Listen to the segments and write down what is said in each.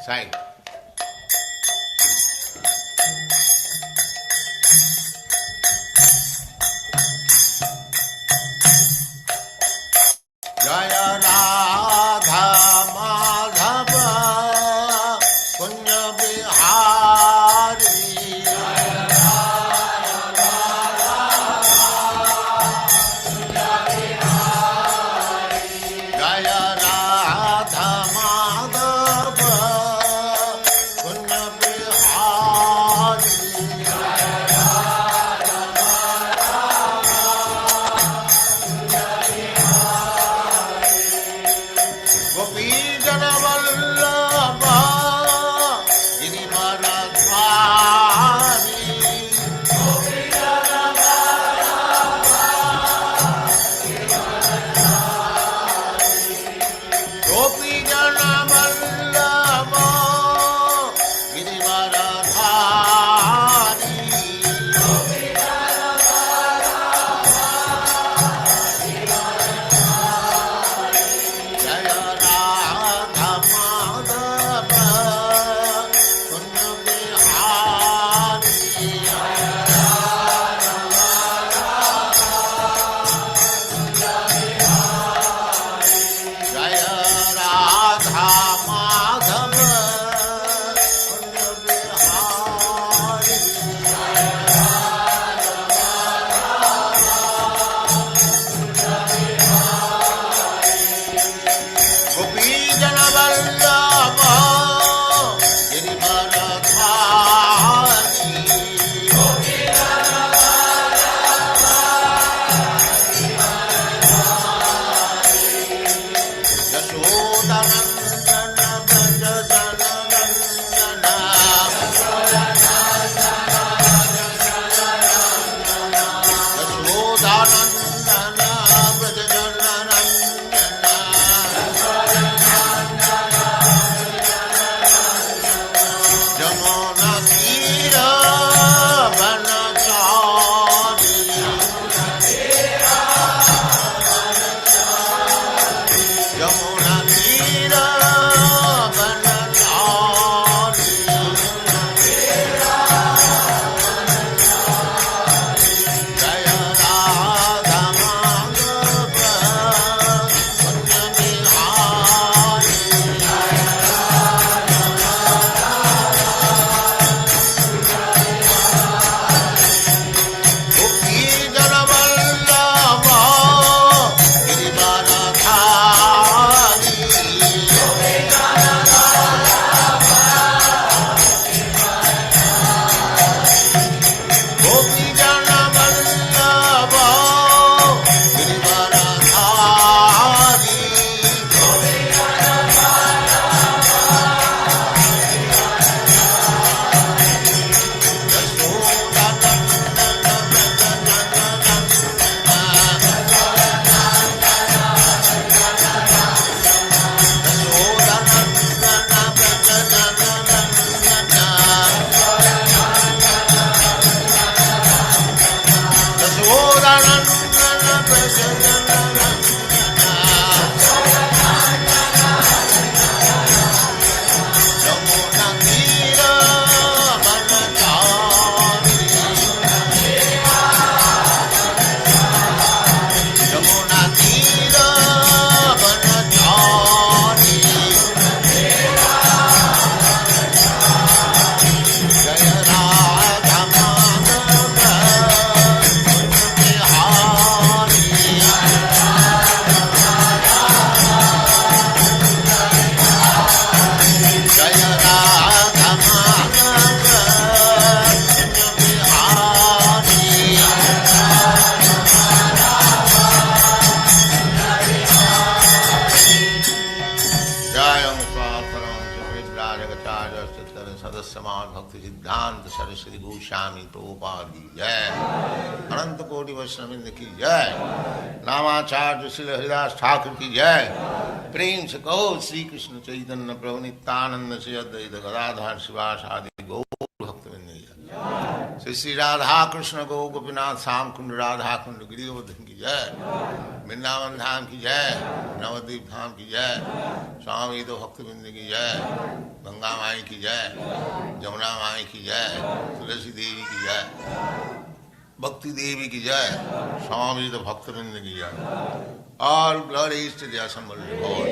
Sai. Jaya Radha Madhava Kunya Bihari. Jaya Radha Madhava Kunya Bihari. Gopi Jana Vallabha Girivaradhari. Gopi Jana Vallabha Girivaradhari. Jaya Radha Madhava Kunya Bihari. Jaya Radha Madhava Kunya Bihari. Gopi Jana Vallabha Girivaradhari. Yashodanandana Braja Jananandana. Yashodanandana Braja Jananandana. Jamuna Tira Vanachari. Jamuna Tira Vanachari. Jaya Radha Madhava Kunya Bihari. Gopi Jana Vallabha Girivaradhari. Gopi Jana Vallabha Girivaradhari. Yashodanandana Braja सदस्यमान भक्ति सिद्धांत सरस्वती गोस्वामी प्रभुपाद की जय। अनंत कोटि वैष्णववृंद की जय। नामाचार्य श्री हरिदास ठाकुर की जय। प्रेम से कहो श्री कृष्ण चैतन्य प्रभु नित्यानंद श्री अद्वैत गदाधर शिवासादि गौर भक्तवृंद की जय। श्री श्री राधा कृष्ण गो गोपीनाथ श्याम कुंड राधा कुंड गिरिवर्धन की जय, वृंदावन धाम की जय, नवद्वीप धाम की जय, स्वामी तो भक्तबिंद की जय, गंगा माई की जय, जमुना माई की जय, तुलसी देवी की जय, भक्ति देवी की जय, स्वामी तो भक्तबिंद की जय. All glories to the assembled Lord.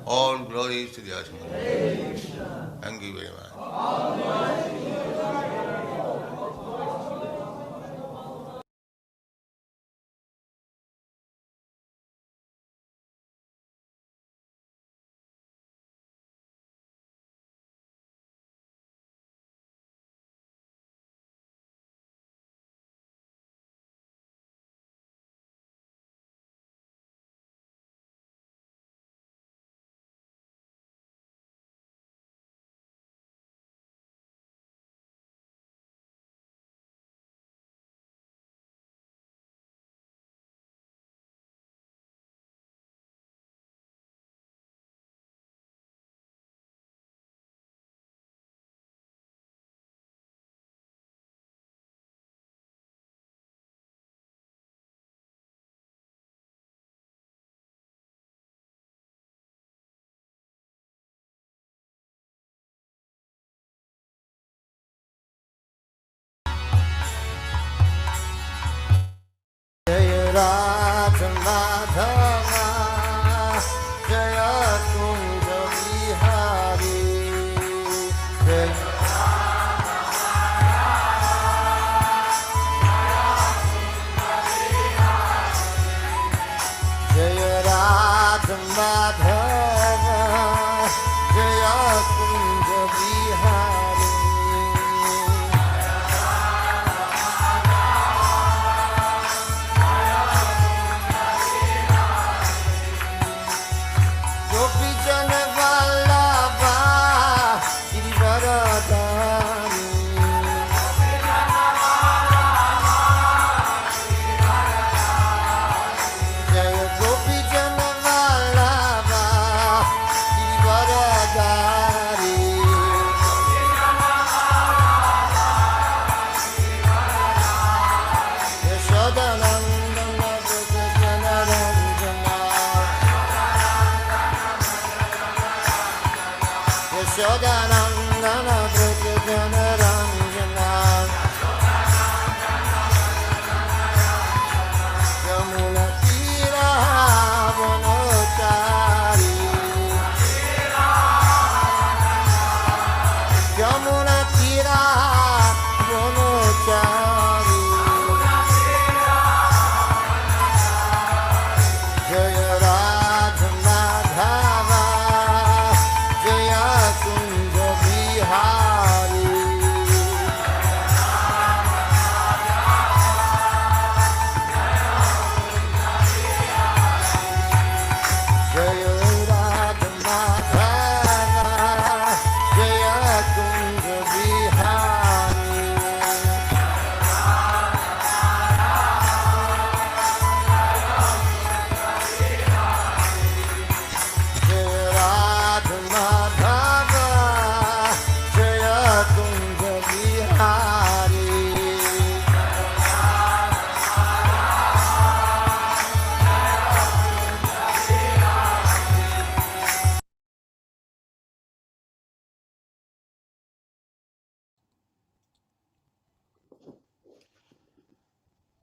All glories to the assembled Lord. Thank you very much.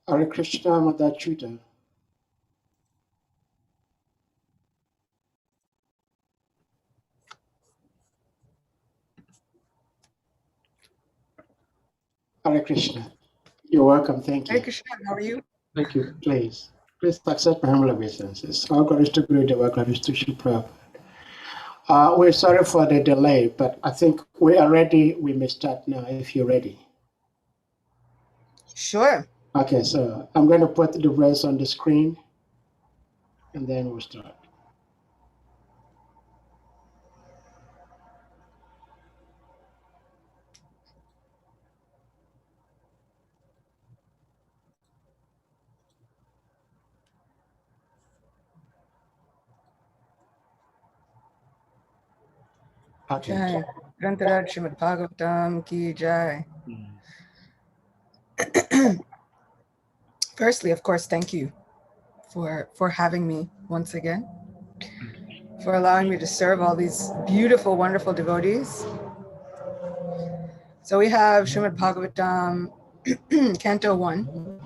Hare Krishna Mother Acyuta. Hare Krishna. You're welcome. Thank you. Hare Krishna, how are you? Thank you. Please accept my humble obeisances. All glories to Guru, all glories to Shri Prabhupada. We're sorry for the delay, but I think we are ready. We may start now if you're ready. Sure. Okay, so I'm going to put the verse on the screen and then we'll start. Okay. Jai. Grantaraj Srimad Bhagavatam ki jai. Firstly, of course, thank you for having me once again, for allowing me to serve all these beautiful, wonderful devotees. So we have Srimad Bhagavatam, Canto 1,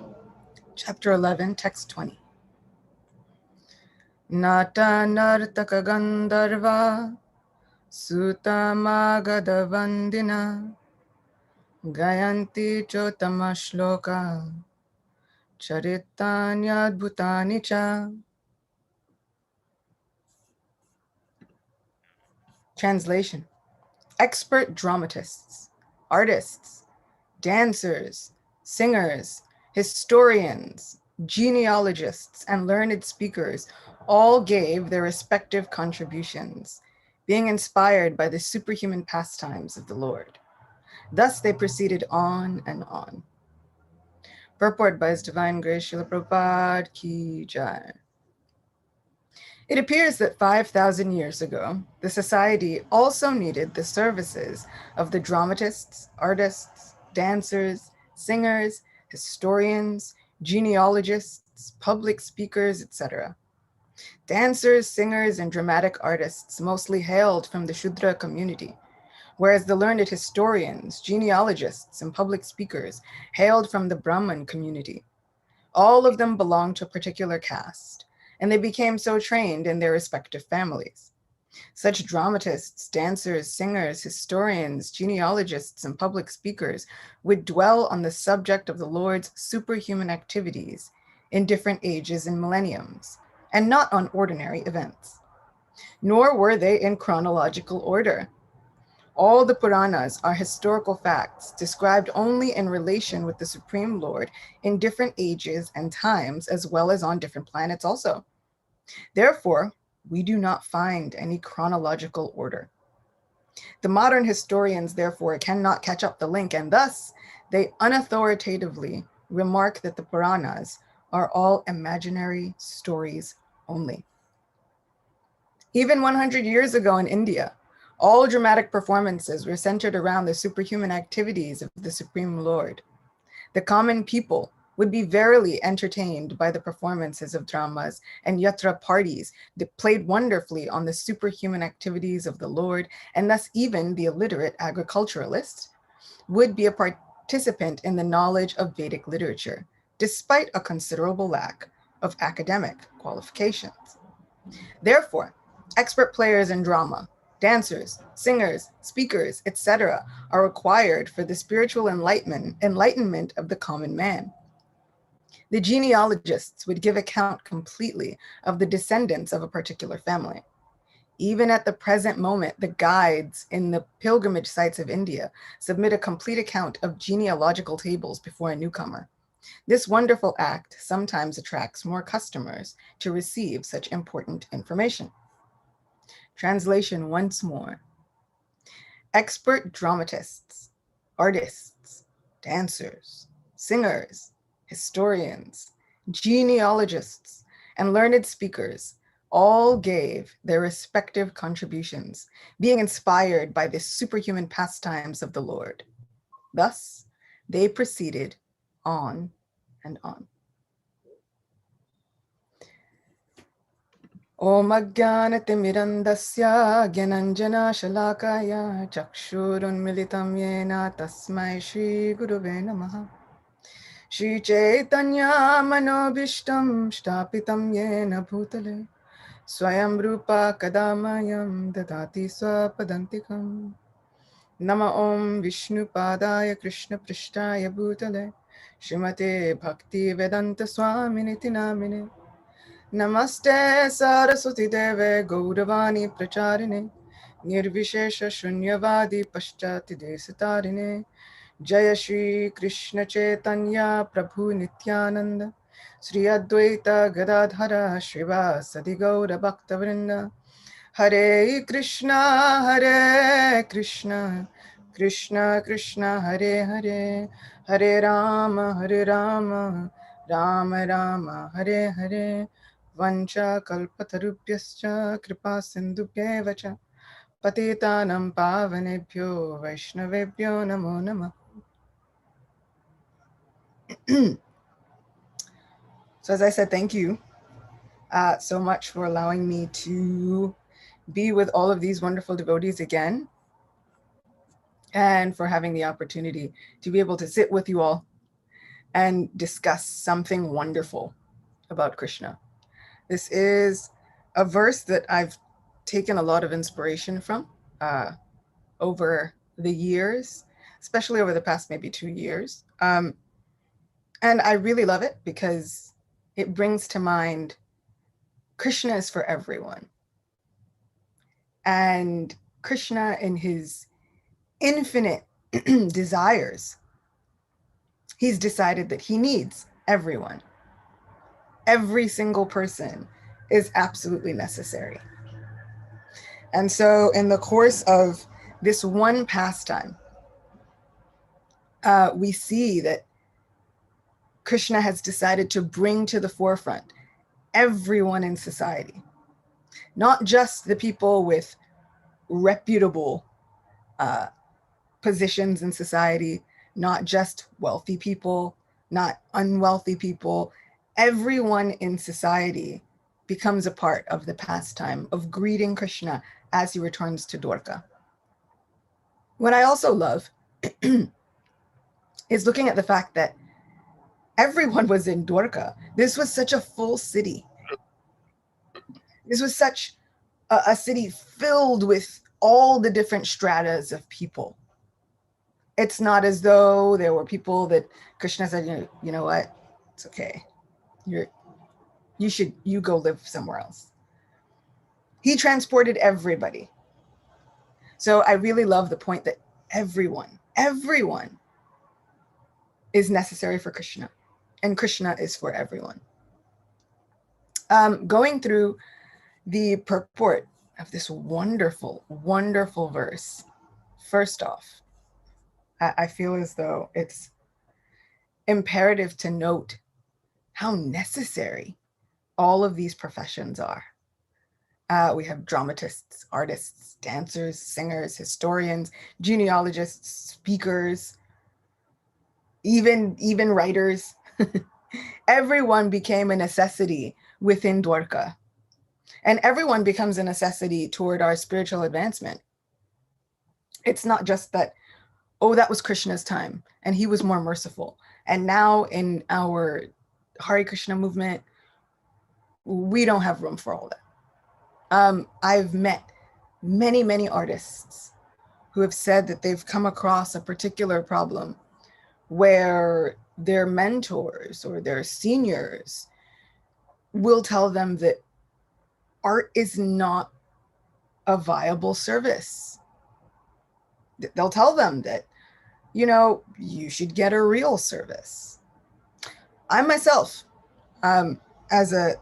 Chapter 11, Text 20. Nata nartaka gandharva Suta Magadavandina Gayanti Chotama Shloka Charitanyadbhutani cha. Translation. Expert dramatists, artists, dancers, singers, historians, genealogists, and learned speakers all gave their respective contributions, being inspired by the superhuman pastimes of the Lord. Thus they proceeded on and on. Purport by His Divine Grace Srila Prabhupada Ki Jai. It appears that 5,000 years ago, the society also needed the services of the dramatists, artists, dancers, singers, historians, genealogists, public speakers, etc. Dancers, singers, and dramatic artists mostly hailed from the Shudra community, whereas the learned historians, genealogists, and public speakers hailed from the Brahmin community. All of them belonged to a particular caste, and they became so trained in their respective families. Such dramatists, dancers, singers, historians, genealogists, and public speakers would dwell on the subject of the Lord's superhuman activities in different ages and millenniums, and not on ordinary events. Nor were they in chronological order. All the Puranas are historical facts described only in relation with the Supreme Lord in different ages and times, as well as on different planets also. Therefore, we do not find any chronological order. The modern historians, therefore, cannot catch up the link, and thus they unauthoritatively remark that the Puranas are all imaginary stories only. Even 100 years ago in India, all dramatic performances were centered around the superhuman activities of the Supreme Lord. The common people would be verily entertained by the performances of dramas and yatra parties that played wonderfully on the superhuman activities of the Lord, and thus even the illiterate agriculturalist would be a participant in the knowledge of Vedic literature, despite a considerable lack of academic qualifications. Therefore, expert players in drama, dancers, singers, speakers, etc., are required for the spiritual enlightenment of the common man. The genealogists would give account completely of the descendants of a particular family. Even at the present moment, the guides in the pilgrimage sites of India submit a complete account of genealogical tables before a newcomer. This wonderful act sometimes attracts more customers to receive such important information. Translation once more. Expert dramatists, artists, dancers, singers, historians, genealogists, and learned speakers all gave their respective contributions, being inspired by the superhuman pastimes of the Lord. Thus, they proceeded on and on. Om Ajnanatimirandasya Gyananjana Shalakaya Chakshurunmilitam Yena Tasmai Shri Guruve Namaha Shri Chaitanya Manobishtam Shtapitam Yena Bhutale Swayam Rupa Kadamayam Dadati Swapadantikam Nama Om Vishnu Padaya Krishna Prishtaya Bhutale Shrimate Bhakti Vedanta Swaminiti Namine Namaste Saraswati Deve Gauravani Pracharine Nirvishesha Shunyavadi Paschati Desatarine Jaya Shri Krishna Chaitanya Prabhu Nityananda Sri Advaita Gadadhara Srivasadi Gaura Bhaktavrinda Hare Krishna Krishna Krishna Hare Hare Hare Rama Rama Rama Hare Hare Vancha kalpatarubhyascha kripa sindhubhyeva cha patitanam pavanebhyo vaishnavebhyo namo namah. So as I said, thank you so much for allowing me to be with all of these wonderful devotees again, and for having the opportunity to be able to sit with you all and discuss something wonderful about Krishna. This is a verse that I've taken a lot of inspiration from over the years, especially over the past maybe 2 years. And I really love it because it brings to mind Krishna is for everyone. And Krishna, in his infinite desires, he's decided that he needs everyone. Every single person is absolutely necessary. And so in the course of this one pastime, we see that Krishna has decided to bring to the forefront everyone in society, not just the people with reputable positions in society, not just wealthy people, not unwealthy people. Everyone in society becomes a part of the pastime of greeting Krishna as he returns to Dwarka. What I also love is looking at the fact that everyone was in Dwarka. This was such a full city. This was such a city filled with all the different stratas of people. It's not as though there were people that Krishna said, you know what, it's okay. You go live somewhere else. He transported everybody. So I really love the point that everyone is necessary for Krishna, and Krishna is for everyone. Going through the purport of this wonderful, wonderful verse, first off, I feel as though it's imperative to note how necessary all of these professions are. We have dramatists, artists, dancers, singers, historians, genealogists, speakers, even writers. Everyone became a necessity within Dwarka. And everyone becomes a necessity toward our spiritual advancement. It's not just that, oh, that was Krishna's time and he was more merciful. And now in our Hare Krishna movement, we don't have room for all that. I've met many, many artists who have said that they've come across a particular problem where their mentors or their seniors will tell them that art is not a viable service. They'll tell them that, you should get a real service. I myself, as a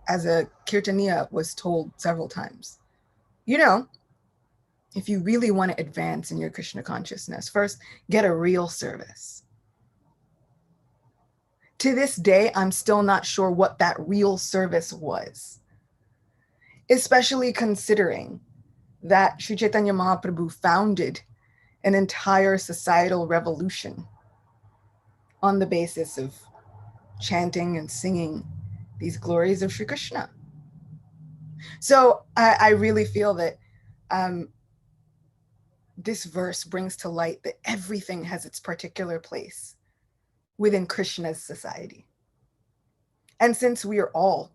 Kirtaniya, was told several times, if you really want to advance in your Krishna consciousness, first get a real service. To this day, I'm still not sure what that real service was, especially considering that Sri Chaitanya Mahaprabhu founded an entire societal revolution on the basis of chanting and singing these glories of Sri Krishna. So I really feel that this verse brings to light that everything has its particular place within Krishna's society. And since we are all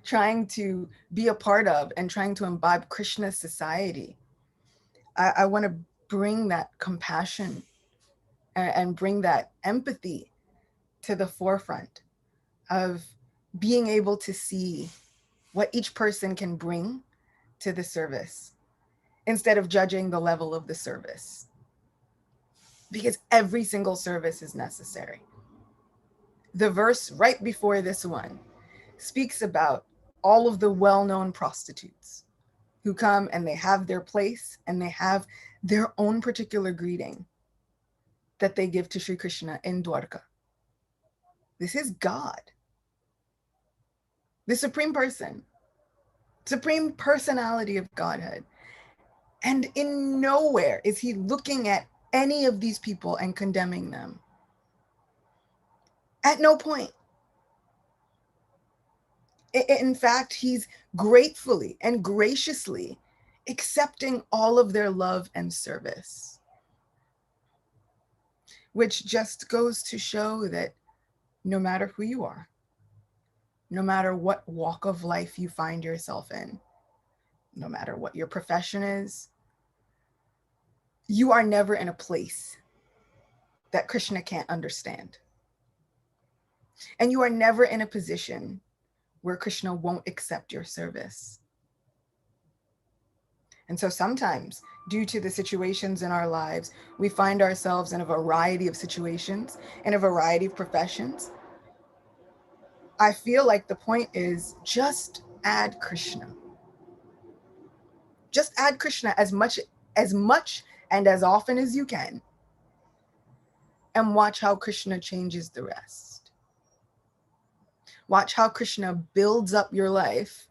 trying to be a part of and trying to imbibe Krishna's society, I want to bring that compassion and bring that empathy to the forefront of being able to see what each person can bring to the service instead of judging the level of the service. Because every single service is necessary. The verse right before this one speaks about all of the well-known prostitutes who come and they have their place and they have their own particular greeting that they give to Sri Krishna in Dwarka. This is God, the supreme person, supreme personality of Godhead. And in nowhere is he looking at any of these people and condemning them. At no point. In fact, he's gratefully and graciously accepting all of their love and service, which just goes to show that no matter who you are, no matter what walk of life you find yourself in, no matter what your profession is, you are never in a place that Krishna can't understand. And you are never in a position where Krishna won't accept your service. And so sometimes, due to the situations in our lives, we find ourselves in a variety of situations, in a variety of professions. I feel like the point is just add Krishna. Just add Krishna as much and as often as you can, and watch how Krishna changes the rest. Watch how Krishna builds up your life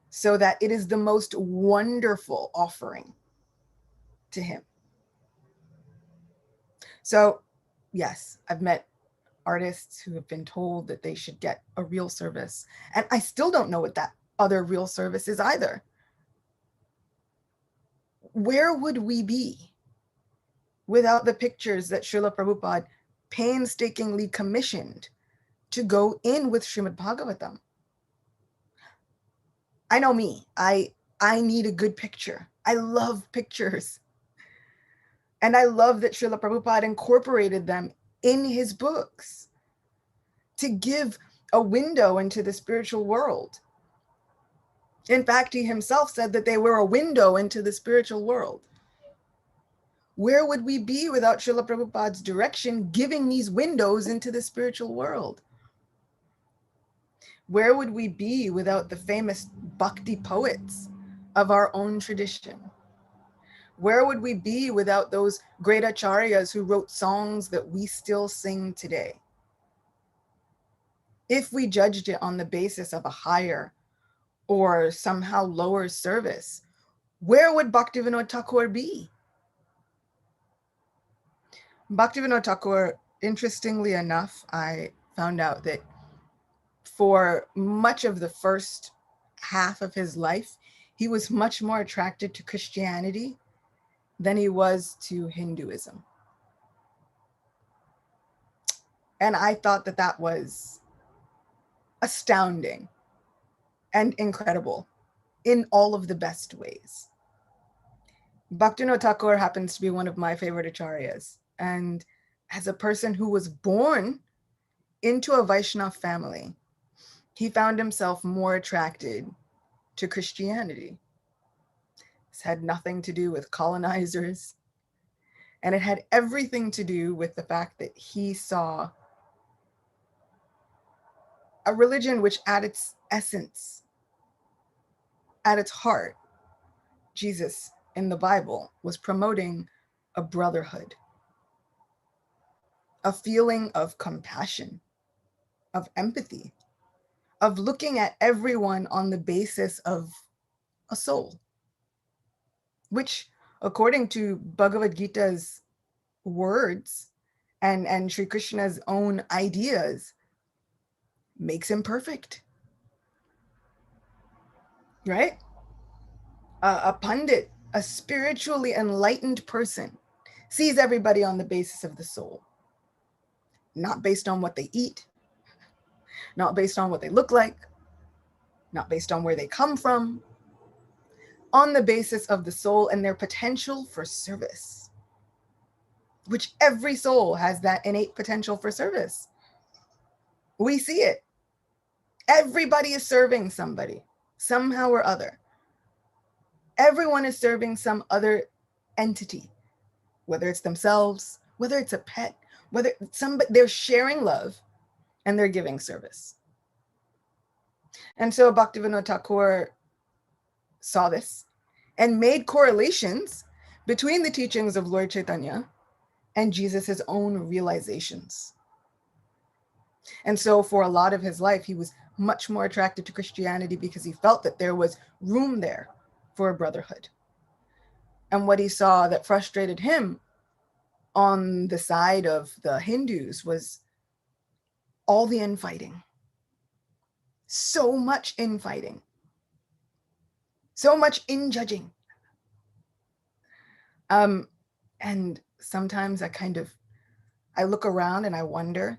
so that it is the most wonderful offering to him. So, yes, I've met artists who have been told that they should get a real service, and I still don't know what that other real service is either. Where would we be without the pictures that Srila Prabhupada painstakingly commissioned to go in with Srimad Bhagavatam? I know me. I need a good picture. I love pictures. And I love that Srila Prabhupada incorporated them in his books to give a window into the spiritual world. In fact, he himself said that they were a window into the spiritual world. Where would we be without Srila Prabhupada's direction giving these windows into the spiritual world? Where would we be without the famous bhakti poets of our own tradition? Where would we be without those great acharyas who wrote songs that we still sing today? If we judged it on the basis of a higher or somehow lower service, where would Bhaktivinoda Thakur be? Bhaktivinoda Thakur, interestingly enough, I found out that for much of the first half of his life, he was much more attracted to Christianity than he was to Hinduism. And I thought that that was astounding and incredible in all of the best ways. Bhaktivinoda Thakur happens to be one of my favorite acharyas. And as a person who was born into a Vaishnava family, he found himself more attracted to Christianity. This had nothing to do with colonizers. And it had everything to do with the fact that he saw a religion which at its essence, at its heart, Jesus in the Bible was promoting a brotherhood, a feeling of compassion, of empathy, of looking at everyone on the basis of a soul, which, according to Bhagavad Gita's words and Sri Krishna's own ideas, makes him perfect, right? A pundit, a spiritually enlightened person, sees everybody on the basis of the soul, not based on what they eat, not based on what they look like, not based on where they come from, on the basis of the soul and their potential for service, which every soul has that innate potential for service. We see it. Everybody is serving somebody, somehow or other. Everyone is serving some other entity, whether it's themselves, whether it's a pet, whether somebody, they're sharing love and they're giving service. And so Bhaktivinoda Thakur saw this and made correlations between the teachings of Lord Chaitanya and Jesus's own realizations. And so for a lot of his life, he was much more attracted to Christianity because he felt that there was room there for a brotherhood. And what he saw that frustrated him on the side of the Hindus was all the infighting. so much infighting, so much in judging. And sometimes I look around and I wonder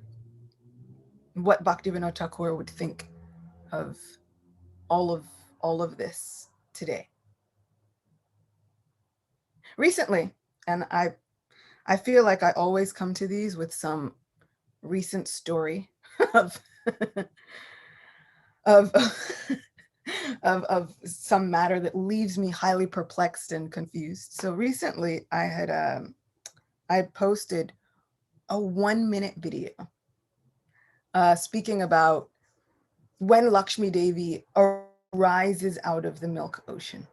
what Bhaktivinoda Thakur would think of all of this today. Recently, and I feel like I always come to these with some recent story of of of some matter that leaves me highly perplexed and confused. So recently I posted a 1-minute video speaking about when Lakshmi Devi arises out of the milk ocean.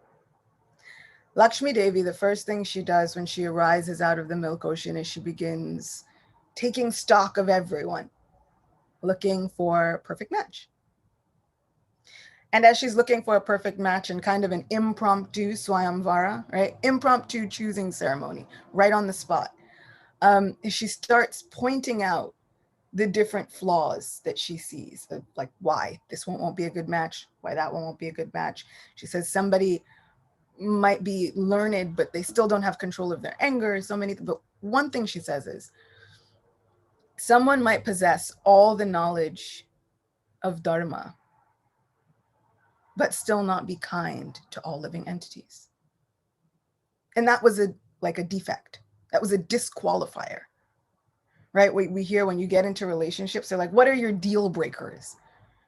Lakshmi Devi, the first thing she does when she arises out of the milk ocean is she begins taking stock of everyone, looking for a perfect match. And as she's looking for a perfect match in kind of an impromptu swayamvara, right? Impromptu choosing ceremony, right on the spot, she starts pointing out the different flaws that she sees, like why this one won't be a good match, why that one won't be a good match. She says somebody might be learned, but they still don't have control of their anger. But one thing she says is, someone might possess all the knowledge of Dharma, but still not be kind to all living entities. And that was a defect. That was a disqualifier, right? We hear when you get into relationships, they're like, what are your deal breakers?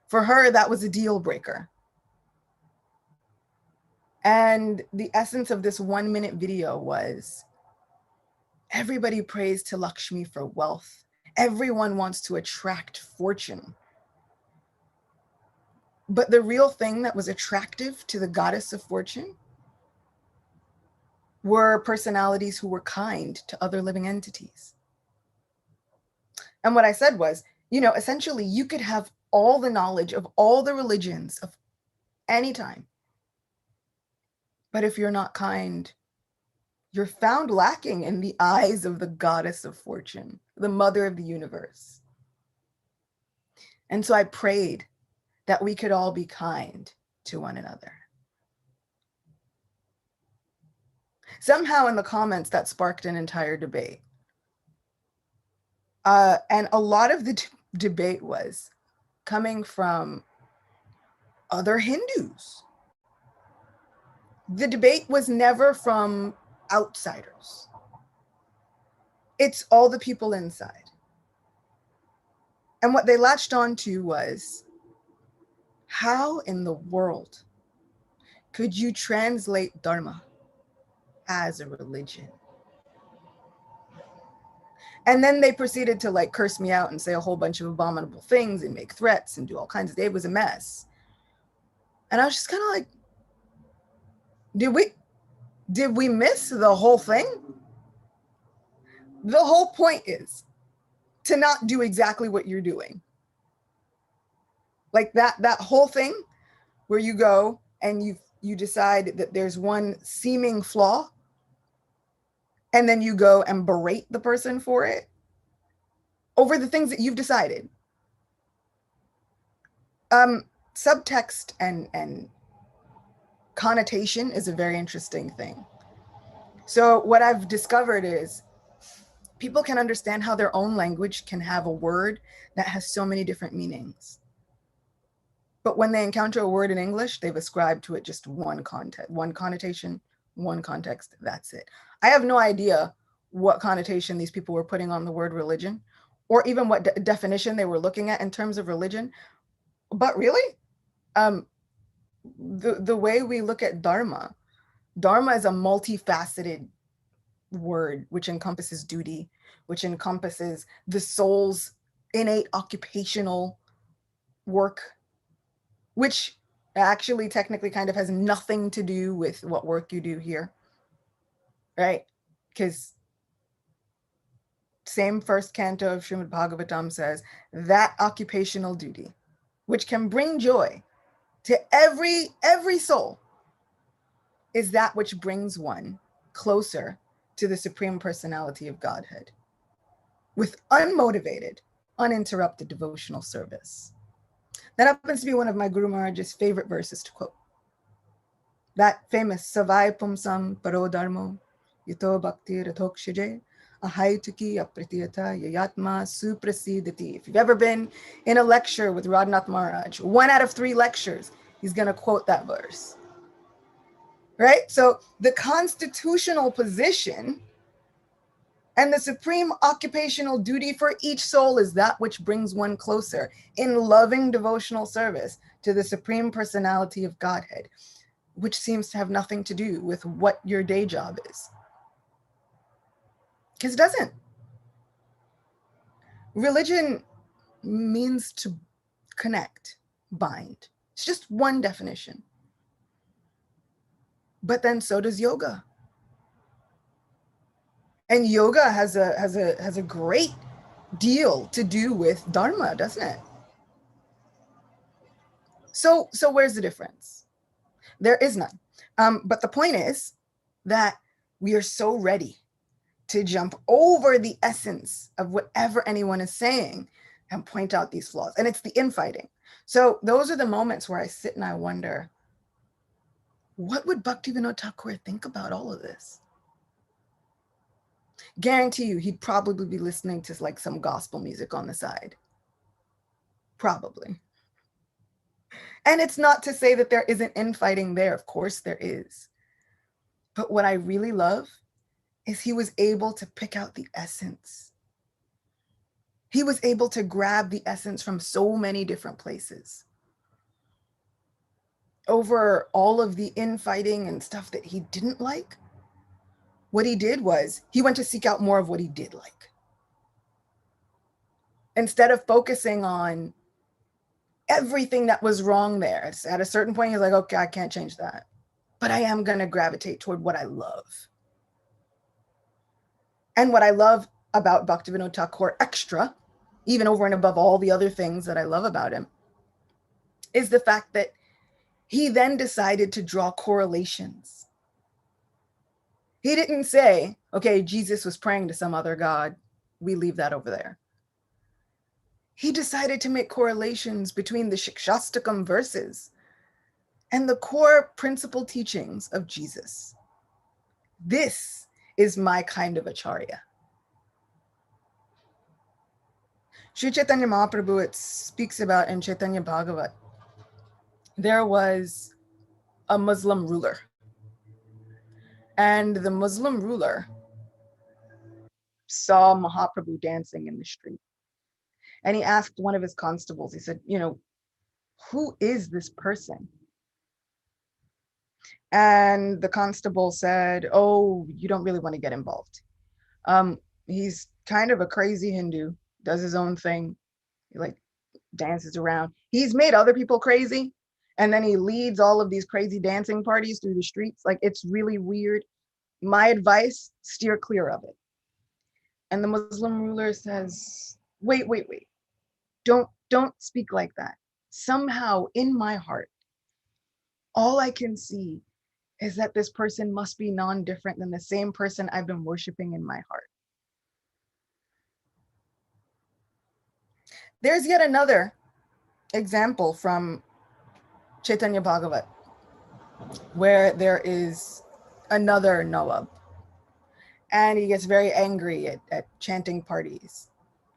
For her, that was a deal breaker. And the essence of this 1-minute video was, everybody prays to Lakshmi for wealth. Everyone wants to attract fortune. But the real thing that was attractive to the goddess of fortune were personalities who were kind to other living entities. And what I said was, essentially you could have all the knowledge of all the religions of any time, but if you're not kind, you're found lacking in the eyes of the goddess of fortune, the mother of the universe. And so I prayed that we could all be kind to one another. Somehow in the comments that sparked an entire debate. And a lot of the debate was coming from other Hindus. The debate was never from outsiders. It's all the people inside. And what they latched onto was, how in the world could you translate Dharma as a religion? And then they proceeded to curse me out and say a whole bunch of abominable things and make threats and do all kinds of, it was a mess. And I was just kind of like, did we miss the whole thing? The whole point is to not do exactly what you're doing. Like that whole thing where you go and you decide that there's one seeming flaw, and then you go and berate the person for it over the things that you've decided. Subtext and connotation is a very interesting thing. So what I've discovered is people can understand how their own language can have a word that has so many different meanings. But when they encounter a word in English, they've ascribed to it just one connotation, one context, that's it. I have no idea what connotation these people were putting on the word religion, or even what definition they were looking at in terms of religion. But really, the way we look at Dharma is a multifaceted word, which encompasses duty, which encompasses the soul's innate occupational work, which actually technically kind of has nothing to do with what work you do here, right? Because same first canto of Srimad Bhagavatam says that occupational duty, which can bring joy to every soul, is that which brings one closer to the Supreme Personality of Godhead with unmotivated, uninterrupted devotional service. That happens to be one of my Guru Maharaj's favorite verses to quote. That famous Savai Pumsam Paro Dharmo Yato Bhakti Ratokshije Ahaituki Apritiyata Yayatma Suprasidati. If you've ever been in a lecture with Radhanath Maharaj, 1 out of 3 lectures, he's going to quote that verse. Right? So the constitutional position and the supreme occupational duty for each soul is that which brings one closer in loving devotional service to the Supreme Personality of Godhead, which seems to have nothing to do with what your day job is. Because it doesn't. Religion means to connect, bind. It's just one definition. But then so does yoga. And yoga has a great deal to do with dharma, doesn't it? So where's the difference? There is none. But the point is that we are so ready to jump over the essence of whatever anyone is saying and point out these flaws. And it's the infighting. So those are the moments where I sit and I wonder, what would Bhaktivinoda Thakur think about all of this? Guarantee you, he'd probably be listening to like some gospel music on the side. Probably. And it's not to say that there isn't infighting there. Of course there is. But what I really love is he was able to pick out the essence. He was able to grab the essence from so many different places. Over all of the infighting and stuff that he didn't like, what he did was he went to seek out more of what he did like. Instead of focusing on everything that was wrong there, at a certain point, he's like, okay, I can't change that. But I am going to gravitate toward what I love. And what I love about Bhaktivinoda Thakur extra, even over and above all the other things that I love about him, is the fact that he then decided to draw correlations. He didn't say, okay, Jesus was praying to some other God. We leave that over there. He decided to make correlations between the Shikshastakam verses and the core principal teachings of Jesus. This is my kind of acharya. Sri Chaitanya Mahaprabhu, it speaks about in Chaitanya Bhagavat, there was a Muslim ruler. And the Muslim ruler saw Mahaprabhu dancing in the street. And he asked one of his constables, he said, who is this person? And the constable said, oh, you don't really want to get involved. He's kind of a crazy Hindu, does his own thing. He like dances around. He's made other people crazy. And then he leads all of these crazy dancing parties through the streets. Like, it's really weird. My advice, steer clear of it. And the Muslim ruler says, wait. Don't speak like that. Somehow in my heart, all I can see is that this person must be non-different than the same person I've been worshiping in my heart. There's yet another example from Chaitanya Bhagavat where there is another Nawab and he gets very angry at chanting parties,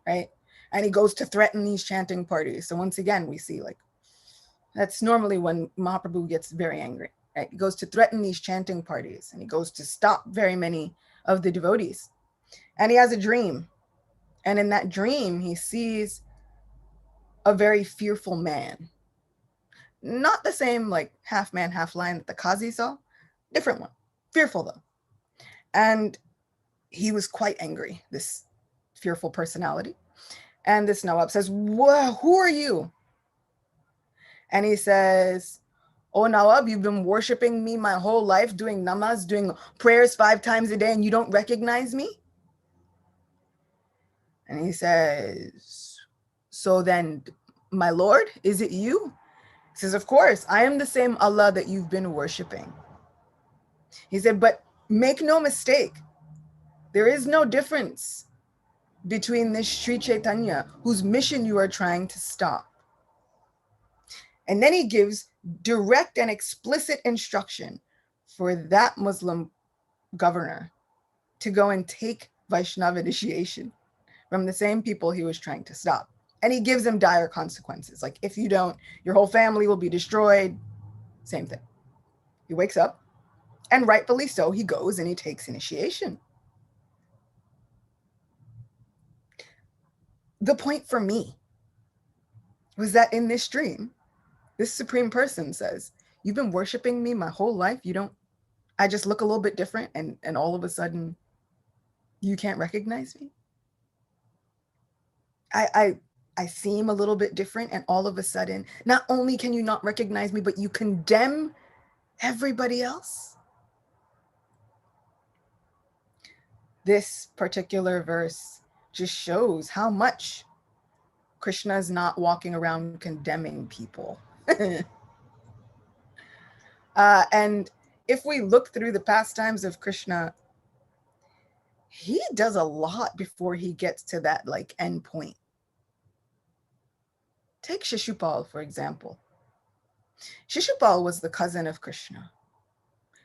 right? And he goes to threaten these chanting parties. So once again, we see like, that's normally when Mahaprabhu gets very angry, right? He goes to threaten these chanting parties and he goes to stop very many of the devotees. And he has a dream. And in that dream, he sees a very fearful man. Not the same like half man, half lion that the Qazi saw, different one, fearful though. And he was quite angry, this fearful personality. And this Nawab says, who are you? And he says, oh, Nawab, you've been worshiping me my whole life, doing namaz, doing prayers 5 times a day, and you don't recognize me? And he says, so then, my Lord, is it you? He says, of course, I am the same Allah that you've been worshiping. He said, but make no mistake, there is no difference between this Sri Chaitanya, whose mission you are trying to stop, And then he gives direct and explicit instruction for that Muslim governor to go and take Vaishnava initiation from the same people he was trying to stop. And he gives him dire consequences. Like, if you don't, your whole family will be destroyed. Same thing. He wakes up, and rightfully so, he goes and he takes initiation. The point for me was that in this dream, this supreme person says, you've been worshiping me my whole life. I just look a little bit different, and all of a sudden you can't recognize me. I seem a little bit different, and all of a sudden, not only can you not recognize me, but you condemn everybody else. This particular verse just shows how much Krishna is not walking around condemning people. And if we look through the pastimes of Krishna, he does a lot before he gets to that like end point. Take Shishupal, for example. Shishupal was the cousin of Krishna.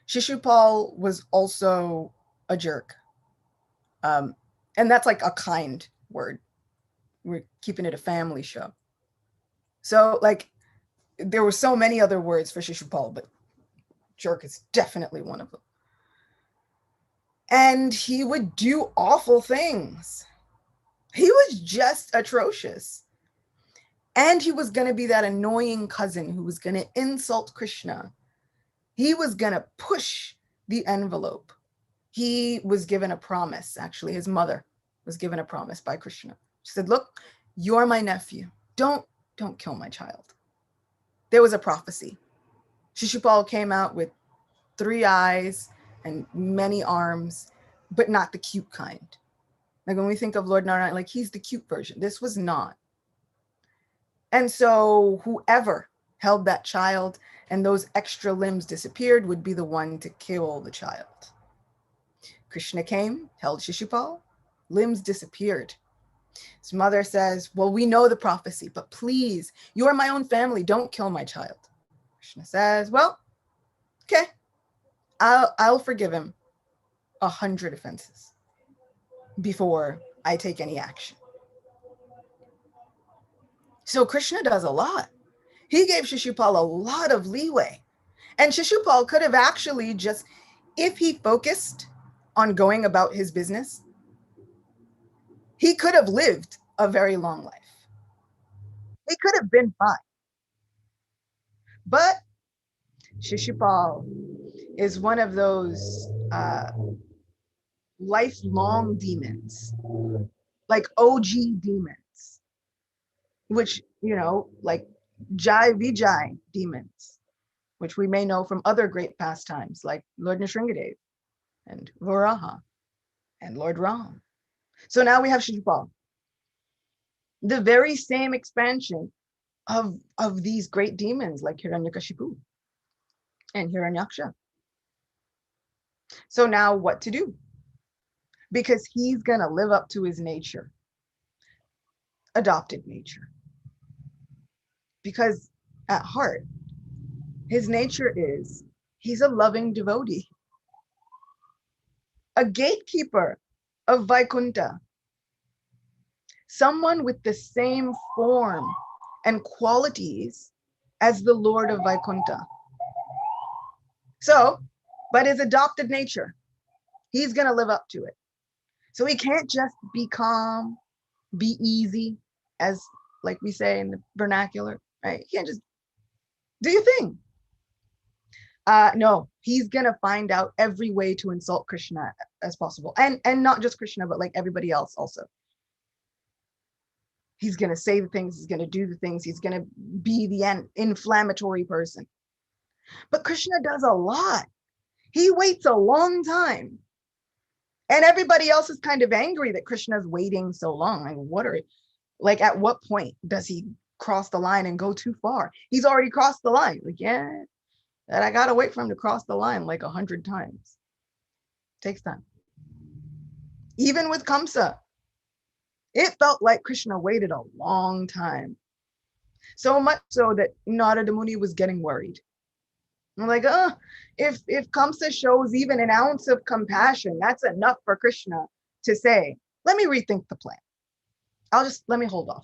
Shishupal was also a jerk. And that's like a kind word. We're keeping it a family show. So like, there were so many other words for Shishupal, but jerk is definitely one of them. And he would do awful things. He was just atrocious. And he was going to be that annoying cousin who was going to insult Krishna. He was going to push the envelope. He was given a promise, actually. His mother was given a promise by Krishna. She said, look, you're my nephew. Don't kill my child. There was a prophecy. Shishupal came out with 3 eyes and many arms, but not the cute kind. Like when we think of Lord Narayana, like he's the cute version. This was not. And so whoever held that child and those extra limbs disappeared would be the one to kill the child. Krishna came, held Shishupal, limbs disappeared. His mother says, well, we know the prophecy, but please, you are my own family. Don't kill my child. Krishna says, well, okay, I'll forgive him 100 offenses before I take any action. So Krishna does a lot. He gave Shishupal a lot of leeway. And Shishupal could have actually just, if he focused on going about his business, he could have lived a very long life. He could have been fine. But Shishupal is one of those lifelong demons, like OG demons, which, you know, like Jai Vijay demons, which we may know from other great pastimes like Lord Nrsingadev and Varaha and Lord Ram. So now we have Shishupal, the very same expansion of these great demons like Hiranyakashipu and Hiranyaksha. So now what to do? Because he's going to live up to his nature, adopted nature. Because at heart, his nature is, he's a loving devotee, a gatekeeper of Vaikuntha, someone with the same form and qualities as the Lord of Vaikuntha. So, but his adopted nature, he's going to live up to it. So he can't just be calm, be easy, as like we say in the vernacular, right? He can't just do your thing. No, he's going to find out every way to insult Krishna as possible. And not just Krishna, but like everybody else also. He's going to say the things, he's going to do the things, he's going to be the inflammatory person. But Krishna does a lot. He waits a long time. And everybody else is kind of angry that Krishna's waiting so long. Like, at what point does he cross the line and go too far? He's already crossed the line. Like, yeah, that I got to wait for him to cross the line like 100 times. Takes time. Even with Kamsa, it felt like Krishna waited a long time. So much so that Narada Muni was getting worried. I'm like, if Kamsa shows even an ounce of compassion, that's enough for Krishna to say, let me rethink the plan. Let me hold off.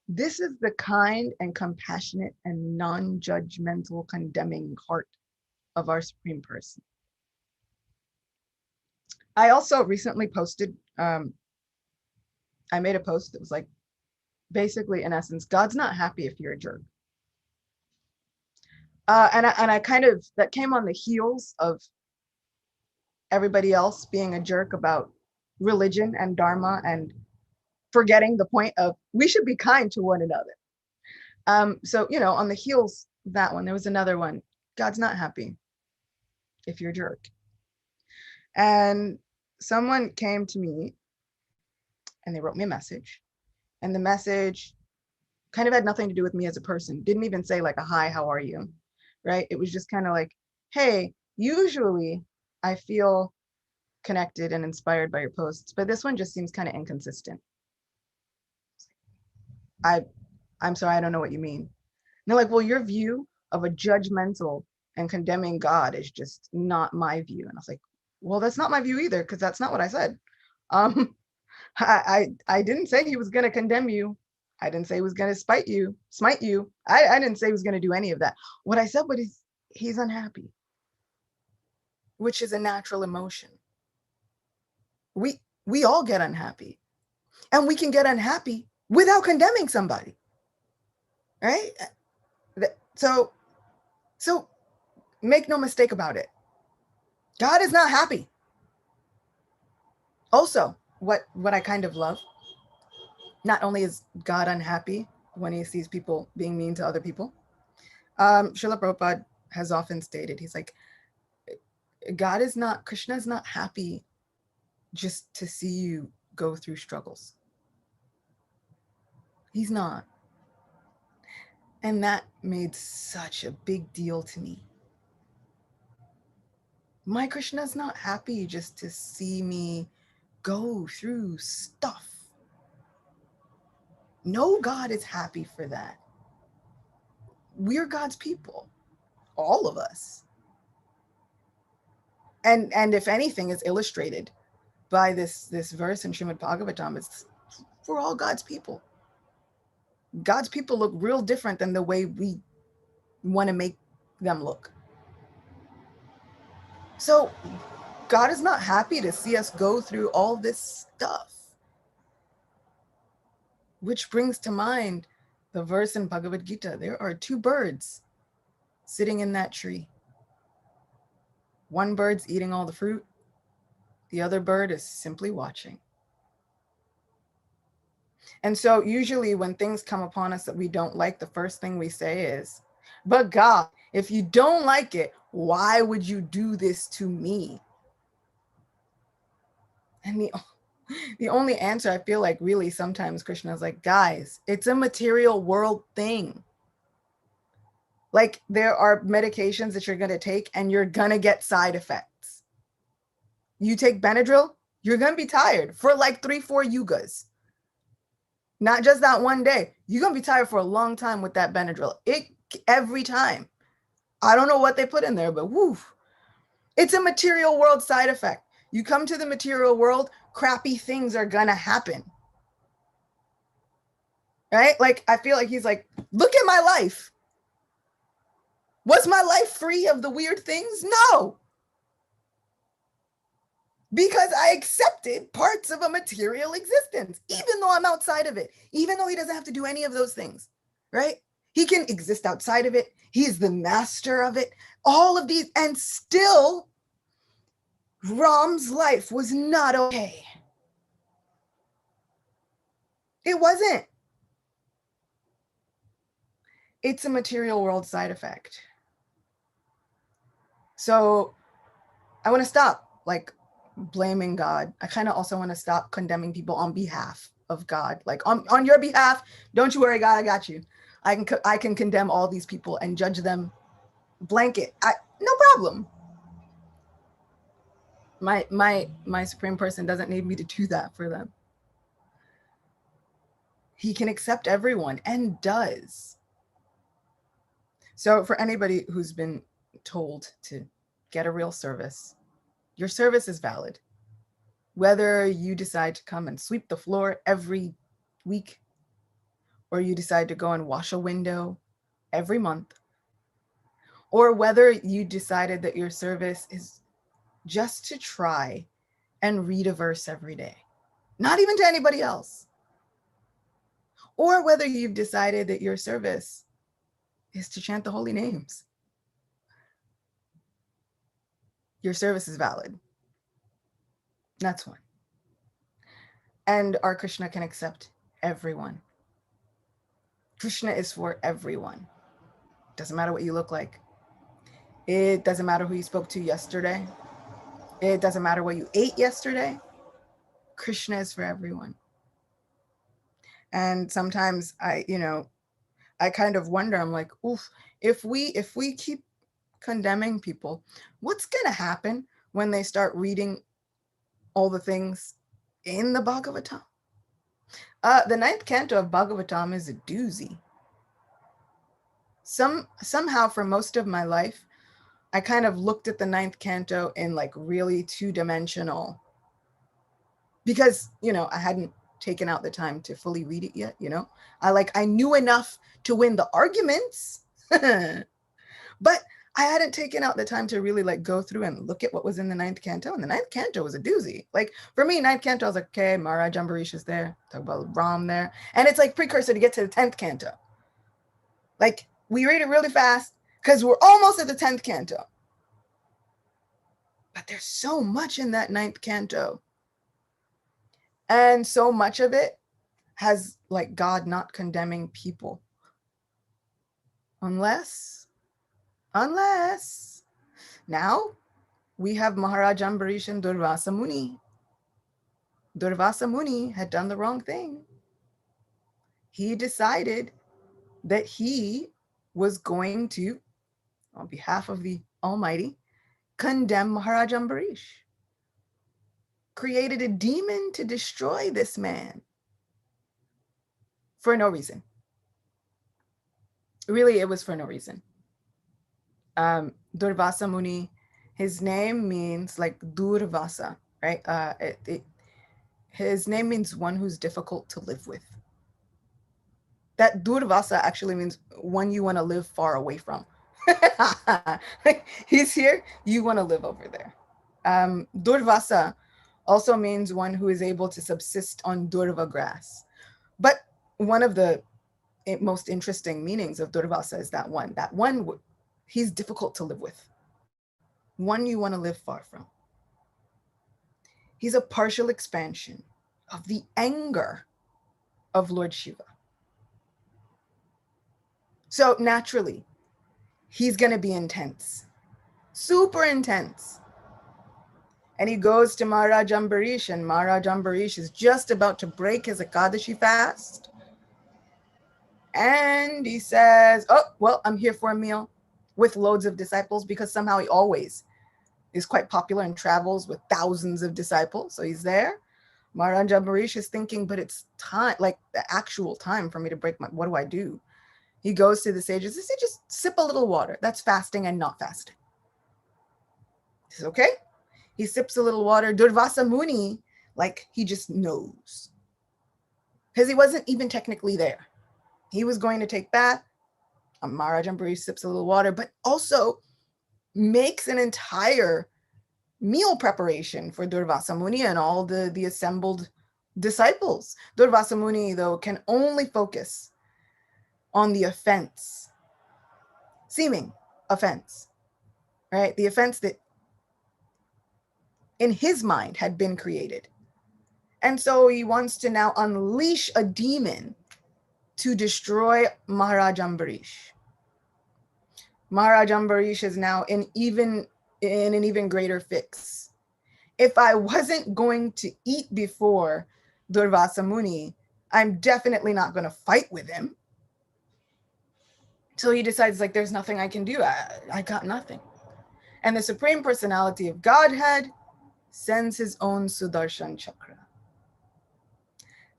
This is the kind and compassionate and non-judgmental condemning heart of our Supreme Person. I also recently posted, I made a post that was like, basically, in essence, God's not happy if you're a jerk. And I kind of, that came on the heels of everybody else being a jerk about religion and dharma and forgetting the point of we should be kind to one another. So, you know, on the heels of that one, there was another one. God's not happy if you're a jerk. And someone came to me and they wrote me a message. And the message kind of had nothing to do with me as a person. Didn't even say like a hi, how are you? Right? It was just kind of like, hey, usually I feel connected and inspired by your posts, but this one just seems kind of inconsistent. I'm sorry, I don't know what you mean. And they're like, well, your view of a judgmental and condemning God is just not my view. And I was like, well, that's not my view either, because that's not what I said. I didn't say he was going to condemn you. I didn't say he was going to smite you. I didn't say he was going to do any of that. What I said was he's unhappy, which is a natural emotion. We all get unhappy, and we can get unhappy without condemning somebody, right? So make no mistake about it. God is not happy. Also, what I kind of love, not only is God unhappy when he sees people being mean to other people, Srila Prabhupada has often stated, he's like, Krishna is not happy just to see you go through struggles. He's not. And that made such a big deal to me. My Krishna's not happy just to see me go through stuff. No God is happy for that. We're God's people, all of us. And if anything is illustrated by this verse in Srimad Bhagavatam, it's we're all God's people. God's people look real different than the way we want to make them look. So God is not happy to see us go through all this stuff. Which brings to mind the verse in Bhagavad Gita. There are two birds sitting in that tree. One bird's eating all the fruit. The other bird is simply watching. And so usually when things come upon us that we don't like, the first thing we say is, but God, if you don't like it, why would you do this to me? And the only answer I feel like really sometimes Krishna is like, guys, it's a material world thing. Like there are medications that you're going to take and you're going to get side effects. You take Benadryl, you're going to be tired for like 3-4 yugas. Not just that one day. You're going to be tired for a long time with that Benadryl. Every time. I don't know what they put in there, but woo. It's a material world side effect. You come to the material world, crappy things are going to happen. Right? Like, I feel like he's like, look at my life. Was my life free of the weird things? No. Because I accepted parts of a material existence, even though I'm outside of it, even though he doesn't have to do any of those things, right? He can exist outside of it. He's the master of it. All of these, and still, Ram's life was not okay. It wasn't. It's a material world side effect. So I want to stop like blaming God. I kind of also want to stop condemning people on behalf of God. Like on your behalf, don't you worry, God, I got you. I can condemn all these people and judge them blanket. No problem. My Supreme Person doesn't need me to do that for them. He can accept everyone and does. So for anybody who's been told to get a real service, your service is valid. Whether you decide to come and sweep the floor every week, or you decide to go and wash a window every month, or whether you decided that your service is just to try and read a verse every day, not even to anybody else, or whether you've decided that your service is to chant the holy names, your service is valid. That's one. And our Krishna can accept everyone. Krishna is for everyone. Doesn't matter what you look like. It doesn't matter who you spoke to yesterday. It doesn't matter what you ate yesterday. Krishna is for everyone. And sometimes I kind of wonder, I'm like, oof, if we keep condemning people, what's gonna happen when they start reading all the things in the Bhagavatam? The 9th canto of Bhagavatam is a doozy. Somehow for most of my life, I kind of looked at the 9th canto in like really two-dimensional, because, I hadn't taken out the time to fully read it yet, I knew enough to win the arguments, but I hadn't taken out the time to really like go through and look at what was in the 9th canto. And the 9th canto was a doozy. Like for me, 9th canto, I was like, okay, Maharaj Ambarish is there. Talk about Ram there. And it's like precursor to get to the 10th canto. Like we read it really fast because we're almost at the 10th canto. But there's so much in that 9th canto. And so much of it has like God not condemning people. Unless now we have Maharaj Ambarish and Durvasa Muni. Durvasa Muni had done the wrong thing. He decided that he was going to, on behalf of the Almighty, condemn Maharaj Ambarish. Created a demon to destroy this man for no reason. Really, it was for no reason. Durvasa Muni, his name means like Durvasa, right? His name means one who's difficult to live with. That Durvasa actually means one you want to live far away from. He's here, you want to live over there. Durvasa also means one who is able to subsist on Durva grass. But one of the most interesting meanings of Durvasa is that one, he's difficult to live with. One you want to live far from. He's a partial expansion of the anger of Lord Shiva. So naturally, he's going to be intense, super intense. And he goes to Maharaj Ambarish, and Maharaj Ambarish is just about to break his Ekadashi fast. And he says, oh, well, I'm here for a meal with loads of disciples, because somehow he always is quite popular and travels with thousands of disciples. So he's there. Maharaj Ambarish is thinking, but it's time, like the actual time for me to break what do I do? He goes to the sages. He says, just sip a little water. That's fasting and not fasting. He says, okay. He sips a little water. Durvasa Muni, like he just knows. Because he wasn't even technically there. He was going to take bath. Maharaj Ambarish sips a little water, but also makes an entire meal preparation for Durvasa Muni and all the assembled disciples. Durvasa Muni, though, can only focus on the offense, seeming offense, right? The offense that in his mind had been created. And so he wants to now unleash a demon to destroy Maharaj Ambarish. Maharaj Ambarish is now in an even greater fix. If I wasn't going to eat before Durvasa Muni, I'm definitely not going to fight with him. So he decides, like, there's nothing I can do. I got nothing. And the Supreme Personality of Godhead sends his own Sudarshan Chakra.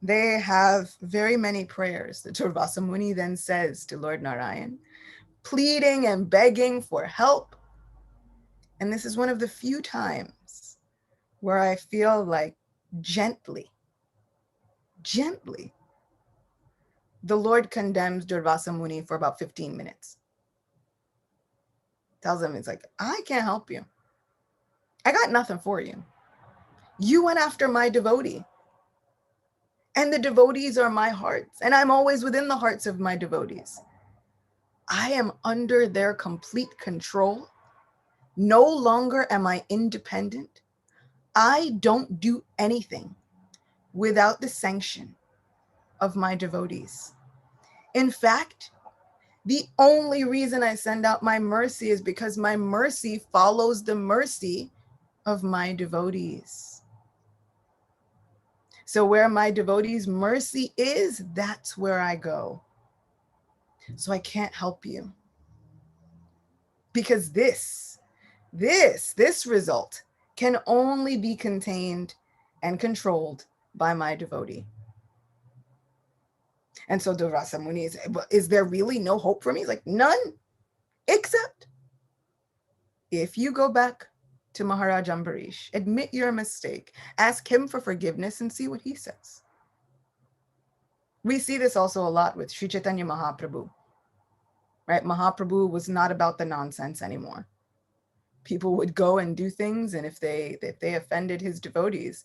They have very many prayers. The Durvasa Muni then says to Lord Narayan, pleading and begging for help. And this is one of the few times where I feel like gently, the Lord condemns Durvasa Muni for about 15 minutes. Tells him, it's like, I can't help you. I got nothing for you. You went after my devotee. And the devotees are my hearts. And I'm always within the hearts of my devotees. I am under their complete control. No longer am I independent. I don't do anything without the sanction of my devotees. In fact, the only reason I send out my mercy is because my mercy follows the mercy of my devotees. So where my devotees' mercy is, that's where I go. So I can't help you. Because this result can only be contained and controlled by my devotee. And so Durvasa Muni is there really no hope for me? He's like, none, except if you go back to Maharaj Ambarish, admit your mistake, ask him for forgiveness and see what he says. We see this also a lot with Sri Chaitanya Mahaprabhu, right? Mahaprabhu was not about the nonsense anymore. People would go and do things, and if they offended his devotees,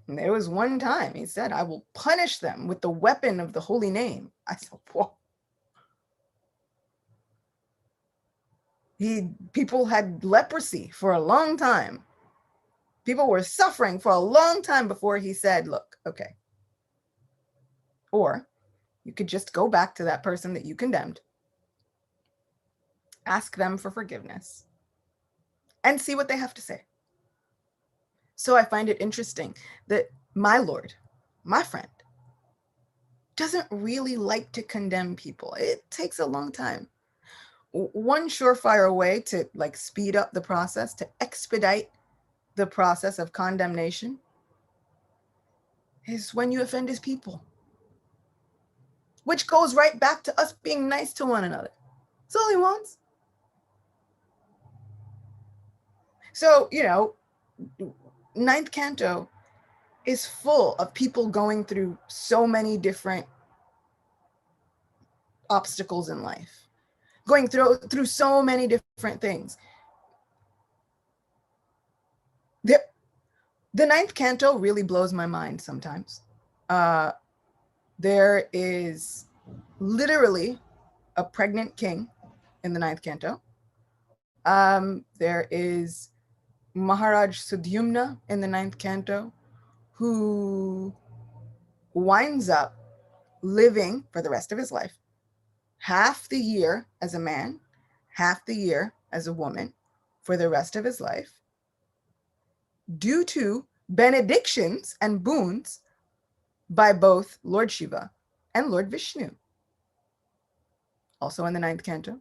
and there was one time he said, I will punish them with the weapon of the holy name. I said, whoa. People had leprosy for a long time. People were suffering for a long time before he said, look, okay. Or you could just go back to that person that you condemned, ask them for forgiveness, and see what they have to say. So I find it interesting that my Lord, my friend, doesn't really like to condemn people. It takes a long time. One surefire way to like speed up the process, to expedite the process of condemnation, is when you offend his people, which goes right back to us being nice to one another. That's all he wants. So, ninth canto is full of people going through so many different obstacles in life, going through so many different things. The ninth canto really blows my mind sometimes. There is literally a pregnant king in the ninth canto. There is Maharaj Sudyumna in the ninth canto, who winds up living for the rest of his life, half the year as a man, half the year as a woman, for the rest of his life, due to benedictions and boons by both Lord Shiva and Lord Vishnu, also in the ninth canto.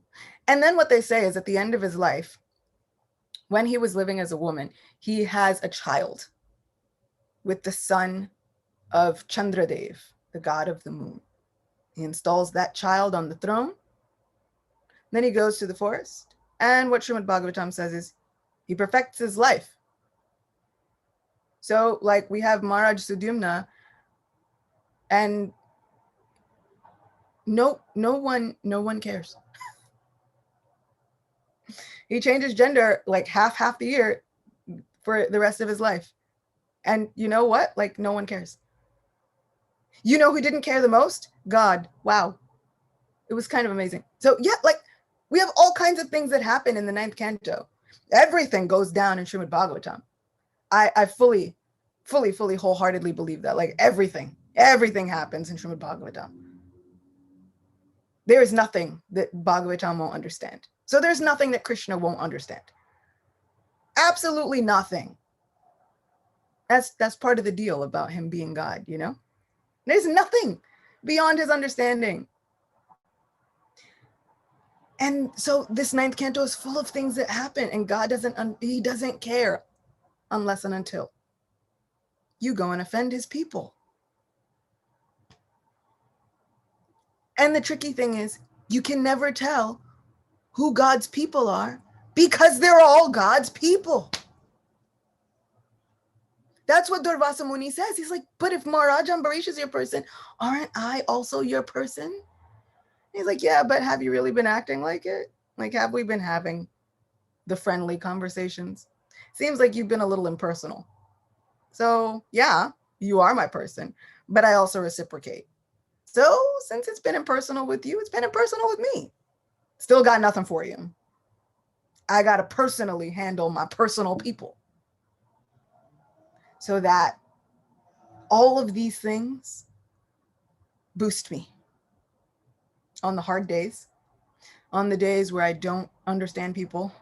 And then what they say is at the end of his life, when he was living as a woman, he has a child with the son of Chandradev, the god of the moon. He installs that child on the throne. Then he goes to the forest. And what Srimad Bhagavatam says is he perfects his life. So like we have Maharaj Sudyumna, and no one cares. He changes gender like half the year for the rest of his life. And you know what? Like no one cares. You know who didn't care the most? God. Wow. It was kind of amazing. So yeah, like we have all kinds of things that happen in the ninth canto. Everything goes down in Srimad Bhagavatam. I fully, wholeheartedly believe that. Like everything happens in Srimad Bhagavatam. There is nothing that Bhagavatam won't understand. So there's nothing that Krishna won't understand. Absolutely nothing. That's part of the deal about him being God, There's nothing beyond his understanding. And so this ninth canto is full of things that happen, and God doesn't care unless and until. you go and offend his people. And the tricky thing is, you can never tell who God's people are because they're all God's people. That's what Durvasa Muni says. He's like, but if Maharaj Ambarish is your person, aren't I also your person? He's like, yeah, but have you really been acting like it? Like, have we been having the friendly conversations? Seems like you've been a little impersonal. So yeah, you are my person, but I also reciprocate. So since it's been impersonal with you, it's been impersonal with me. Still got nothing for you. I got to personally handle my personal people. So that all of these things boost me on the hard days, on the days where I don't understand people,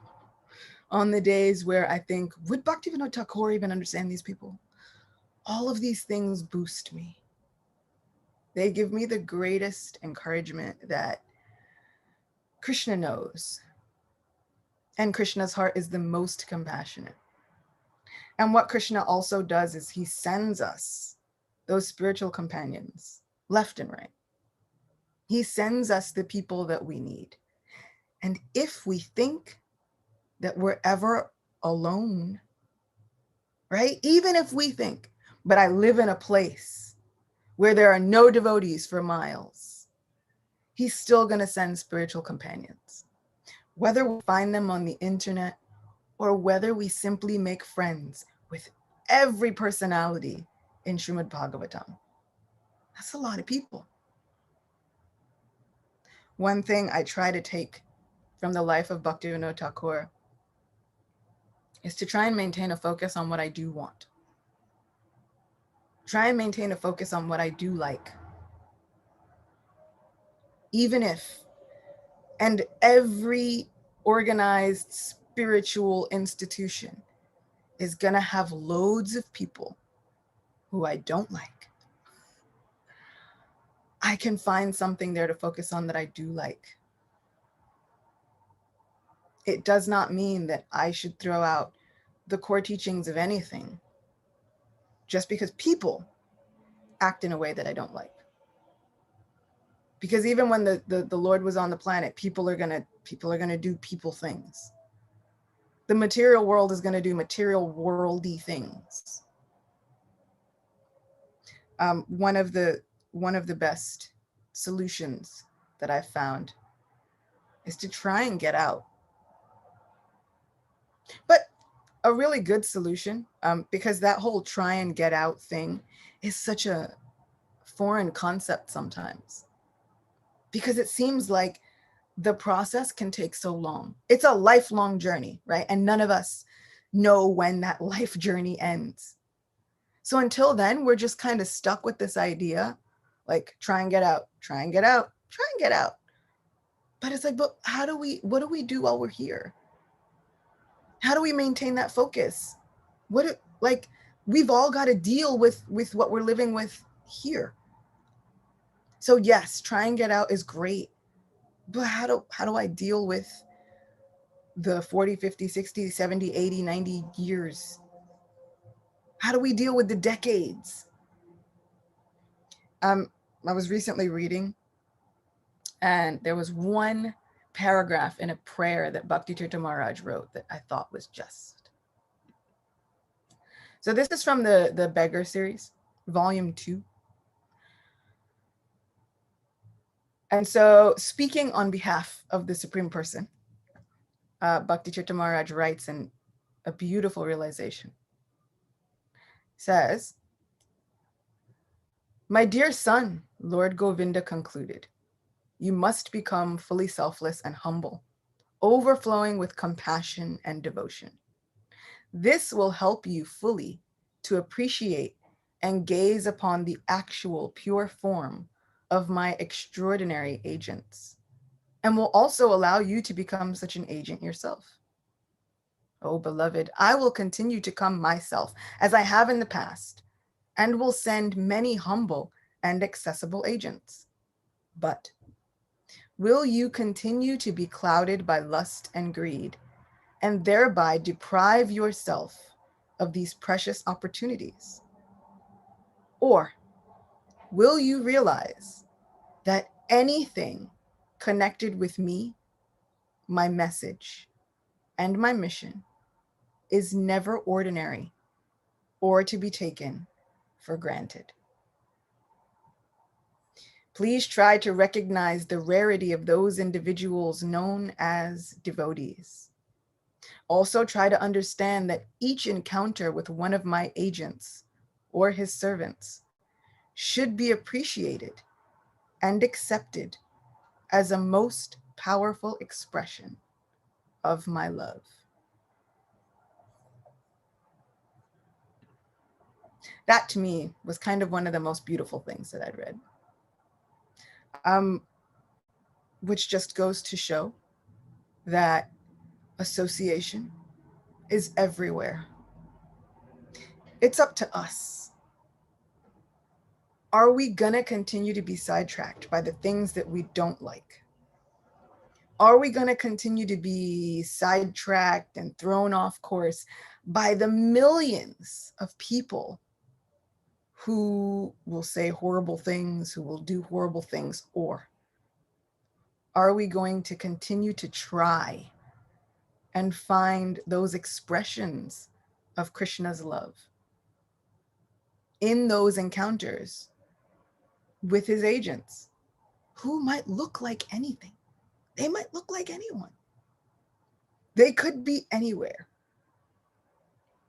on the days where I think, would Bhaktivinoda Thakur even understand these people? All of these things boost me. They give me the greatest encouragement that Krishna knows. And Krishna's heart is the most compassionate. And what Krishna also does is he sends us those spiritual companions left and right. He sends us the people that we need. And if we think that we're ever alone, right? Even if we think, but I live in a place where there are no devotees for miles, he's still going to send spiritual companions. Whether we find them on the internet or whether we simply make friends with every personality in Srimad Bhagavatam. That's a lot of people. One thing I try to take from the life of Bhaktivinoda Thakur is to try and maintain a focus on what I do want. Try and maintain a focus on what I do like. Even if, and every organized spiritual institution is going to have loads of people who I don't like, I can find something there to focus on that I do like. It does not mean that I should throw out the core teachings of anything just because people act in a way that I don't like. Because even when the Lord was on the planet, people are gonna do people things. The material world is gonna do material worldy things. One of the best solutions that I've found is to try and get out. But a really good solution, because that whole try and get out thing is such a foreign concept sometimes, because it seems like the process can take so long. It's a lifelong journey, right? And none of us know when that life journey ends. So until then, we're just kind of stuck with this idea, like try and get out, try and get out, try and get out. But it's like, but what do we do while we're here? How do we maintain that focus? We've all got to deal with what we're living with here. So yes, try and get out is great. But how do I deal with the 40, 50, 60, 70, 80, 90 years? How do we deal with the decades? I was recently reading, and there was one paragraph in a prayer that Bhakti Tirtha Maharaj wrote that I thought was just. So this is from the Beggar series, volume 2. And so, speaking on behalf of the Supreme Person, Bhakti Tirtha Maharaj writes in a beautiful realization. Says, "My dear son," Lord Govinda concluded, "you must become fully selfless and humble, overflowing with compassion and devotion. This will help you fully to appreciate and gaze upon the actual pure form of my extraordinary agents, and will also allow you to become such an agent yourself. Oh, beloved, I will continue to come myself, as I have in the past, and will send many humble and accessible agents. But will you continue to be clouded by lust and greed, and thereby deprive yourself of these precious opportunities? Or will you realize that anything connected with me, my message, and my mission is never ordinary or to be taken for granted? Please try to recognize the rarity of those individuals known as devotees. Also, try to understand that each encounter with one of my agents or his servants should be appreciated and accepted as a most powerful expression of my love. That to me was kind of one of the most beautiful things that I'd read. Which just goes to show that association is everywhere. It's up to us. Are we gonna continue to be sidetracked by the things that we don't like? Are we gonna continue to be sidetracked and thrown off course by the millions of people who will say horrible things, who will do horrible things? Or are we going to continue to try and find those expressions of Krishna's love in those encounters with his agents, who might look like anything? They might look like anyone. They could be anywhere.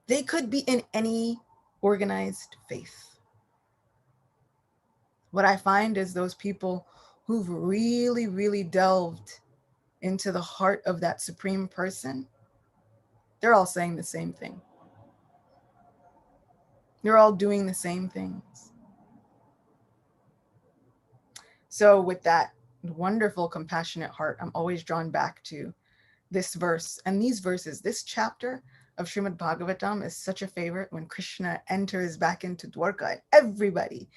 They could be in any organized faith. What I find is those people who've really, really delved into the heart of that supreme person, they're all saying the same thing. They're all doing the same things. So with that wonderful, compassionate heart, I'm always drawn back to this verse and these verses. This chapter of Srimad Bhagavatam is such a favorite when Krishna enters back into Dwarka, and everybody,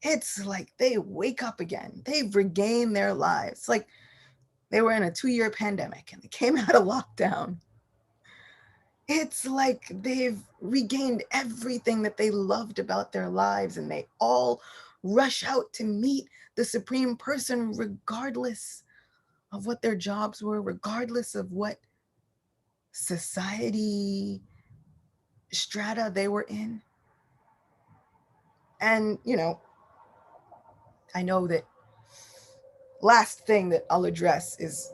it's like they wake up again. They've regained their lives. Like they were in a 2-year pandemic and they came out of lockdown. It's like they've regained everything that they loved about their lives, and they all rush out to meet the Supreme Person, regardless of what their jobs were, regardless of what society strata they were in. And, you know, I know that last thing that I'll address is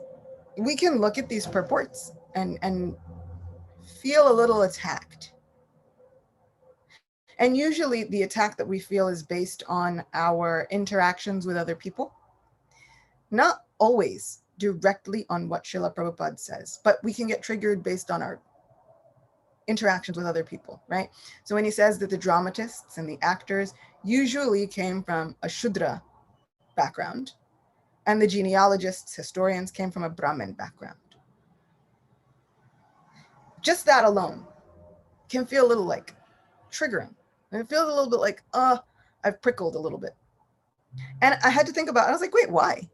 we can look at these purports and feel a little attacked. And usually the attack that we feel is based on our interactions with other people, not always directly on what Srila Prabhupada says, but we can get triggered based on our interactions with other people, right? So when he says that the dramatists and the actors usually came from a Shudra background, and the genealogists, historians came from a Brahmin background. Just that alone can feel a little like triggering. And it feels a little bit like, I've prickled a little bit. And I had to think about it. I was like, wait, why?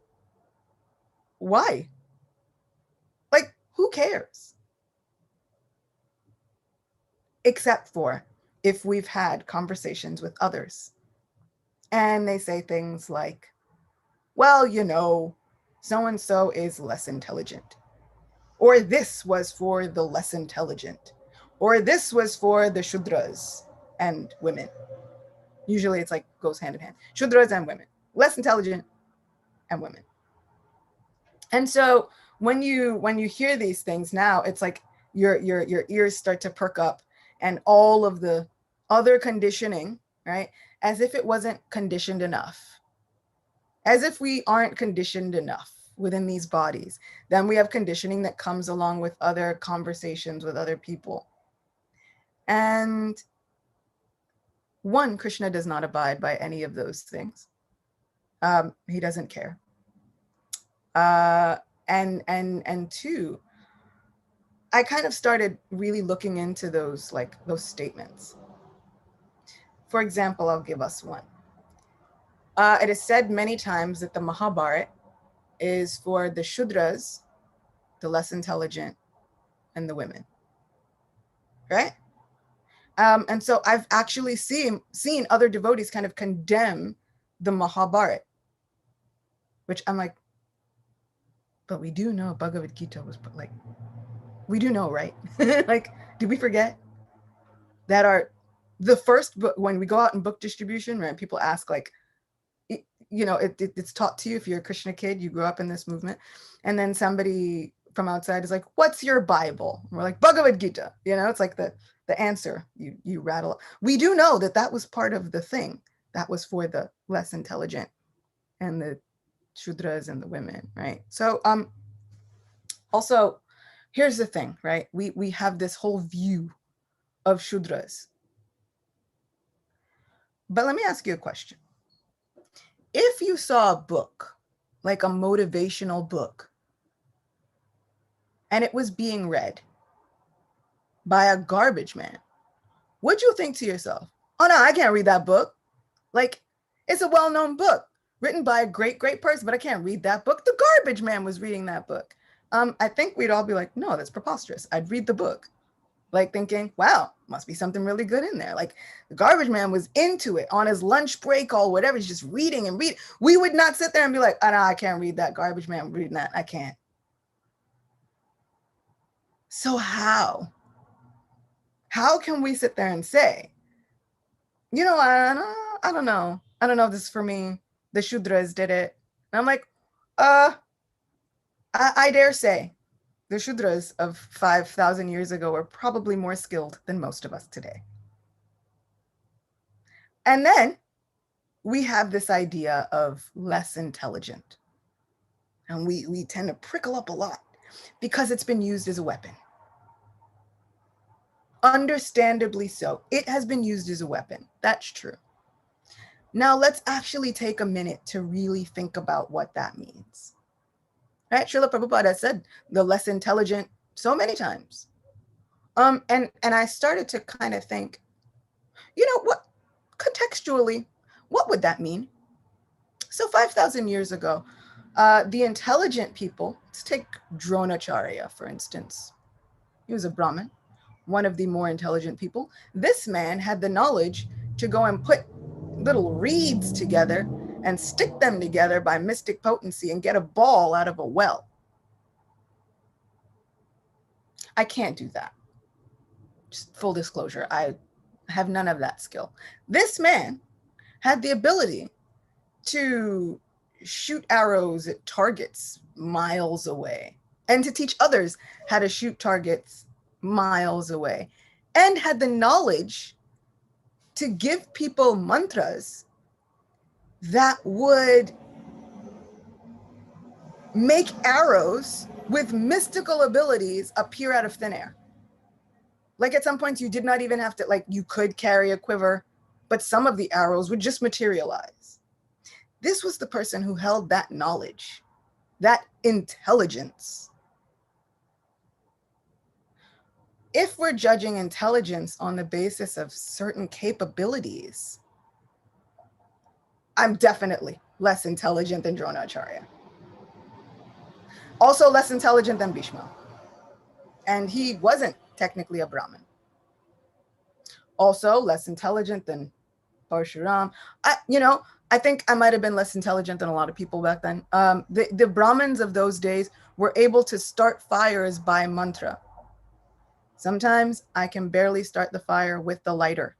Why? Like, who cares? Except for if we've had conversations with others and they say things like, well, you know, so-and-so is less intelligent, or this was for the less intelligent, or this was for the Shudras and women. Usually it's like goes hand in hand. Shudras and women, less intelligent and women. And so when you hear these things now, it's like your ears start to perk up, and all of the other conditioning, right? As if it wasn't conditioned enough. As if we aren't conditioned enough within these bodies. Then we have conditioning that comes along with other conversations with other people. And one, Krishna does not abide by any of those things. He doesn't care. And two, I kind of started really looking into those statements. For example, I'll give us one. It is said many times that the Mahabharata is for the Shudras, the less intelligent, and the women, right? And so I've actually seen other devotees kind of condemn the Mahabharata, which I'm like, but we do know Bhagavad Gita was like, we do know, right? Like, did we forget that the first book, when we go out in book distribution, right? People ask like, it's taught to you if you're a Krishna kid, you grew up in this movement, and then somebody from outside is like, what's your Bible? And we're like, Bhagavad Gita. It's like the answer you rattle. We do know that was part of the thing. That was for the less intelligent and the Shudras and the women, right? So also, here's the thing, right? We have this whole view of Shudras. But let me ask you a question. If you saw a book, like a motivational book, and it was being read by a garbage man, would you think to yourself, oh no, I can't read that book? Like, it's a well-known book written by a great, great person, but I can't read that book. The garbage man was reading that book. I think we'd all be like, no, that's preposterous. I'd read the book. Like thinking, wow, must be something really good in there. Like the garbage man was into it on his lunch break or whatever. He's just reading and reading. We would not sit there and be like, oh no, I can't read that. Garbage man reading that. I can't. So how can we sit there and say, I don't know. I don't know if this is for me. The Shudras did it. And I'm like, I dare say the Shudras of 5,000 years ago were probably more skilled than most of us today. And then we have this idea of less intelligent. And we tend to prickle up a lot because it's been used as a weapon. Understandably so. It has been used as a weapon. That's true. Now let's actually take a minute to really think about what that means. Right? Srila Prabhupada said the less intelligent so many times. And I started to kind of think, what contextually, what would that mean? So 5,000 years ago, the intelligent people, let's take Dronacharya, for instance. He was a Brahmin, one of the more intelligent people. This man had the knowledge to go and put little reeds together and stick them together by mystic potency and get a ball out of a well. I can't do that. Just full disclosure, I have none of that skill. This man had the ability to shoot arrows at targets miles away and to teach others how to shoot targets miles away, and had the knowledge to give people mantras that would make arrows with mystical abilities appear out of thin air. Like at some points you did not even have to, like you could carry a quiver, but some of the arrows would just materialize. This was the person who held that knowledge, that intelligence. If we're judging intelligence on the basis of certain capabilities, I'm definitely less intelligent than Dronacharya. Also less intelligent than Bhishma. And he wasn't technically a Brahmin. Also less intelligent than Parshuram. I think I might have been less intelligent than a lot of people back then. The Brahmins of those days were able to start fires by mantra. Sometimes I can barely start the fire with the lighter.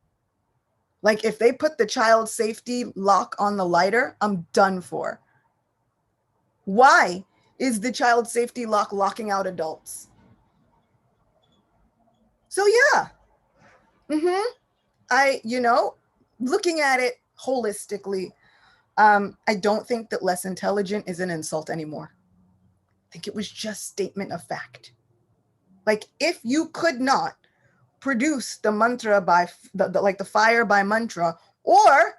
Like if they put the child safety lock on the lighter, I'm done for. Why is the child safety lock locking out adults? So yeah. Looking at it holistically, I don't think that less intelligent is an insult anymore. I think it was just statement of fact. Like if you could not produce the mantra by the fire by mantra, or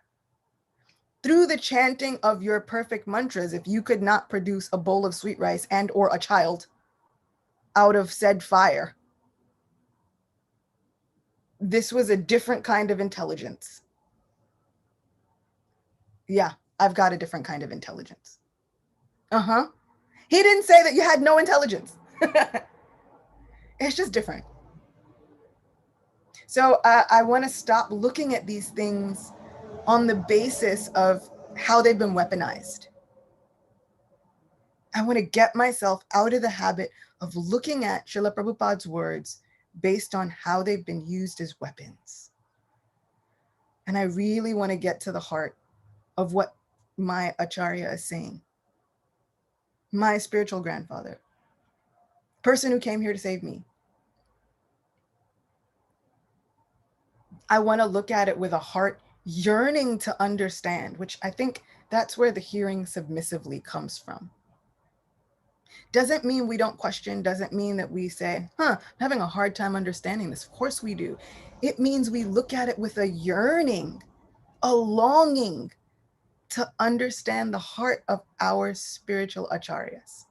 through the chanting of your perfect mantras, if you could not produce a bowl of sweet rice and or a child out of said fire, this was a different kind of intelligence. Yeah, I've got a different kind of intelligence. He didn't say that you had no intelligence. It's just different. So I want to stop looking at these things on the basis of how they've been weaponized. I want to get myself out of the habit of looking at Srila Prabhupada's words based on how they've been used as weapons. And I really want to get to the heart of what my Acharya is saying. My spiritual grandfather, person who came here to save me. I want to look at it with a heart yearning to understand, which I think that's where the hearing submissively comes from. Doesn't mean we don't question, doesn't mean that we say, I'm having a hard time understanding this. Of course we do. It means we look at it with a yearning, a longing to understand the heart of our spiritual acharyas.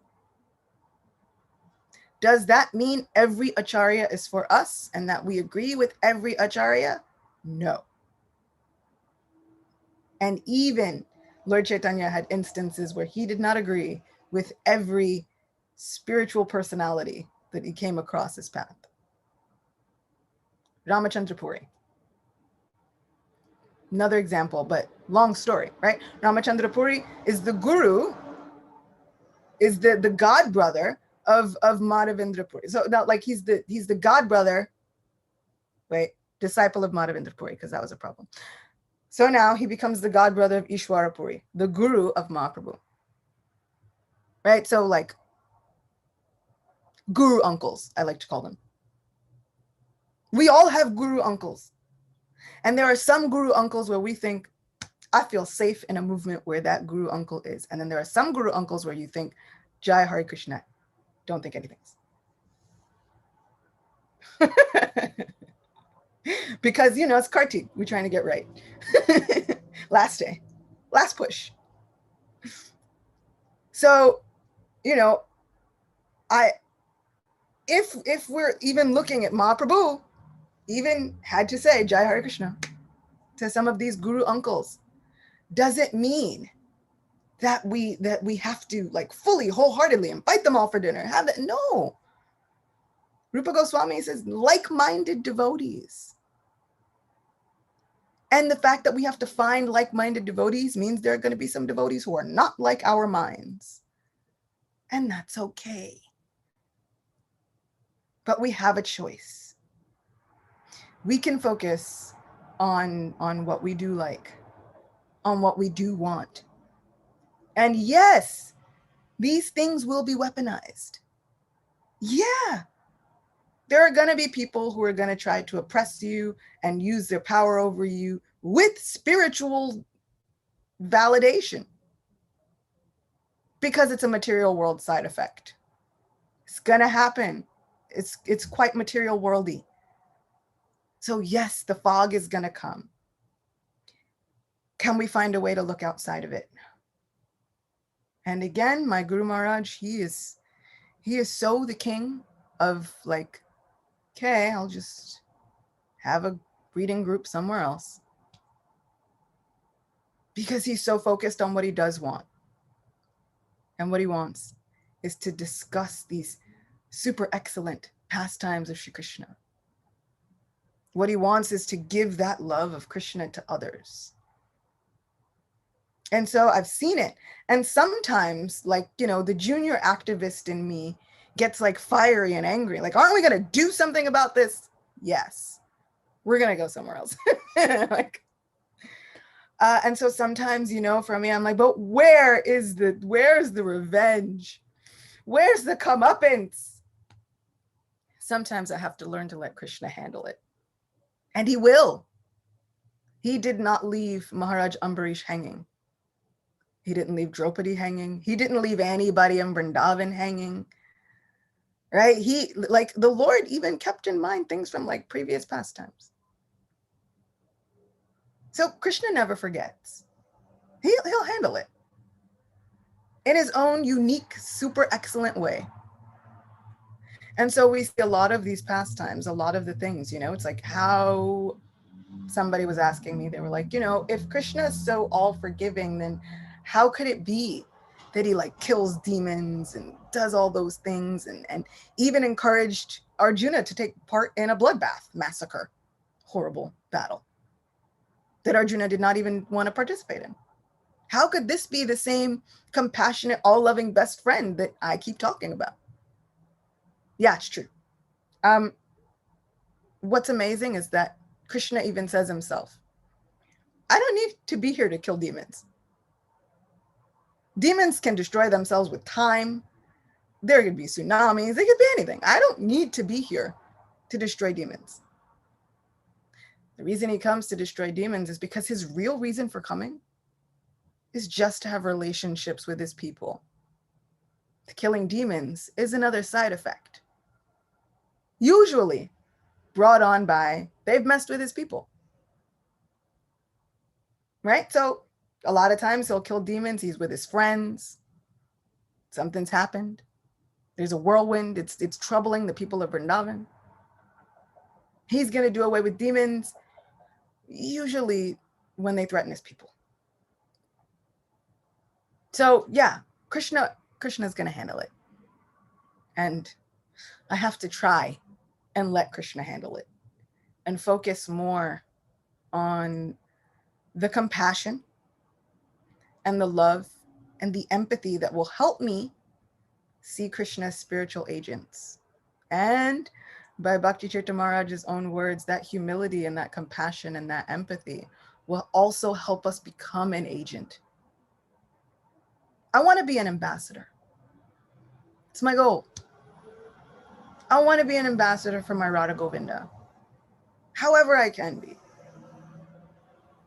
Does that mean every acharya is for us and that we agree with every acharya? No. And even Lord Chaitanya had instances where he did not agree with every spiritual personality that he came across his path. Ramachandra Puri. Another example, but long story, right? Ramachandra Puri is the guru, is the god brother of Madhavendra Puri. So not like he's the god brother, disciple of Madhavendra Puri, because that was a problem. So now he becomes the god brother of Ishwara Puri, the guru of Mahaprabhu. Right? So like guru uncles, I like to call them. We all have guru uncles. And there are some guru uncles where we think, I feel safe in a movement where that guru uncle is. And then there are some guru uncles where you think, Jai Hare Krishna, don't think anything's. Because, it's Kartik, we're trying to get right. Last day, last push. So, if we're even looking at Mahaprabhu, even had to say Jai Hare Krishna to some of these guru uncles, doesn't mean that we have to like fully, wholeheartedly invite them all for dinner. Have that? No. Rupa Goswami says like-minded devotees. And the fact that we have to find like-minded devotees means there are going to be some devotees who are not like our minds. And that's okay. But we have a choice. We can focus on what we do like, on what we do want. And yes, these things will be weaponized. Yeah. There are going to be people who are going to try to oppress you and use their power over you with spiritual validation because it's a material world side effect. It's going to happen. It's quite material worldy. So yes, the fog is going to come. Can we find a way to look outside of it? And again, my Guru Maharaj, he is so the king of like, okay, I'll just have a reading group somewhere else. Because he's so focused on what he does want. And what he wants is to discuss these super excellent pastimes of Shri Krishna. What he wants is to give that love of Krishna to others. And so I've seen it. And sometimes, like, the junior activist in me gets like fiery and angry. Like, aren't we going to do something about this? Yes. We're going to go somewhere else. And so sometimes, for me, I'm like, but where's the revenge? Where's the comeuppance? Sometimes I have to learn to let Krishna handle it. And he will. He did not leave Maharaj Ambarish hanging. He didn't leave Draupadi hanging. He didn't leave anybody in Vrindavan hanging. Right? He, like, the Lord even kept in mind things from like previous pastimes. So Krishna never forgets. He'll handle it in his own unique, super excellent way. And so we see a lot of these pastimes, a lot of the things, it's like how somebody was asking me, they were like, if Krishna is so all forgiving, then how could it be that he like kills demons and does all those things and even encouraged Arjuna to take part in a bloodbath massacre? horrible battle that Arjuna did not even want to participate in. How could this be the same compassionate, all-loving best friend that I keep talking about? Yeah, it's true. What's amazing is that Krishna even says himself, I don't need to be here to kill demons. Demons can destroy themselves with time. There could be tsunamis. There could be anything. I don't need to be here to destroy demons. The reason he comes to destroy demons is because his real reason for coming is just to have relationships with his people. The killing demons is another side effect, usually brought on by they've messed with his people. Right? So a lot of times he'll kill demons. He's with his friends. Something's happened. There's a whirlwind. It's troubling the people of Vrindavan. He's going to do away with demons, usually when they threaten his people. So yeah, Krishna's going to handle it. And I have to try and let Krishna handle it and focus more on the compassion and the love and the empathy that will help me see Krishna's spiritual agents. And by Bhakti Tirtha Maharaj's own words, that humility and that compassion and that empathy will also help us become an agent. I want to be an ambassador. It's my goal. I want to be an ambassador for my Radha Govinda, however I can be.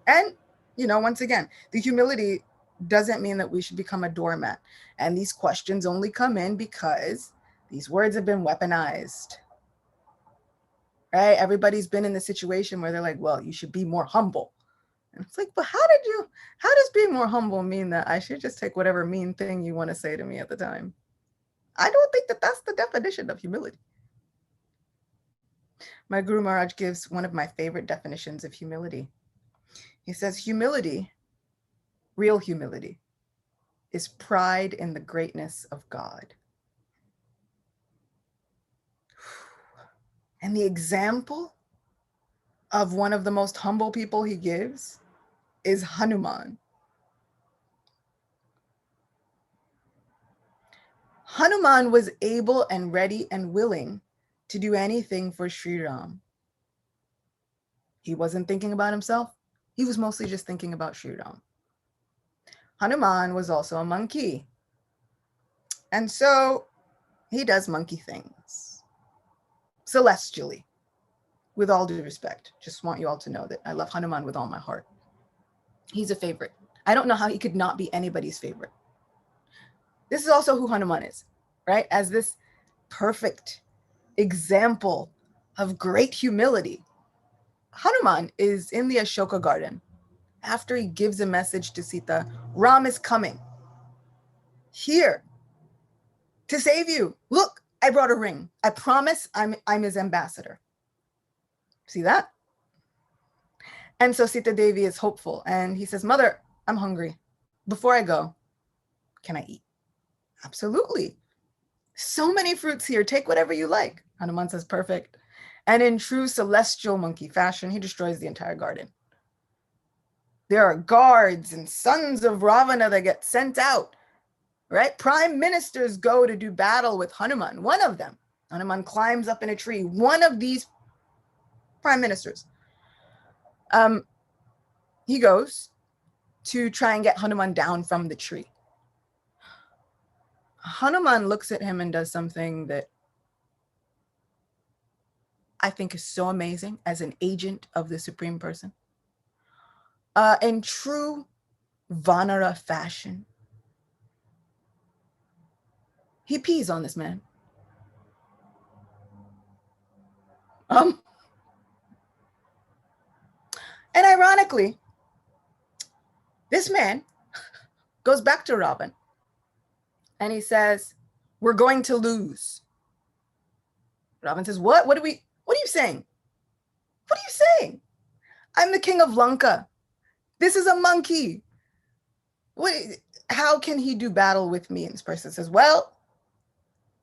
And, once again, the humility doesn't mean that we should become a doormat. And these questions only come in because these words have been weaponized. Right? Everybody's been in the situation where they're like, well, you should be more humble. And it's like, but how does being more humble mean that I should just take whatever mean thing you want to say to me at the time? I don't think that that's the definition of humility. My Guru Maharaj gives one of my favorite definitions of humility. He says, humility, real humility, is pride in the greatness of God. And the example of one of the most humble people he gives is Hanuman. Hanuman was able and ready and willing to do anything for Sri Ram. He wasn't thinking about himself. He was mostly just thinking about Sri Ram. Hanuman was also a monkey. And so he does monkey things celestially, with all due respect. Just want you all to know that I love Hanuman with all my heart. He's a favorite. I don't know how he could not be anybody's favorite. This is also who Hanuman is, right? As this perfect example of great humility. Hanuman is in the Ashoka garden after he gives a message to Sita, Ram is coming here to save you. Look, I brought a ring. I promise I'm his ambassador. See that? And so Sita Devi is hopeful and he says, Mother, I'm hungry. Before I go, can I eat? Absolutely. So many fruits here. Take whatever you like. Hanuman says, perfect. And in true celestial monkey fashion, he destroys the entire garden. There are guards and sons of Ravana that get sent out, right? Prime ministers go to do battle with Hanuman. One of them, Hanuman climbs up in a tree. One of these prime ministers, he goes to try and get Hanuman down from the tree. Hanuman looks at him and does something that I think is so amazing as an agent of the Supreme Person. In true Vanara fashion, he pees on this man. And ironically, this man goes back to Ravan and he says, we're going to lose. Ravan says, what? What are you saying? What are you saying? I'm the king of Lanka. This is a monkey. How can he do battle with me? And this person says, well,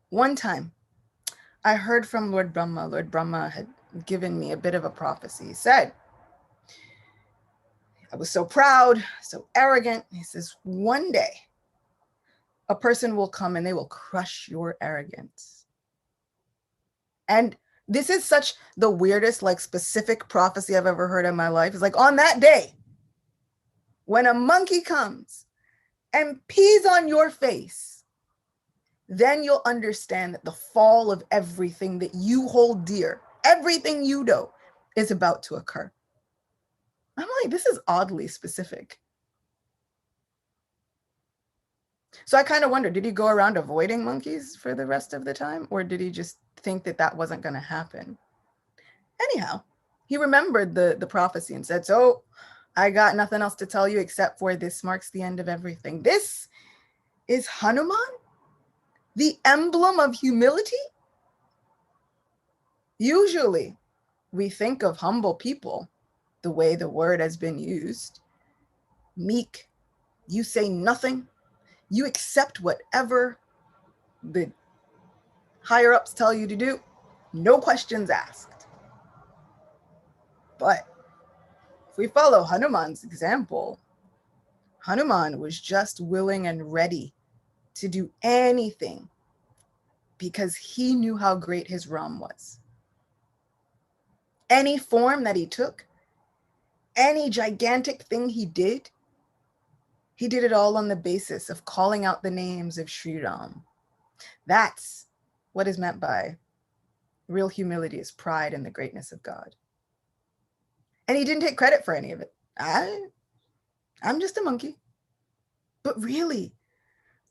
one time I heard from Lord Brahma. Lord Brahma had given me a bit of a prophecy. He said, I was so proud, so arrogant. He says, one day a person will come and they will crush your arrogance. And this is such the weirdest, like, specific prophecy I've ever heard in my life. It's like, on that day, when a monkey comes and pees on your face, then you'll understand that the fall of everything that you hold dear, everything you know, is about to occur. I'm like, this is oddly specific. So I kind of wonder, did he go around avoiding monkeys for the rest of the time? Or did he just think that that wasn't going to happen? Anyhow, he remembered the prophecy and said, so I got nothing else to tell you except for this marks the end of everything. This is Hanuman, the emblem of humility. Usually we think of humble people the way the word has been used. Meek, you say nothing. You accept whatever the higher ups tell you to do. No questions asked. But if we follow Hanuman's example, Hanuman was just willing and ready to do anything because he knew how great his Ram was. Any form that he took, any gigantic thing he did it all on the basis of calling out the names of Sri Ram. That's what is meant by real humility, is pride in the greatness of God. And he didn't take credit for any of it. I'm just a monkey. But really,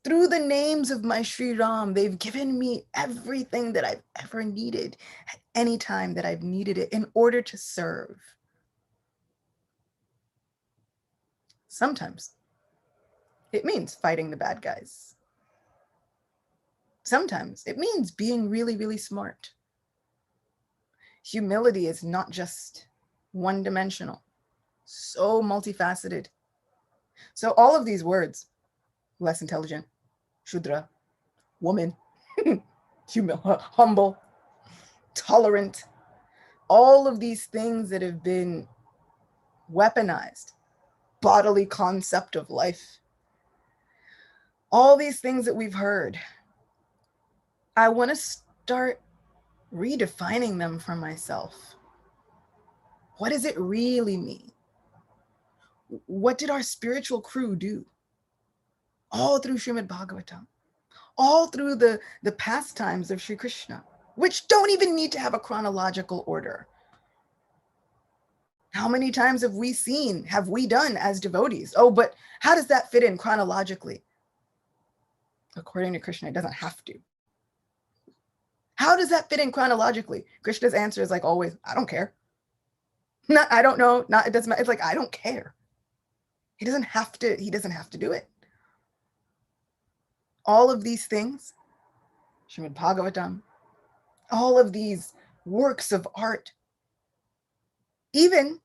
through the names of my Sri Ram, they've given me everything that I've ever needed at any time that I've needed it in order to serve. Sometimes it means fighting the bad guys. Sometimes it means being really, really smart. Humility is not just one-dimensional, so multifaceted. So all of these words, less intelligent, Shudra, woman, humble, tolerant, all of these things that have been weaponized, bodily concept of life, all these things that we've heard, I want to start redefining them for myself. What does it really mean? What did our spiritual crew do? All through Srimad Bhagavatam, all through the pastimes of Sri Krishna, which don't even need to have a chronological order. How many times have we done as devotees? Oh, but how does that fit in chronologically? According to Krishna, it doesn't have to. How does that fit in chronologically? Krishna's answer is like always, I don't care. Not, I don't know. Not, it doesn't matter. It's like, I don't care. He doesn't have to do it. All of these things, Srimad Bhagavatam, all of these works of art, even,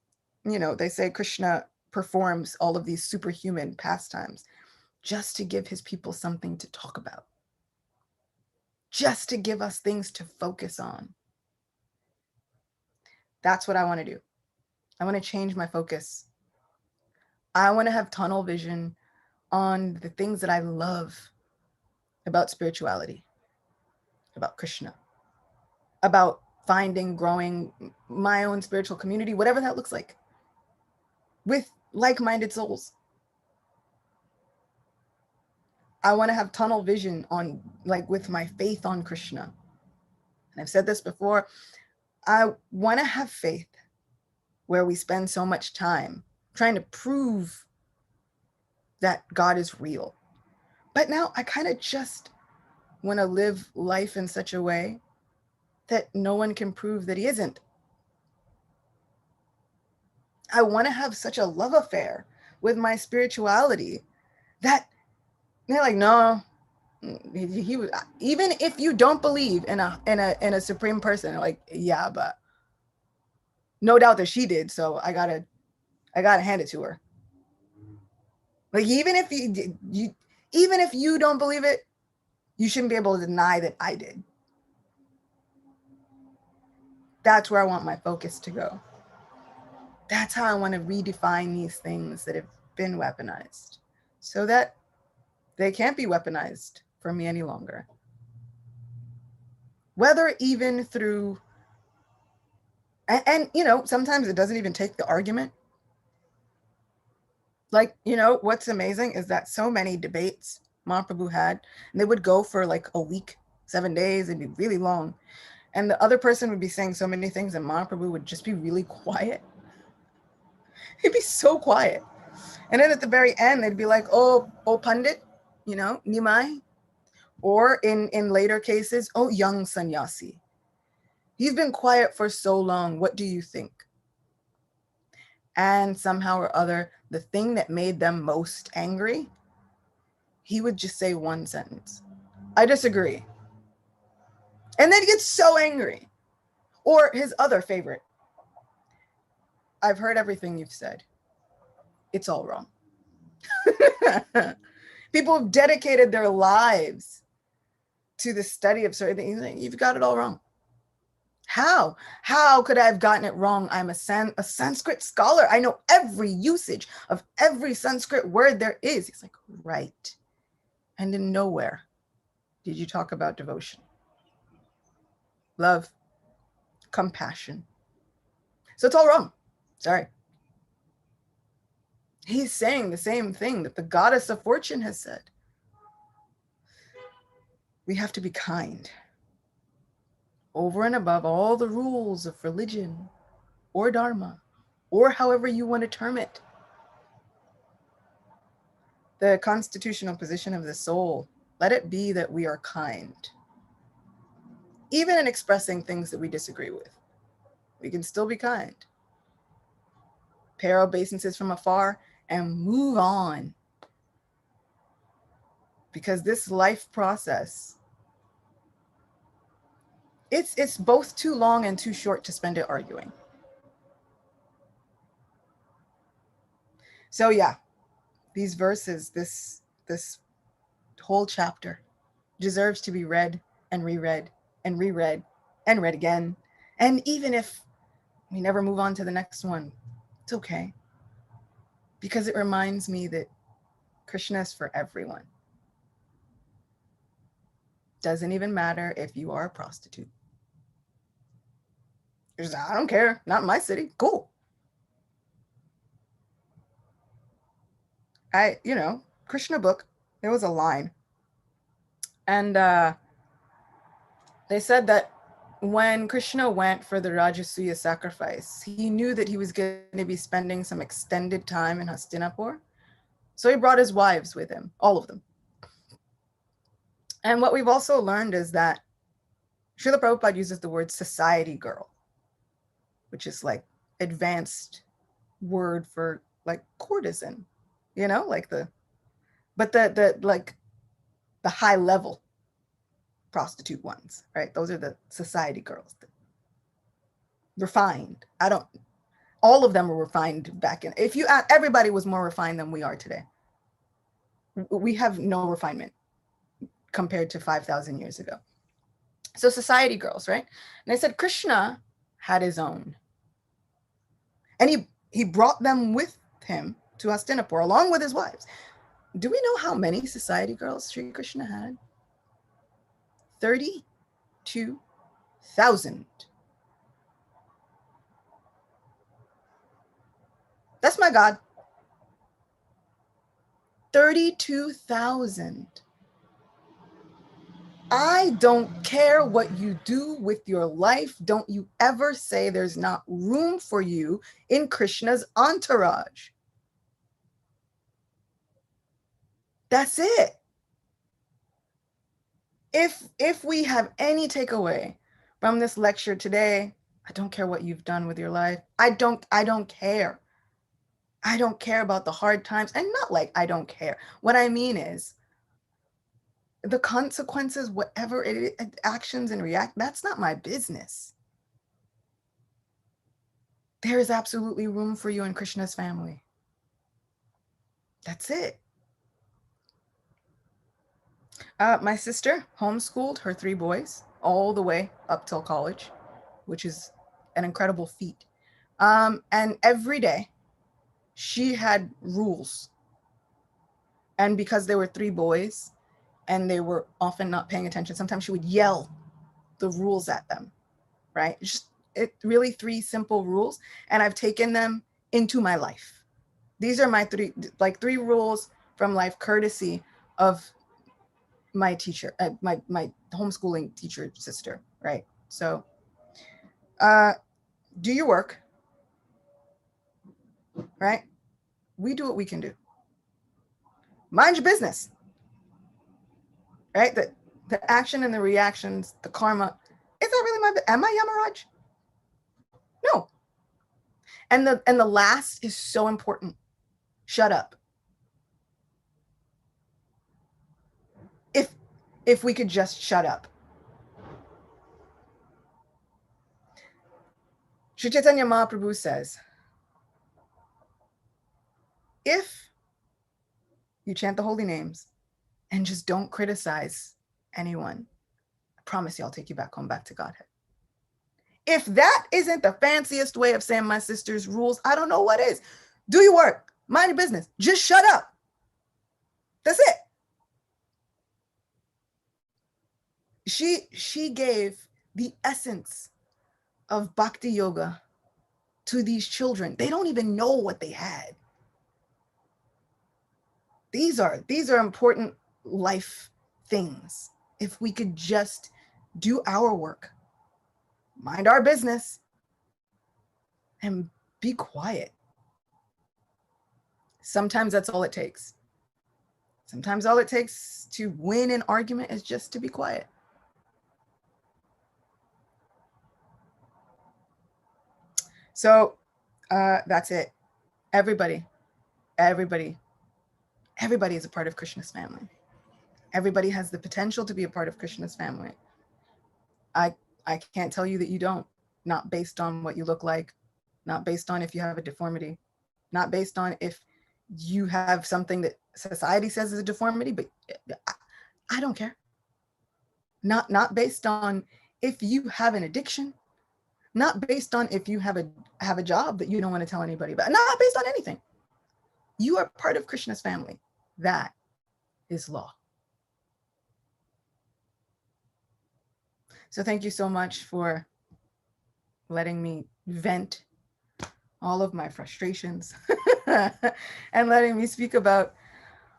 they say Krishna performs all of these superhuman pastimes just to give his people something to talk about, just to give us things to focus on. That's what I want to do. I want to change my focus. I want to have tunnel vision on the things that I love about spirituality, about Krishna, about finding, growing my own spiritual community, whatever that looks like, with like-minded souls. I want to have tunnel vision on, with my faith on Krishna. And I've said this before, I want to have faith where we spend so much time trying to prove that God is real. But now I kind of just want to live life in such a way that no one can prove that he isn't. I want to have such a love affair with my spirituality that they're like, no, he was, even if you don't believe in a supreme person, like, yeah, but no doubt that she did, so I gotta hand it to her. Like, even if you don't believe it, you shouldn't be able to deny that I did. That's where I want my focus to go. That's how I want to redefine these things that have been weaponized so that they can't be weaponized for me any longer. Whether even through, and you know, sometimes it doesn't even take the argument. Like, you know, what's amazing is that so many debates Mahaprabhu had, and they would go for like a week, 7 days, it'd be really long. And the other person would be saying so many things, and Mahaprabhu would just be really quiet. He'd be so quiet. And then at the very end, they'd be like, oh Pandit, you know, Nimai. Or in later cases, oh, young sannyasi. You've been quiet for so long. What do you think? And somehow or other, the thing that made them most angry, he would just say one sentence. I disagree. And then he gets so angry. Or his other favorite. I've heard everything you've said. It's all wrong. People have dedicated their lives to the study of certain things. You've got it all wrong. How? How could I have gotten it wrong? I'm a Sanskrit scholar. I know every usage of every Sanskrit word there is. He's like, right. And in nowhere did you talk about devotion, love, compassion. So it's all wrong. Sorry. He's saying the same thing that the goddess of fortune has said. We have to be kind. Over and above all the rules of religion or dharma, or however you want to term it. The constitutional position of the soul, let it be that we are kind. Even in expressing things that we disagree with, we can still be kind. Pay our obeisances from afar and move on. Because this life process, it's both too long and too short to spend it arguing. So yeah, these verses, this whole chapter deserves to be read and reread and reread and read again. And even if we never move on to the next one, it's okay. Because it reminds me that Krishna is for everyone. Doesn't even matter if you are a prostitute. Just, I don't care, not in my city, cool. Krishna book, there was a line. And they said that when Krishna went for the Rajasuya sacrifice, he knew that he was going to be spending some extended time in Hastinapur. So he brought his wives with him, all of them. And what we've also learned is that Srila Prabhupada uses the word society girl, which is like advanced word for like courtesan, you know, like the high level prostitute ones, right? Those are the society girls. Refined. All of them were refined back in. If you ask, everybody was more refined than we are today. We have no refinement compared to 5,000 years ago. So society girls, right? And I said Krishna had his own. And he brought them with him to Hastinapur along with his wives. Do we know how many society girls Sri Krishna had? 32,000. That's my God. 32,000. I don't care what you do with your life. Don't you ever say there's not room for you in Krishna's entourage. That's it. If we have any takeaway from this lecture today, I don't care what you've done with your life. I don't care. I don't care about the hard times. And not like I don't care. What I mean is the consequences, whatever it is, actions and react, that's not my business. There is absolutely room for you in Krishna's family. That's it. My sister homeschooled her 3 boys all the way up till college, which is an incredible feat. And every day she had rules. And because there were 3 boys and they were often not paying attention, sometimes she would yell the rules at them, right? It really 3 simple rules. And I've taken them into my life. These are my 3 rules from life, courtesy of my teacher, my homeschooling teacher sister, right? So do your work, right? We do what we can do. Mind your business, right? The action and the reactions, the karma, is that really am I Yamaraj? No. And the last is so important. Shut up. If we could just shut up. Sri Chaitanya Mahaprabhu says, if you chant the holy names and just don't criticize anyone, I promise you I'll take you back home, back to Godhead. If that isn't the fanciest way of saying my sister's rules, I don't know what is. Do your work. Mind your business. Just shut up. That's it. She gave the essence of bhakti yoga to these children. They don't even know what they had. These are important life things. If we could just do our work, mind our business, and be quiet. Sometimes that's all it takes. Sometimes all it takes to win an argument is just to be quiet. So that's it. Everybody is a part of Krishna's family. Everybody has the potential to be a part of Krishna's family. I can't tell you that you don't, not based on what you look like, not based on if you have a deformity, not based on if you have something that society says is a deformity, but I don't care. Not based on if you have an addiction, not based on if you have a job that you don't want to tell anybody about, not based on anything. You are part of Krishna's family. That is law. So thank you so much for letting me vent all of my frustrations and letting me speak about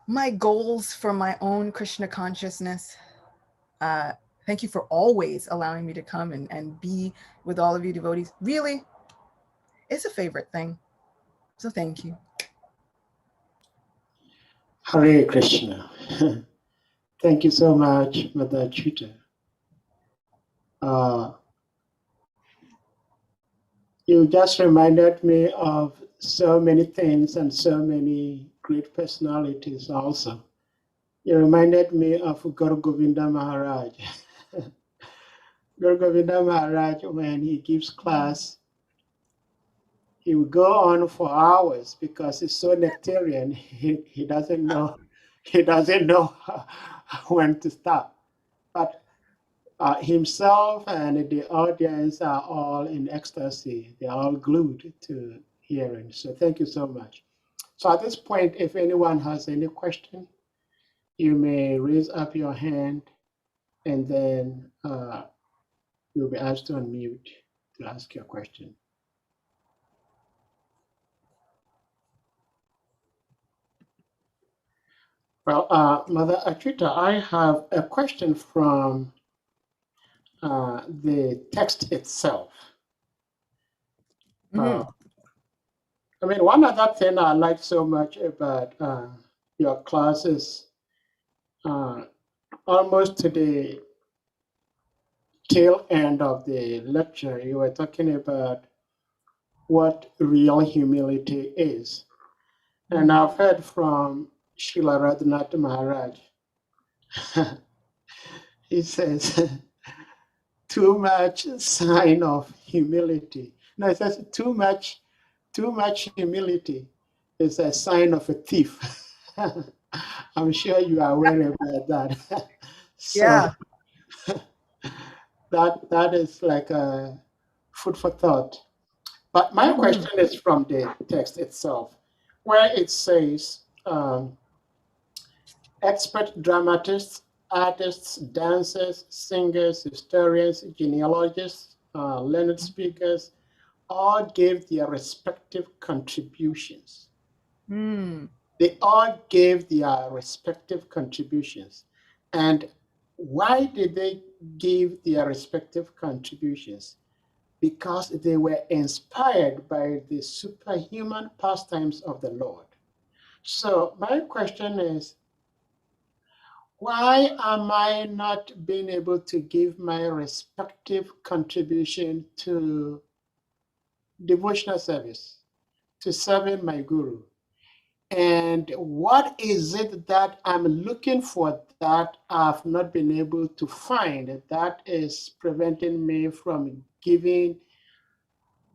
my goals for my own Krishna consciousness. Thank you for always allowing me to come and be with all of you devotees. Really, it's a favorite thing. So thank you. Hare Krishna. Thank you so much, Mother Acyuta. You just reminded me of so many things and so many great personalities also. You reminded me of Guru Govinda Maharaj. Guru Govinda Maharaj, when he gives class, he will go on for hours because he's so nectarian. He doesn't know when to stop. But himself and the audience are all in ecstasy. They're all glued to hearing. So thank you so much. So at this point, if anyone has any question, you may raise up your hand and then you'll be asked to unmute to ask your question. Well, Mother Acyuta, I have a question from the text itself. I mean, one other thing I like so much about your classes, almost to the tail end of the lecture, you were talking about what real humility is. And I've heard from Srila Radhanath Maharaj. He says, too much sign of humility. No, it says too much humility is a sign of a thief. I'm sure you are aware about that. So Yeah. that is like a food for thought. But my question is from the text itself, where it says, expert dramatists, artists, dancers, singers, historians, genealogists, learned speakers, all gave their respective contributions. Mm. They all gave their respective contributions. And why did they give their respective contributions? Because they were inspired by the superhuman pastimes of the Lord. So my question is, why am I not being able to give my respective contribution to devotional service, to serving my guru? And what is it that I'm looking for that I've not been able to find that is preventing me from giving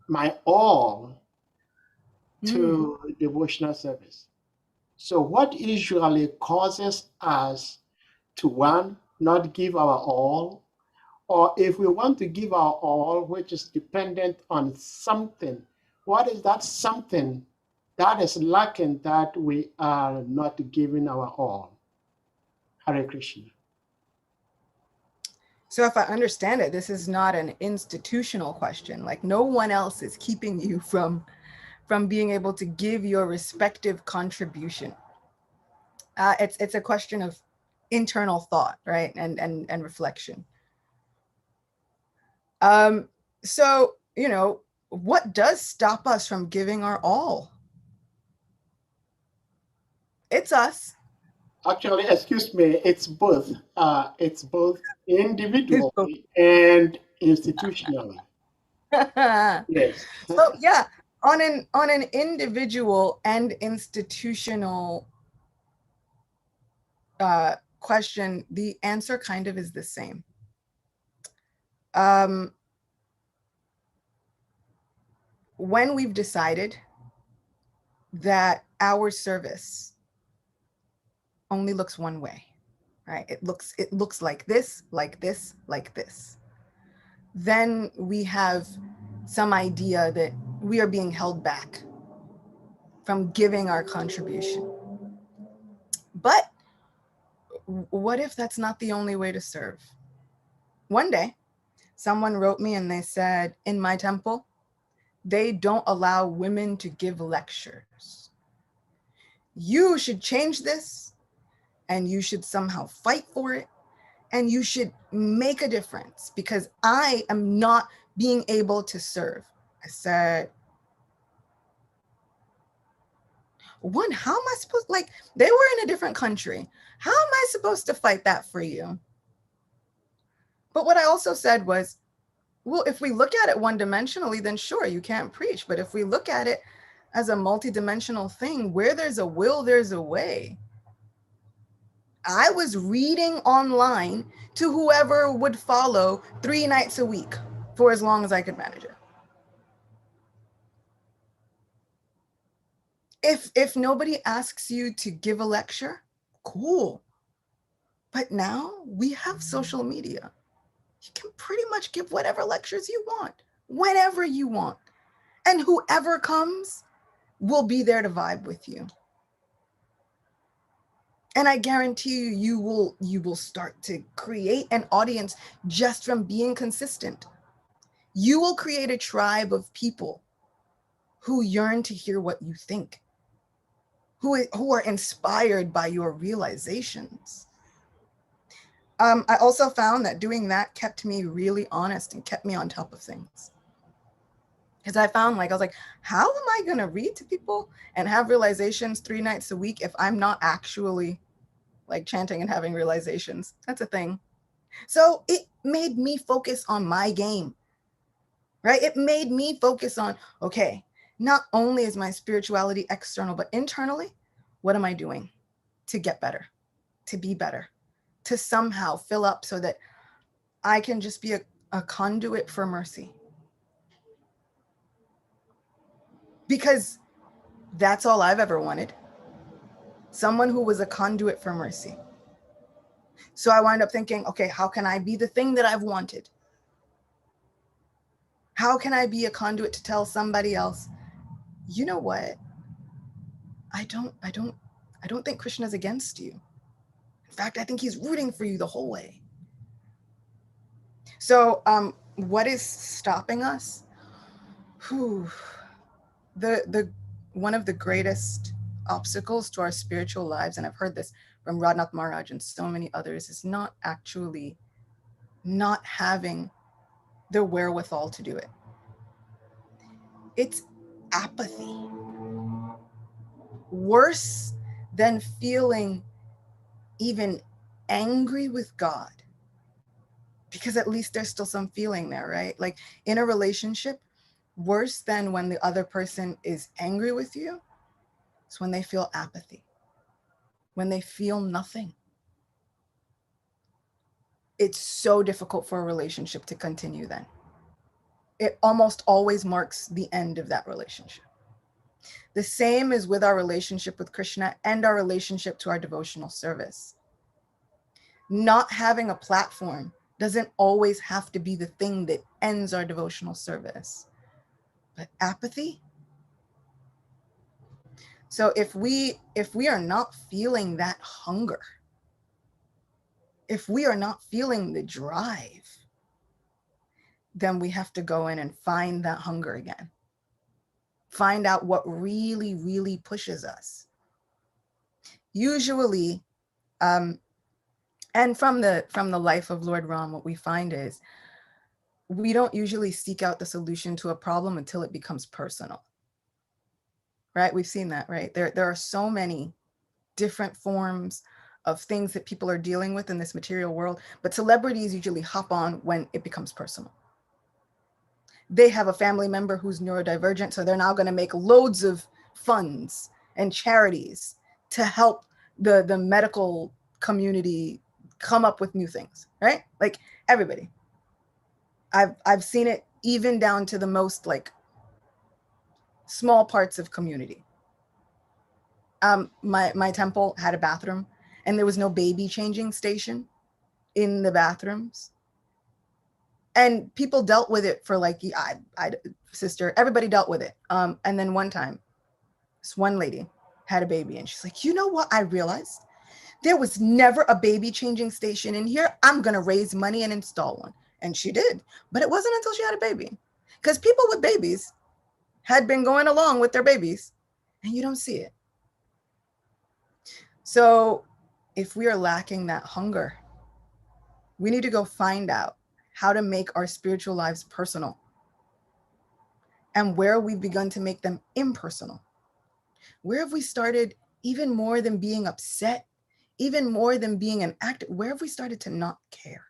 my all to devotional service? So, what usually causes us to, one, not give our all, or if we want to give our all, which is dependent on something, what is that something that is lacking that we are not giving our all? Hare Krishna. So if I understand it, this is not an institutional question. Like no one else is keeping you from being able to give your respective contribution. It's a question of internal thought, right? And reflection. So, you know, what does stop us from giving our all? It's us. Actually, excuse me, it's both. It's both It's both. individually and institutionally. Yes. So yeah, on an individual and institutional question, the answer kind of is the same. When we've decided that our service only looks one way, right? It looks like this, like this, like this. Then we have some idea that we are being held back from giving our contribution. But what if that's not the only way to serve? One day, someone wrote me and they said, in my temple, they don't allow women to give lectures. You should change this, and you should somehow fight for it, and you should make a difference because I am not being able to serve. I said, one, how am I supposed, like, they were in a different country. How am I supposed to fight that for you? But what I also said was, well, if we look at it one-dimensionally, then sure, you can't preach. But if we look at it as a multidimensional thing, where there's a will, there's a way. I was reading online to whoever would follow 3 nights a week for as long as I could manage it. If nobody asks you to give a lecture, cool. But now we have social media. You can pretty much give whatever lectures you want, whenever you want. And whoever comes will be there to vibe with you. And I guarantee you will start to create an audience just from being consistent. You will create a tribe of people who yearn to hear what you think, who are inspired by your realizations. I also found that doing that kept me really honest and kept me on top of things. Because I found, like, I was like, how am I going to read to people and have realizations 3 nights a week if I'm not actually like chanting and having realizations? That's a thing. So it made me focus on my game, right? It made me focus on, okay, not only is my spirituality external, but internally, what am I doing to get better, to be better, to somehow fill up so that I can just be a conduit for mercy? Because that's all I've ever wanted. Someone who was a conduit for mercy. So I wind up thinking, okay, how can I be the thing that I've wanted? How can I be a conduit to tell somebody else, you know what? I don't think Krishna's against you. In fact, I think he's rooting for you the whole way. So what is stopping us? The one of the greatest obstacles to our spiritual lives, and I've heard this from Radhanath Maharaj and so many others, is not actually not having the wherewithal to do it. It's apathy. Worse than feeling even angry with God, because at least there's still some feeling there, right? Like in a relationship, worse than when the other person is angry with you, it's when they feel apathy, when they feel nothing. It's so difficult for a relationship to continue then. It almost always marks the end of that relationship. The same is with our relationship with Krishna and our relationship to our devotional service. Not having a platform doesn't always have to be the thing that ends our devotional service, but apathy. So if we are not feeling that hunger, if we are not feeling the drive, then we have to go in and find that hunger again. Find out what really, really pushes us. Usually, and from the life of Lord Ram, what we find is we don't usually seek out the solution to a problem until it becomes personal. Right? We've seen that, right? There are so many different forms of things that people are dealing with in this material world, but celebrities usually hop on when it becomes personal. They have a family member who's neurodivergent, so they're now going to make loads of funds and charities to help the medical community come up with new things, right? Like everybody. I've seen it even down to the most like small parts of community. My temple had a bathroom and there was no baby changing station in the bathrooms. And people dealt with it for like, sister, everybody dealt with it. And then one time, this one lady had a baby and she's like, you know what I realized? There was never a baby changing station in here. I'm going to raise money and install one. And she did. But it wasn't until she had a baby. Because people with babies had been going along with their babies and you don't see it. So if we are lacking that hunger, we need to go find out how to make our spiritual lives personal and where we've begun to make them impersonal. Where have we started, even more than being upset, even more than being an actor, where have we started to not care?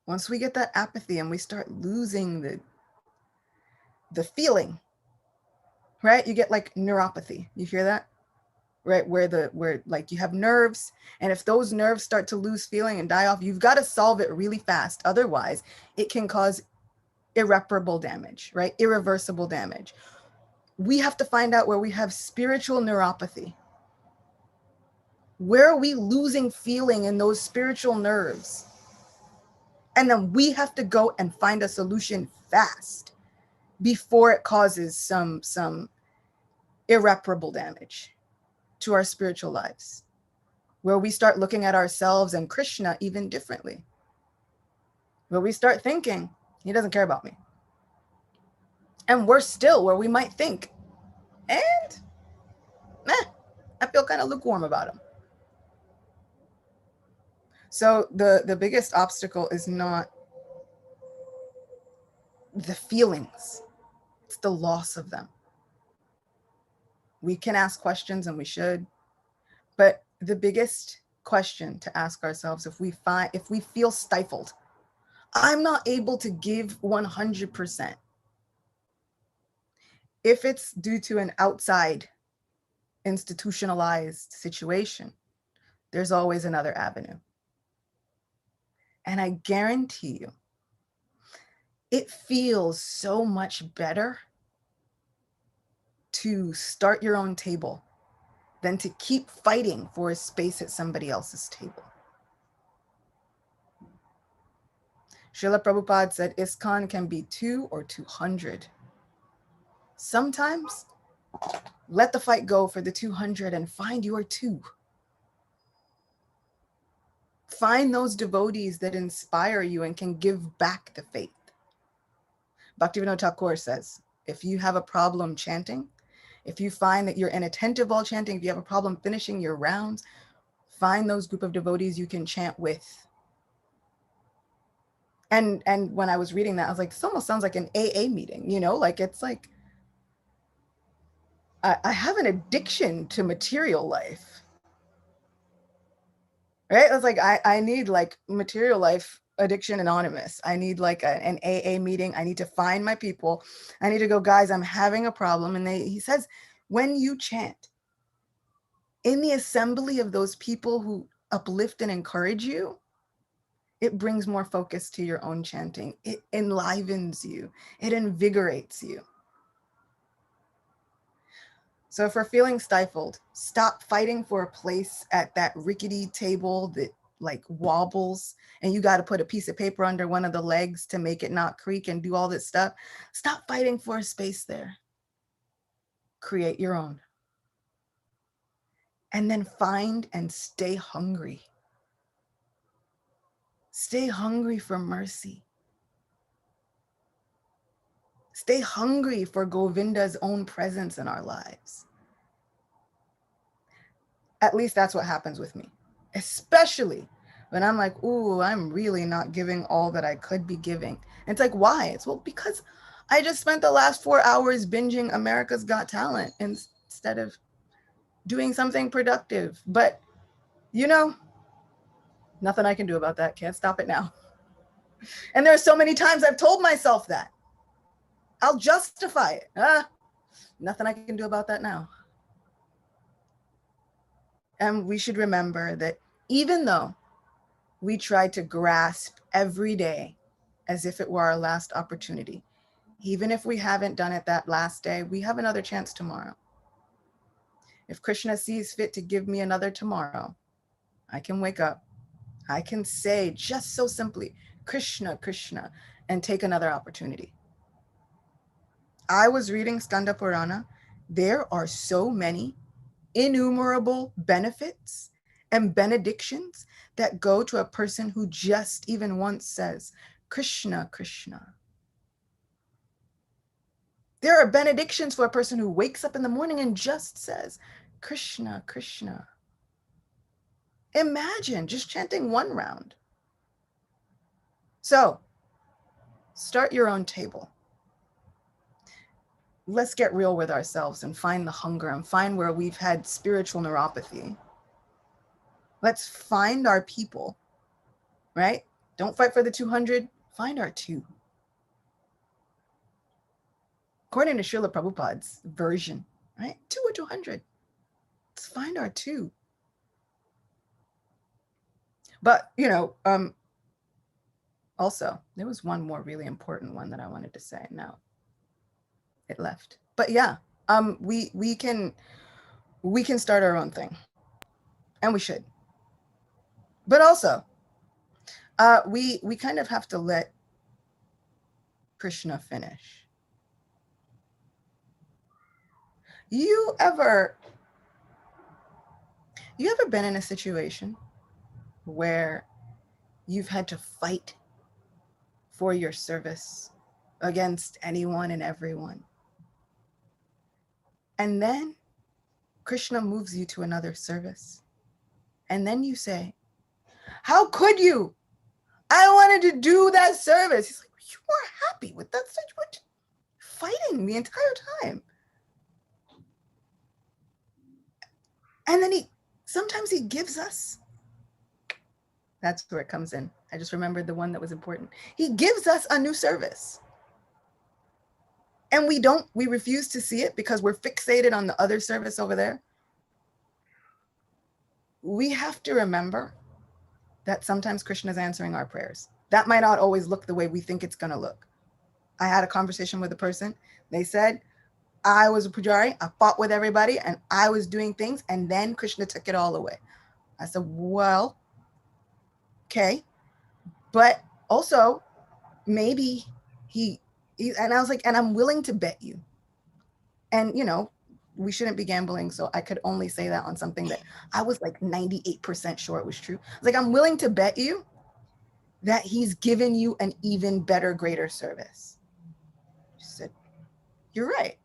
Once we get that apathy and we start losing the feeling, right? You get like neuropathy. You hear that? Right? Where like you have nerves, and if those nerves start to lose feeling and die off, you've got to solve it really fast. Otherwise, it can cause irreparable damage, right? Irreversible damage. We have to find out where we have spiritual neuropathy. Where are we losing feeling in those spiritual nerves? And then we have to go and find a solution fast before it causes some irreparable damage to our spiritual lives, where we start looking at ourselves and Krishna even differently, where we start thinking, he doesn't care about me. And worse still, where we might think, and I feel kind of lukewarm about him. So the biggest obstacle is not the feelings, it's the loss of them. We can ask questions and we should, but the biggest question to ask ourselves, if we feel stifled, I'm not able to give 100%. If it's due to an outside institutionalized situation, there's always another avenue. And I guarantee you, it feels so much better to start your own table than to keep fighting for a space at somebody else's table. Srila Prabhupada said ISKCON can be 2 or 200. Sometimes let the fight go for the 200 and find your 2. Find those devotees that inspire you and can give back the faith. Bhaktivinoda Thakur says, if you have a problem chanting, if you find that you're inattentive while chanting, if you have a problem finishing your rounds, find those group of devotees you can chant with. And when I was reading that, I was like, this almost sounds like an AA meeting, you know, like it's like, I have an addiction to material life, right? It's like, I need like material life addiction anonymous. I need like an AA meeting. I need to find my people. I need to go, guys, I'm having a problem. And he says, when you chant in the assembly of those people who uplift and encourage you, it brings more focus to your own chanting. It enlivens you. It invigorates you. So if we're feeling stifled, stop fighting for a place at that rickety table that like wobbles and you got to put a piece of paper under one of the legs to make it not creak and do all this stuff. Stop fighting for a space there. Create your own. And then find and stay hungry. Stay hungry for mercy. Stay hungry for Govinda's own presence in our lives. At least that's what happens with me, especially when I'm like, ooh, I'm really not giving all that I could be giving. And it's like, why? It's well, because I just spent the last 4 hours binging America's Got Talent instead of doing something productive. But, you know, nothing I can do about that. Can't stop it now. And there are so many times I've told myself that. I'll justify it. Nothing I can do about that now. And we should remember that even though we try to grasp every day as if it were our last opportunity, even if we haven't done it that last day, we have another chance tomorrow. If Krishna sees fit to give me another tomorrow, I can wake up. I can say just so simply, Krishna, Krishna, and take another opportunity. I was reading Skanda Purana. There are so many innumerable benefits and benedictions that go to a person who just even once says, Krishna, Krishna. There are benedictions for a person who wakes up in the morning and just says, Krishna, Krishna. Imagine just chanting one round. So, start your own table. Let's get real with ourselves and find the hunger and find where we've had spiritual neuropathy. Let's find our people, right? Don't fight for the 200, find our 2. According to Srila Prabhupada's version, right? 2 or 200. Let's find our 2. But, you know, also, there was one more really important one that I wanted to say. Now, it left. But yeah, we can start our own thing, and we should. But also, we kind of have to let Krishna finish. You ever been in a situation where you've had to fight for your service against anyone and everyone? And then Krishna moves you to another service. And then you say, how could you? I wanted to do that service. He's like, you were happy with that service. You were fighting the entire time. And then sometimes he gives us, that's where it comes in. I just remembered the one that was important. He gives us a new service. And we refuse to see it because we're fixated on the other service over there. We have to remember that sometimes Krishna is answering our prayers. That might not always look the way we think it's going to look. I had a conversation with a person. They said, I was a pujari, I fought with everybody, and I was doing things, and then Krishna took it all away. I said, well, okay. But also, maybe he and I was like, and I'm willing to bet you. And we shouldn't be gambling, so I could only say that on something that I was like 98% sure it was true. Like, I'm willing to bet you that he's given you an even better, greater service. She said, you're right.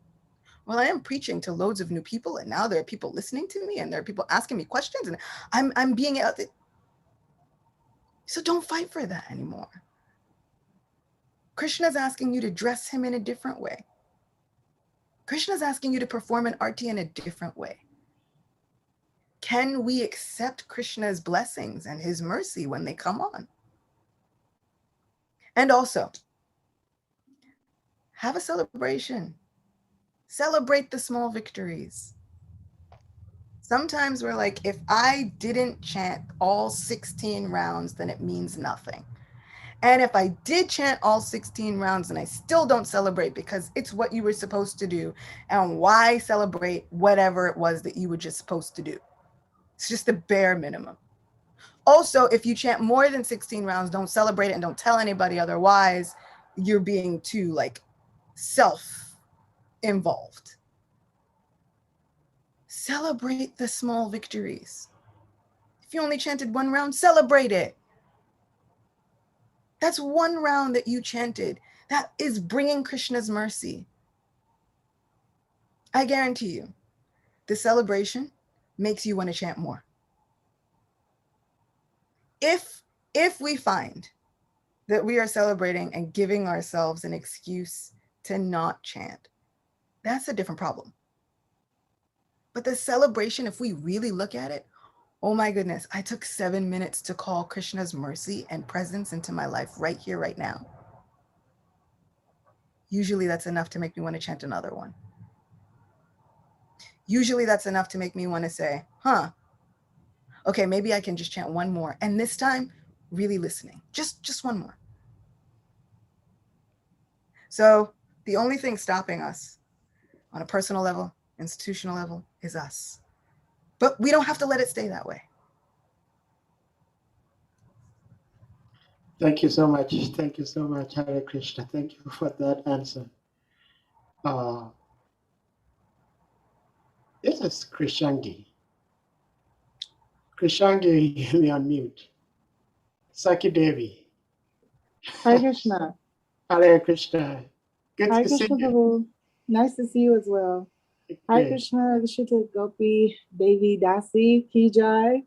Well, I am preaching to loads of new people, and now there are people listening to me, and there are people asking me questions, and I'm being out there. So don't fight for that anymore. Krishna's asking you to dress him in a different way. Krishna's asking you to perform an arti in a different way. Can we accept Krishna's blessings and his mercy when they come on? And also, have a celebration. Celebrate the small victories. Sometimes we're like, if I didn't chant all 16 rounds, then it means nothing. And if I did chant all 16 rounds and I still don't celebrate because it's what you were supposed to do, and why celebrate whatever it was that you were just supposed to do? It's just the bare minimum. Also, if you chant more than 16 rounds, don't celebrate it and don't tell anybody, otherwise you're being too like self-involved. Celebrate the small victories. If you only chanted one round, celebrate it. That's one round that you chanted. That is bringing Krishna's mercy. I guarantee you, the celebration makes you want to chant more. If we find that we are celebrating and giving ourselves an excuse to not chant, that's a different problem. But the celebration, if we really look at it, oh my goodness, I took 7 minutes to call Krishna's mercy and presence into my life right here, right now. Usually that's enough to make me want to chant another one. Usually that's enough to make me want to say, okay, maybe I can just chant one more. And this time, really listening, just one more. So the only thing stopping us on a personal level, institutional level, is us. But we don't have to let it stay that way. Thank you so much. Thank you so much, Hare Krishna. Thank you for that answer. This is Krishangi. Krishangi, you're on mute. Saki Devi. Hare Krishna. Hare Krishna. Good Hare to see Krishna you. Prabhu. Nice to see you as well. Hare Okay. Krishna, Vishita Gopi, Devi Dasi, Kijai.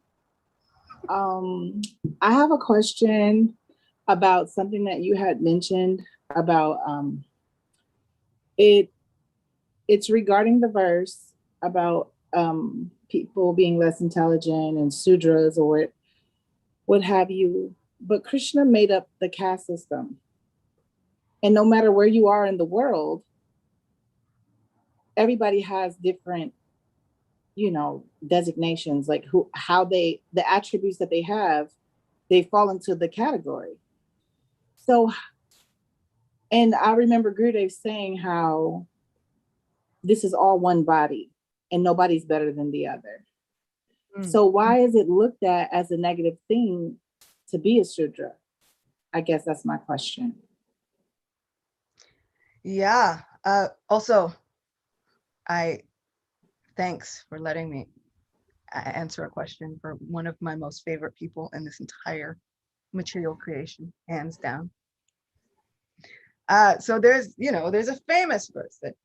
I have a question about something that you had mentioned about it's regarding the verse about people being less intelligent and sudras or what have you. But Krishna made up the caste system. And no matter where you are in the world, everybody has different, designations, like the attributes that they have, they fall into the category. So, and I remember Gurudev saying how this is all one body and nobody's better than the other. So why is it looked at as a negative thing to be a Shudra? I guess that's my question. Yeah. Also, thanks for letting me answer a question for one of my most favorite people in this entire material creation, hands down. So there's a famous verse that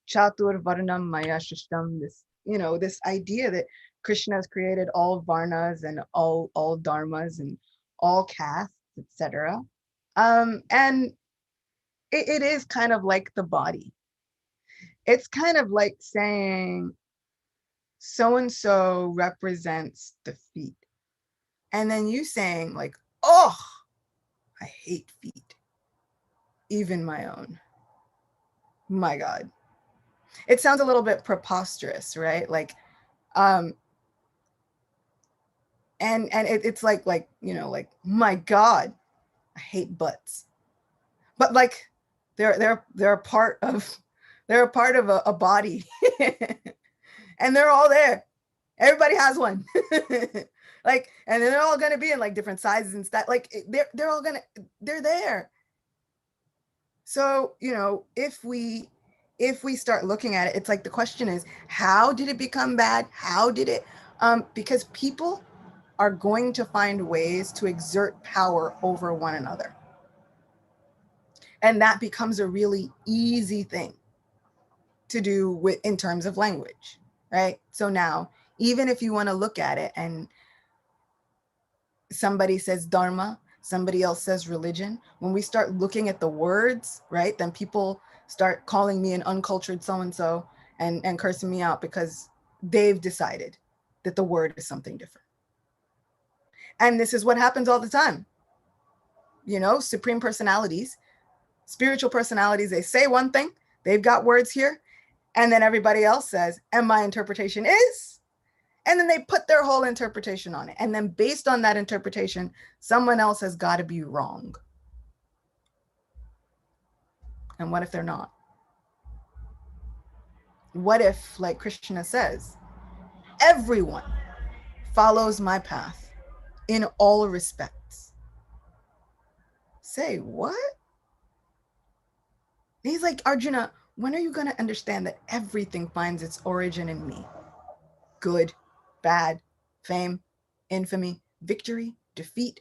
Chatur Varnam Maya Shishtam, this idea that Krishna has created all varnas and all dharmas and all castes, etc. And it is kind of like the body. It's kind of like saying so-and-so represents the feet. And then you saying like, oh, I hate feet. Even my own. My God. It sounds a little bit preposterous, right? Like, and it's like, my God, I hate butts. But like, they're a part of a body. And they're all there. Everybody has one. Like, and they're all gonna be in like different sizes and stuff. Like they're there. So, if we start looking at it, it's like the question is, how did it become bad? How did it? Because people are going to find ways to exert power over one another. And that becomes a really easy thing to do with in terms of language, right? So now, even if you want to look at it and somebody says dharma, somebody else says religion, when we start looking at the words, right, then people start calling me an uncultured so-and-so and cursing me out because they've decided that the word is something different. And this is what happens all the time. Supreme personalities, spiritual personalities, they say one thing, they've got words here, and then everybody else says, and my interpretation is, and then they put their whole interpretation on it. And then based on that interpretation, someone else has got to be wrong. And what if they're not? What if, like Krishna says, everyone follows my path in all respects? Say what? He's like, Arjuna, when are you going to understand that everything finds its origin in me? Good, bad, fame, infamy, victory, defeat.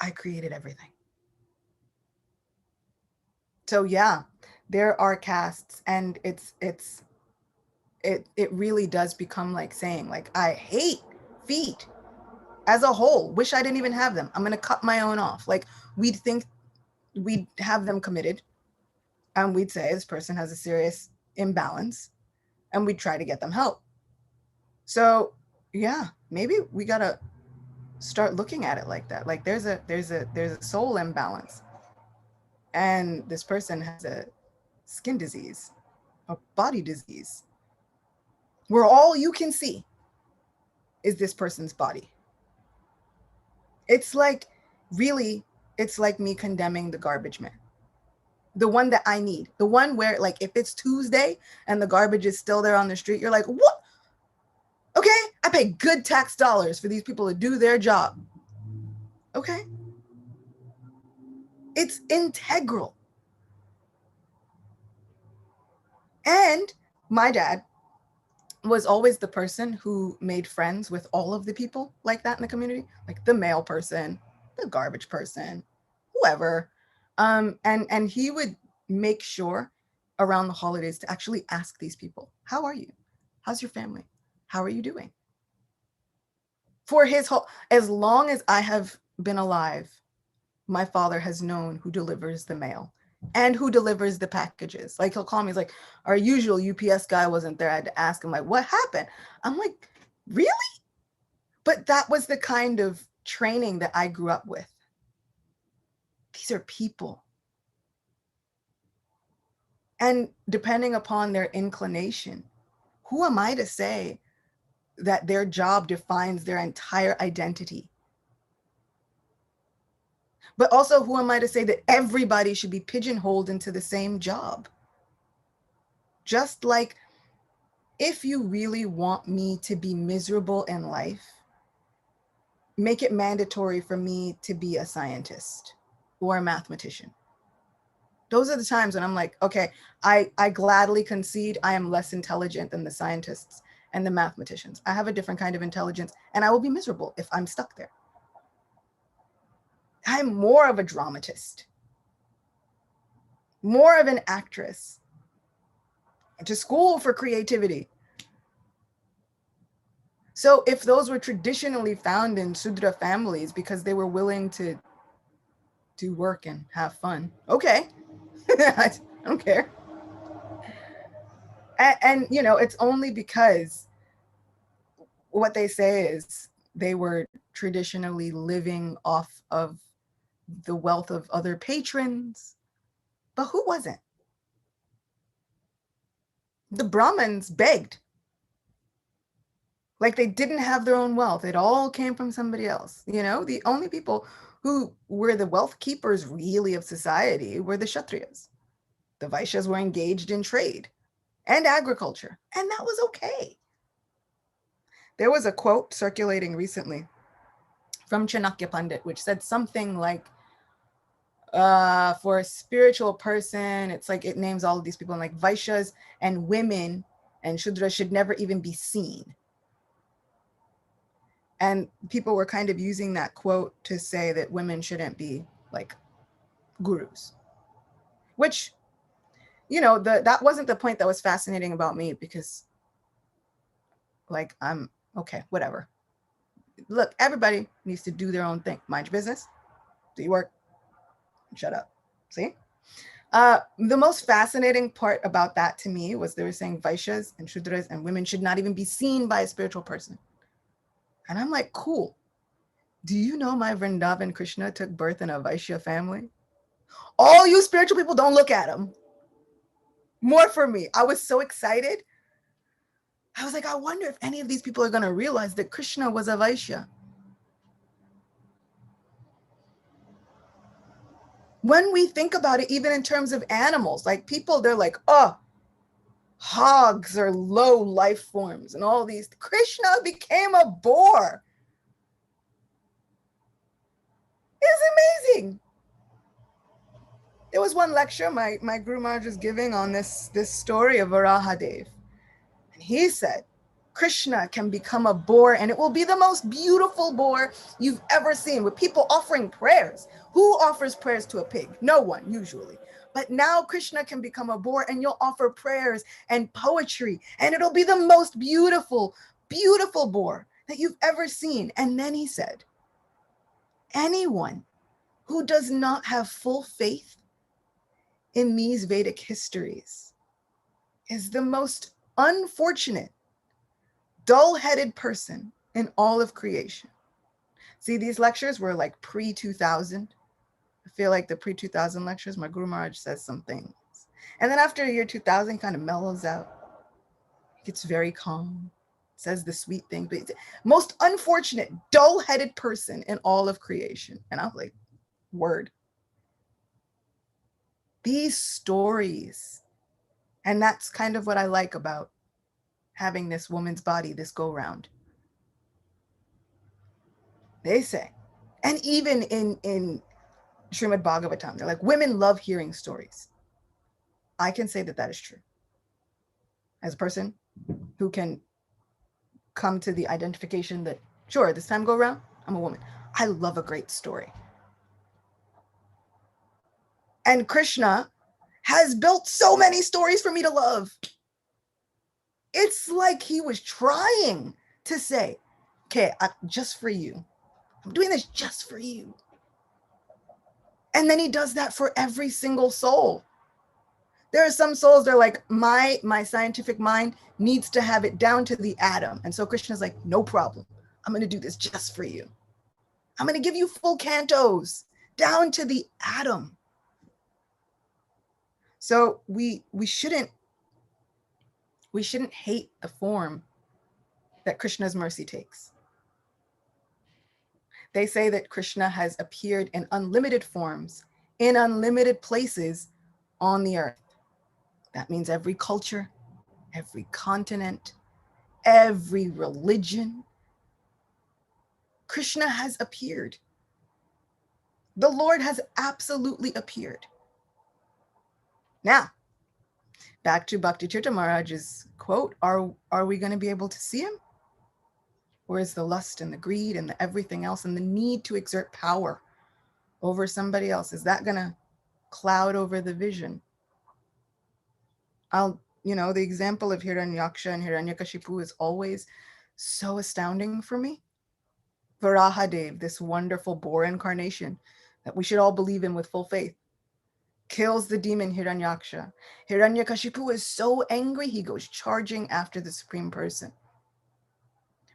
I created everything. So yeah, there are castes, and it really does become like saying, like, I hate feet as a whole. Wish I didn't even have them. I'm going to cut my own off. Like, we'd think we'd have them committed, and we'd say this person has a serious imbalance, and we'd try to get them help. So yeah, maybe we got to start looking at it like that. Like, there's a soul imbalance, and this person has a skin disease, a body disease, where all you can see is this person's body. It's like, really, it's like me condemning the garbage man, the one that I need, the one where, like, if it's Tuesday and the garbage is still there on the street, you're like, what? Okay, I pay good tax dollars for these people to do their job. Okay, it's integral. And my dad was always the person who made friends with all of the people like that in the community, like the mail person, the garbage person, whoever. And he would make sure around the holidays to actually ask these people, how are you? How's your family? How are you doing? For his whole, as long as I have been alive, my father has known who delivers the mail and who delivers the packages. Like, he'll call me, he's like, our usual UPS guy wasn't there. I had to ask him, like, what happened? I'm like, really? But that was the kind of training that I grew up with. These are people. And depending upon their inclination, who am I to say that their job defines their entire identity? But also, who am I to say that everybody should be pigeonholed into the same job? Just like, if you really want me to be miserable in life, make it mandatory for me to be a scientist or a mathematician. Those are the times when I'm like, okay, I gladly concede I am less intelligent than the scientists and the mathematicians. I have a different kind of intelligence, and I will be miserable if I'm stuck there. I'm more of a dramatist, more of an actress. Went to school for creativity. So if those were traditionally found in Sudra families because they were willing to do work and have fun, okay, I don't care. And it's only because what they say is they were traditionally living off of the wealth of other patrons. But who wasn't? The Brahmins begged. Like, they didn't have their own wealth. It all came from somebody else. The only people who were the wealth keepers really of society were the Kshatriyas. The Vaishyas were engaged in trade and agriculture, and that was okay. There was a quote circulating recently from Chanakya Pandit, which said something like, For a spiritual person, it's like it names all of these people, and like Vaishyas and women and Shudras should never even be seen. And people were kind of using that quote to say that women shouldn't be like gurus, which, you know, that wasn't the point that was fascinating about me, because like, I'm okay, whatever. Look, everybody needs to do their own thing. Mind your business, do your work, shut up. See? The most fascinating part about that to me was they were saying Vaishyas and Shudras and women should not even be seen by a spiritual person. And I'm like, cool. Do you know my Vrindavan Krishna took birth in a Vaishya family? All you spiritual people, don't look at him. More for me. I was so excited. I was like, I wonder if any of these people are going to realize that Krishna was a Vaishya. When we think about it, even in terms of animals, like people, they're like, oh, hogs are low life forms and all these. Krishna became a boar. It's amazing. There was one lecture my Guru Maharaj was giving on this story of Varahadev. And he said, Krishna can become a boar and it will be the most beautiful boar you've ever seen, with people offering prayers. Who offers prayers to a pig? No one, usually. But now Krishna can become a boar and you'll offer prayers and poetry, and it'll be the most beautiful, beautiful boar that you've ever seen. And then he said, anyone who does not have full faith in these Vedic histories is the most unfortunate, dull-headed person in all of creation. See, these lectures were like pre-2000. I feel like the pre-2000 lectures, my Guru Maharaj says some things. And then after year 2000, kind of mellows out. Gets very calm, says the sweet thing. But most unfortunate, dull-headed person in all of creation. And I'm like, word. These stories, and that's kind of what I like about having this woman's body, this go-round. They say, and even in Srimad Bhagavatam, they're like, women love hearing stories. I can say that that is true. As a person who can come to the identification that, sure, this time go around, I'm a woman. I love a great story. And Krishna has built so many stories for me to love. It's like he was trying to say, okay, just for you. I'm doing this just for you. And then he does that for every single soul. There are some souls that are like, my scientific mind needs to have it down to the atom. And so Krishna's like, no problem. I'm going to do this just for you. I'm going to give you full cantos down to the atom. So we shouldn't hate the form that Krishna's mercy takes. They say that Krishna has appeared in unlimited forms, in unlimited places on the earth. That means every culture, every continent, every religion. Krishna has appeared. The Lord has absolutely appeared. Now, back to Bhakti Tirtha Maharaj's quote, are we going to be able to see him? Or is the lust and the greed and the everything else and the need to exert power over somebody else, is that going to cloud over the vision? The example of Hiranyaksha and Hiranyakashipu is always so astounding for me. Varahadev, this wonderful boar incarnation that we should all believe in with full faith, kills the demon Hiranyaksha. Hiranyakashipu is so angry, he goes charging after the Supreme Person.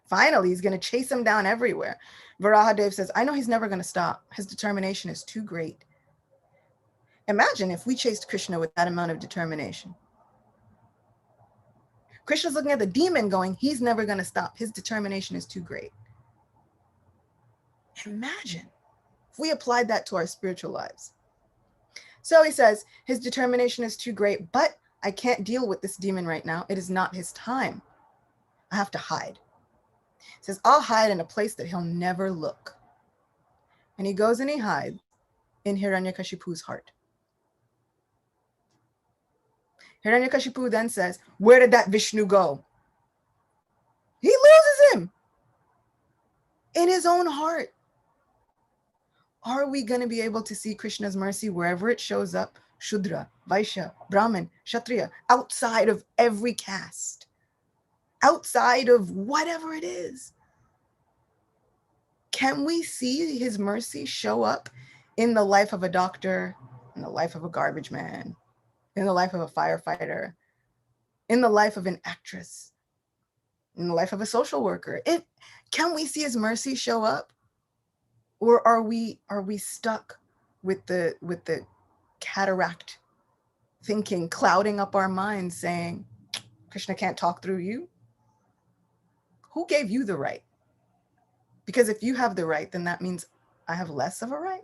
Finally, he's going to chase him down everywhere. Varahadev says, I know he's never going to stop. His determination is too great. Imagine if we chased Krishna with that amount of determination. Krishna's looking at the demon going, he's never going to stop. His determination is too great. Imagine if we applied that to our spiritual lives. So he says, his determination is too great, but I can't deal with this demon right now. It is not his time. I have to hide. He says, I'll hide in a place that he'll never look. And he goes and he hides. in Hiranyakashipu's heart. Hiranyakashipu then says, where did that Vishnu go? He loses him in his own heart. Are we going to be able to see Krishna's mercy wherever it shows up? Shudra, Vaishya, Brahmin, Kshatriya, outside of every caste, outside of whatever it is. Can we see his mercy show up in the life of a doctor, in the life of a garbage man, in the life of a firefighter, in the life of an actress, in the life of a social worker? Can we see his mercy show up? Or are we stuck with the cataract thinking clouding up our minds, saying Krishna can't talk through you? Who gave you the right? Because if you have the right, then that means I have less of a right.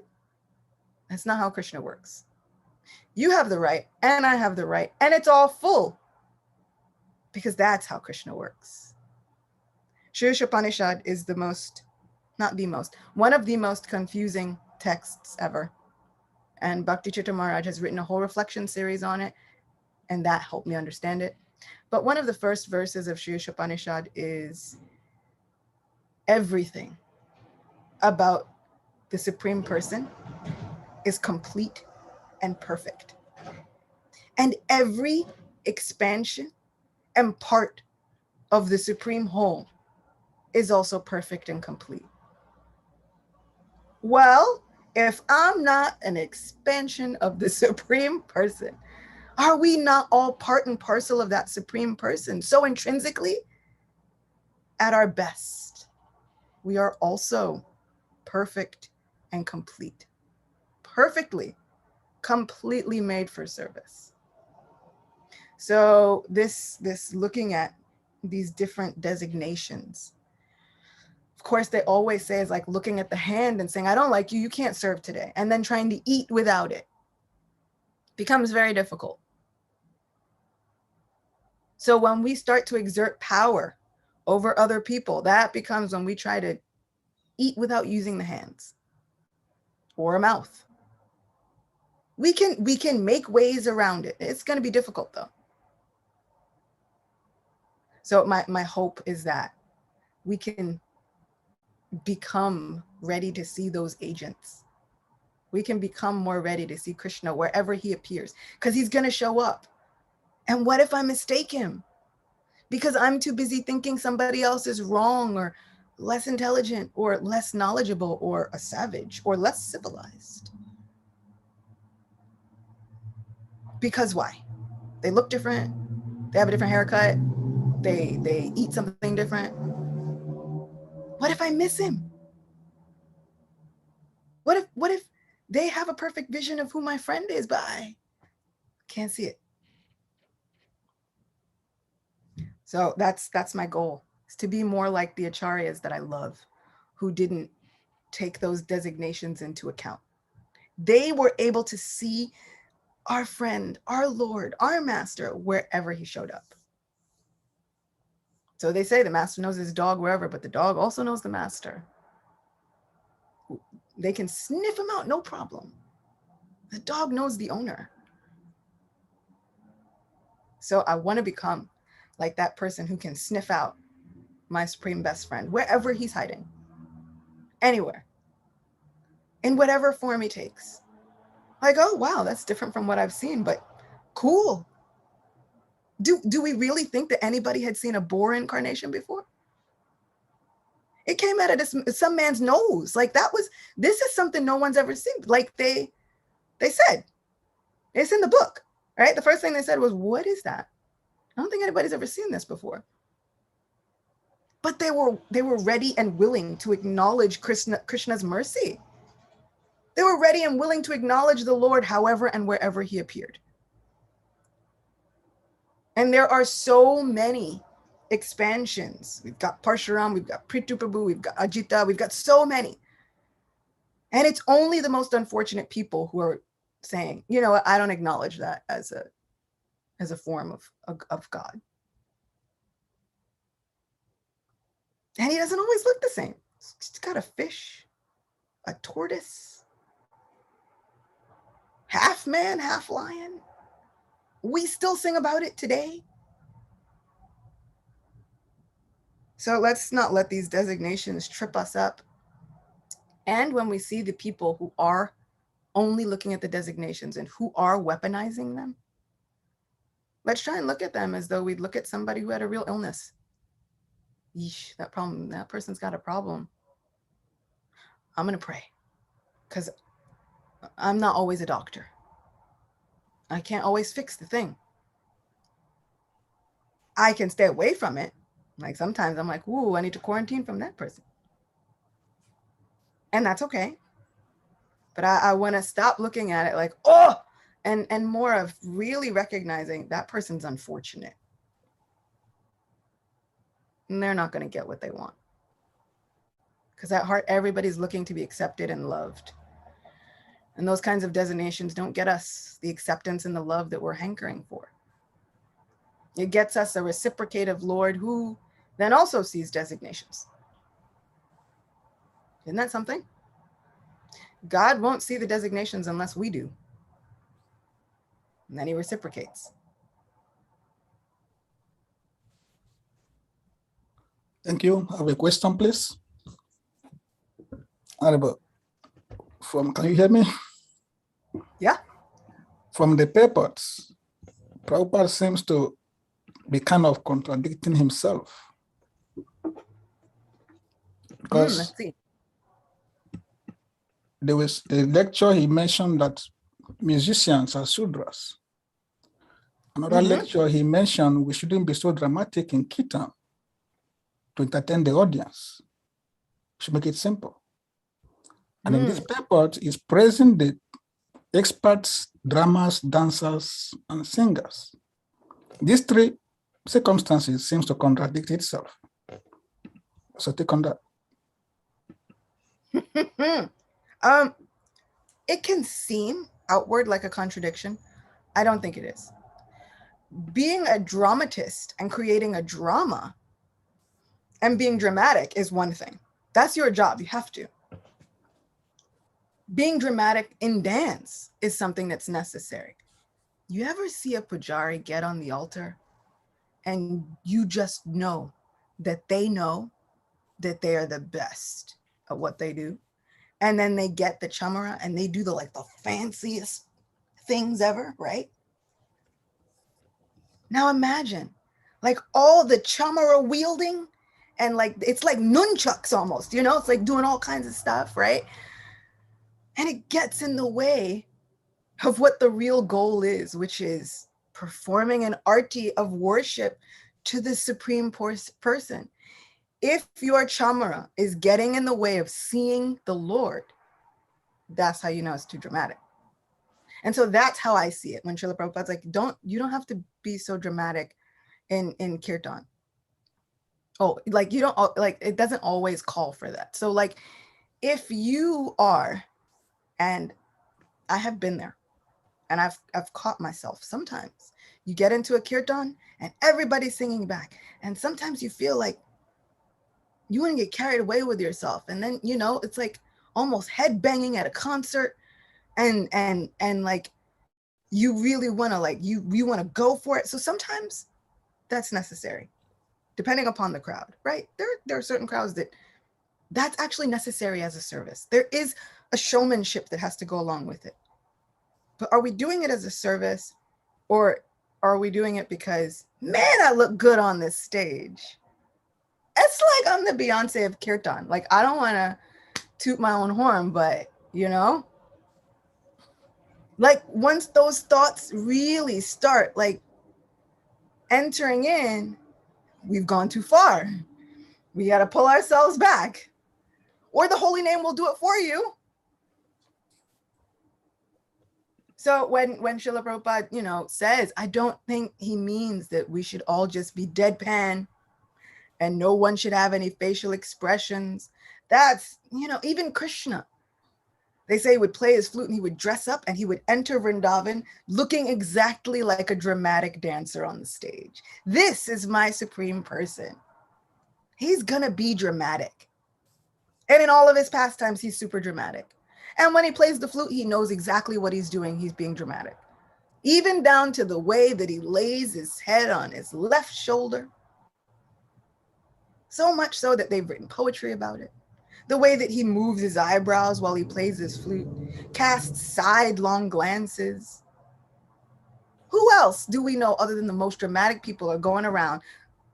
That's not how Krishna works. You have the right and I have the right, and it's all full, because that's how Krishna works. Shri Upanishad is one of the most confusing texts ever. And Bhakti Chitta Maharaj has written a whole reflection series on it, and that helped me understand it. But one of the first verses of Shri Upanishad is everything about the Supreme Person is complete and perfect. And every expansion and part of the Supreme Whole is also perfect and complete. Well, if I'm not an expansion of the Supreme Person, are we not all part and parcel of that Supreme Person? So intrinsically, at our best, we are also perfect and complete. Perfectly, completely made for service. So this looking at these different designations, of course, they always say is like looking at the hand and saying, I don't like you, you can't serve today. And then trying to eat without it becomes very difficult. So when we start to exert power over other people, that becomes when we try to eat without using the hands or a mouth. We can make ways around it. It's going to be difficult though. So my hope is that we can become ready to see those agents. We can become more ready to see Krishna wherever he appears, because he's going to show up. And what if I mistake him? Because I'm too busy thinking somebody else is wrong or less intelligent or less knowledgeable or a savage or less civilized. Because why? They look different. They have a different haircut. They eat something different. What if I miss him? What if they have a perfect vision of who my friend is, but I can't see it? So that's my goal, is to be more like the acharyas that I love, who didn't take those designations into account. They were able to see our friend, our Lord, our master, wherever he showed up. So they say the master knows his dog wherever, but the dog also knows the master. They can sniff him out, no problem. The dog knows the owner. So I want to become like that person who can sniff out my supreme best friend, wherever he's hiding, anywhere, in whatever form he takes. Like, oh, wow, that's different from what I've seen, but cool. Do we really think that anybody had seen a boar incarnation before? It came out of some man's nose. Like this is something no one's ever seen. Like they said, it's in the book, right? The first thing they said was, what is that? I don't think anybody's ever seen this before. But they were ready and willing to acknowledge Krishna's mercy. They were ready and willing to acknowledge the Lord however and wherever he appeared. And there are so many expansions. We've got Parshuram, we've got Prithu Prabhu, we've got Acyuta, we've got so many. And it's only the most unfortunate people who are saying, you know what, I don't acknowledge that as a form of God. And he doesn't always look the same. He's got a fish, a tortoise, half man, half lion. We still sing about it today. So let's not let these designations trip us up. And when we see the people who are only looking at the designations and who are weaponizing them, let's try and look at them as though we'd look at somebody who had a real illness. Yeesh, that person's got a problem. I'm going to pray, because I'm not always a doctor. I can't always fix the thing. I can stay away from it. Like sometimes I'm like, ooh, I need to quarantine from that person. And that's okay. But I want to stop looking at it like, oh, and more of really recognizing that person's unfortunate. And they're not going to get what they want. Because at heart, everybody's looking to be accepted and loved. And those kinds of designations don't get us the acceptance and the love that we're hankering for. It gets us a reciprocative Lord who then also sees designations. Isn't that something? God won't see the designations unless we do. And then he reciprocates. Thank you. I have a question, please. Can you hear me? Yeah. From the papers, Prabhupada seems to be kind of contradicting himself. Because Let's see. there was a lecture he mentioned that musicians are Sudras. Another lecture he mentioned we shouldn't be so dramatic in Kirtan to entertain the audience. We should make it simple. And in this paper, he's praising the experts, drummers, dancers, and singers. These three circumstances seems to contradict itself. So take on that. It can seem outward like a contradiction. I don't think it is. Being a dramatist and creating a drama and being dramatic is one thing. That's your job. You have to. Being dramatic in dance is something that's necessary. You ever see a pujari get on the altar and you just know that they are the best at what they do? And then they get the chamara and they do the fanciest things ever, right? Now imagine all the chamara wielding and it's like nunchucks almost, it's like doing all kinds of stuff, right? And it gets in the way of what the real goal is, which is performing an arti of worship to the supreme person. If your chamara is getting in the way of seeing the Lord, that's how you know it's too dramatic. And so that's how I see it when Srila Prabhupada's like, you don't have to be so dramatic in kirtan. Oh, you don't, it doesn't always call for that. So if you are, and I have been there, and I've caught myself sometimes, you get into a kirtan and everybody's singing back. And sometimes you feel like you want to get carried away with yourself. And then, it's like almost head banging at a concert and you really want to you want to go for it. So sometimes that's necessary, depending upon the crowd, right? There are certain crowds that's actually necessary as a service. There is a showmanship that has to go along with it. But are we doing it as a service, or are we doing it because, man, I look good on this stage? It's like I'm the Beyonce of kirtan. I don't want to toot my own horn, but once those thoughts really start entering in, we've gone too far. We got to pull ourselves back, or the holy name will do it for you. So when Srila Prabhupada, says, I don't think he means that we should all just be deadpan and no one should have any facial expressions. That's, even Krishna. They say he would play his flute and he would dress up and he would enter Vrindavan looking exactly like a dramatic dancer on the stage. This is my supreme person. He's going to be dramatic. And in all of his pastimes, he's super dramatic. And when he plays the flute, he knows exactly what he's doing. He's being dramatic. Even down to the way that he lays his head on his left shoulder. So much so that they've written poetry about it. The way that he moves his eyebrows while he plays his flute, casts sidelong glances. Who else do we know other than the most dramatic people are going around,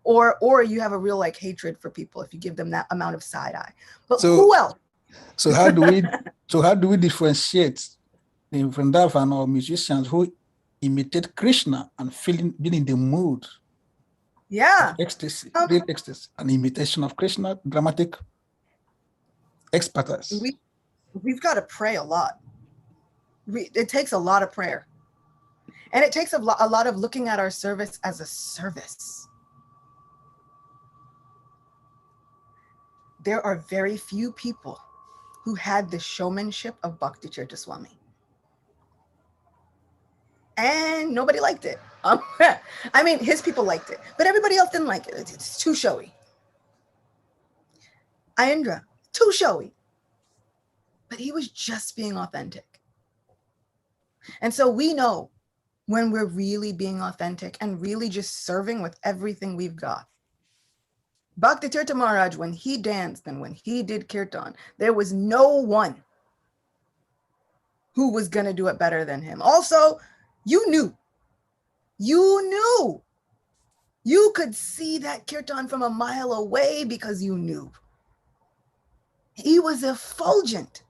or you have a real like hatred for people if you give them that amount of side eye? But who else? So how do we differentiate the Vrindavan or musicians who imitate Krishna and being in the mood? Yeah. Of ecstasy, real ecstasy, an imitation of Krishna, dramatic expertise. We've got to pray a lot. It takes a lot of prayer. And it takes a lot of looking at our service as a service. There are very few people who had the showmanship of Bhakti Tirtha Swami. And nobody liked it. I mean, his people liked it, but everybody else didn't like it. It's too showy. Ayendra, too showy. But he was just being authentic. And so we know when we're really being authentic and really just serving with everything we've got. Bhakti Tirtha Maharaj, when he danced and when he did kirtan, there was no one who was going to do it better than him. Also, you knew. You could see that kirtan from a mile away because you knew. He was effulgent,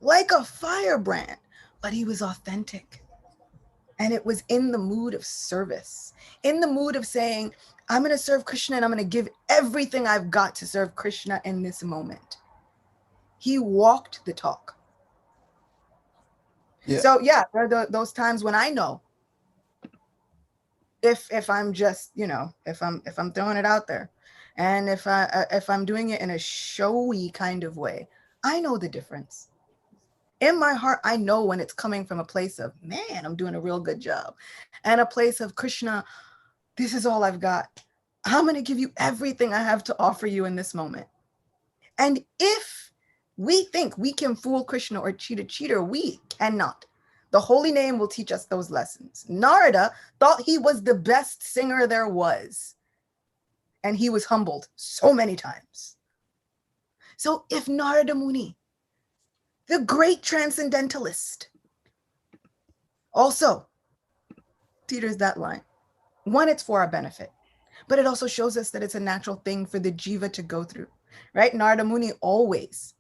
like a firebrand, but he was authentic. And it was in the mood of service, in the mood of saying, I'm going to serve Krishna and I'm going to give everything I've got to serve Krishna in this moment. He walked the talk. Yeah. So yeah, there are those times when I know if I'm just, if I'm throwing it out there, and if I'm doing it in a showy kind of way, I know the difference. In my heart, I know when it's coming from a place of, man, I'm doing a real good job, and a place of, Krishna, this is all I've got. I'm going to give you everything I have to offer you in this moment. And if we think we can fool Krishna or cheat a cheater, we cannot. The holy name will teach us those lessons. Narada thought he was the best singer there was, and he was humbled so many times. So if Narada Muni, the great transcendentalist, also teeters that line. One, it's for our benefit, but it also shows us that it's a natural thing for the jiva to go through, right? Narada Muni always,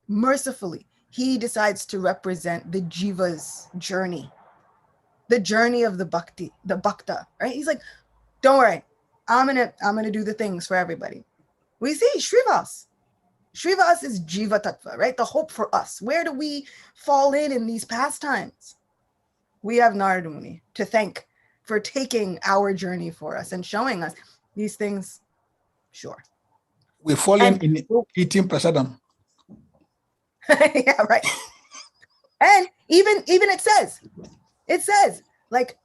mercifully, he decides to represent the jiva's journey, the journey of the bhakti, the bhakta, right? He's like, don't worry, I'm gonna do the things for everybody. We see Shrivas. Shrivas is jiva tattva, right? The hope for us. Where do we fall in these pastimes? We have Narada Muni to thank for taking our journey for us and showing us these things. Sure. We fall in eating prasadam. Yeah, right. And even it says, like,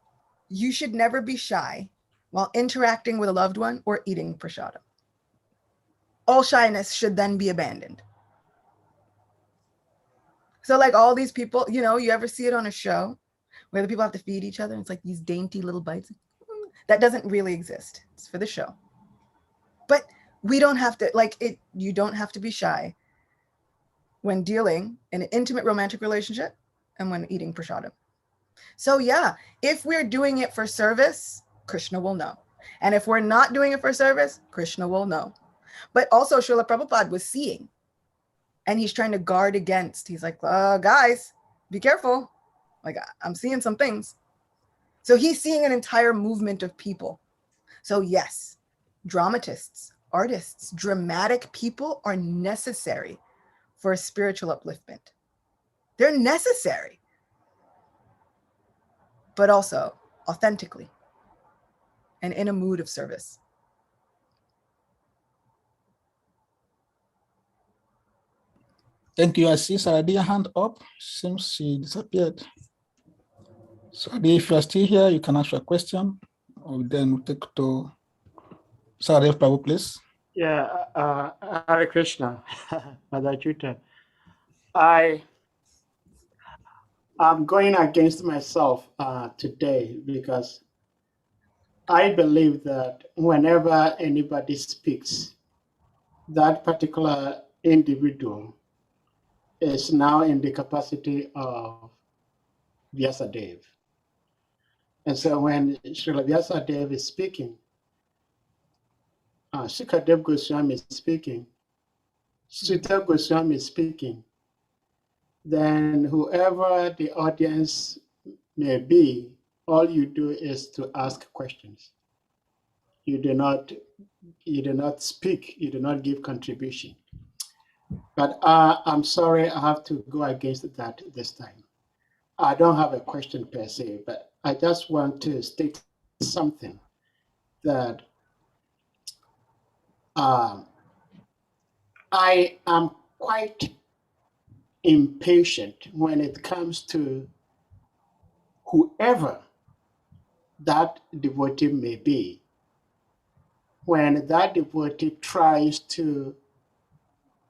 you should never be shy while interacting with a loved one or eating prasadam. All shyness should then be abandoned. So like all these people, you ever see it on a show where the people have to feed each other? And it's like these dainty little bites. That doesn't really exist. It's for the show. But we don't have to, you don't have to be shy when dealing in an intimate romantic relationship and when eating prasadam. So yeah, if we're doing it for service, Krishna will know. And if we're not doing it for service, Krishna will know. But also Srila Prabhupada was seeing, and he's trying to guard against. He's like, guys, be careful. Like, I'm seeing some things. So he's seeing an entire movement of people. So yes, dramatists, artists, dramatic people are necessary for spiritual upliftment. They're necessary, but also authentically and in a mood of service. Thank you. I see Saradia hand up. Seems she disappeared. Saradia, if you are still here, you can ask your question, or then we'll take to Saradia Prabhu, please. Yeah, Hare Krishna, Mother Acyuta. I'm going against myself today because I believe that whenever anybody speaks, that particular individual is now in the capacity of Vyasadeva. And so when Srila Vyasadeva is speaking, Sukadev Goswami is speaking, Sutta Goswami is speaking, then whoever the audience may be, all you do is to ask questions. You do not speak, you do not give contribution. But I'm sorry, I have to go against that this time. I don't have a question per se, but I just want to state something that I am quite impatient when it comes to whoever that devotee may be. When that devotee tries to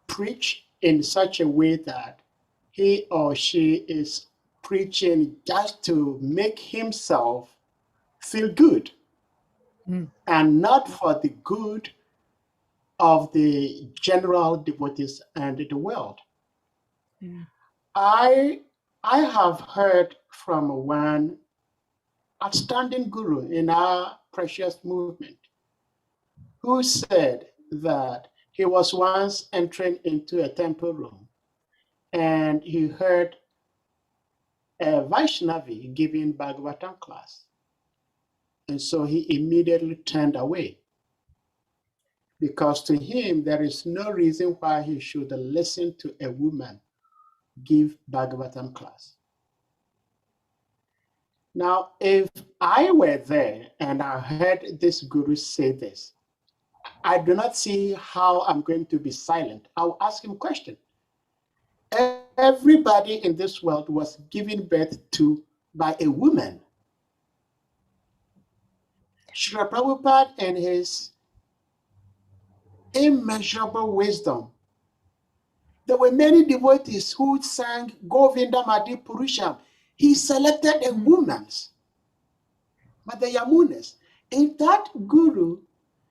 preach in such a way that he or she is preaching just to make himself feel good and not for the good of the general devotees and the world. I have heard from one outstanding guru in our precious movement who said that he was once entering into a temple room and he heard a Vaishnavi giving Bhagavatam class. And so he immediately turned away because to him, there is no reason why he should listen to a woman give Bhagavatam class. Now, if I were there and I heard this guru say this, I do not see how I'm going to be silent. I'll ask him a question. Everybody in this world was given birth to by a woman. Srila Prabhupada and his immeasurable wisdom. There were many devotees who sang Govinda Madi Purusham. He selected a woman, Mother Yamunas. If that guru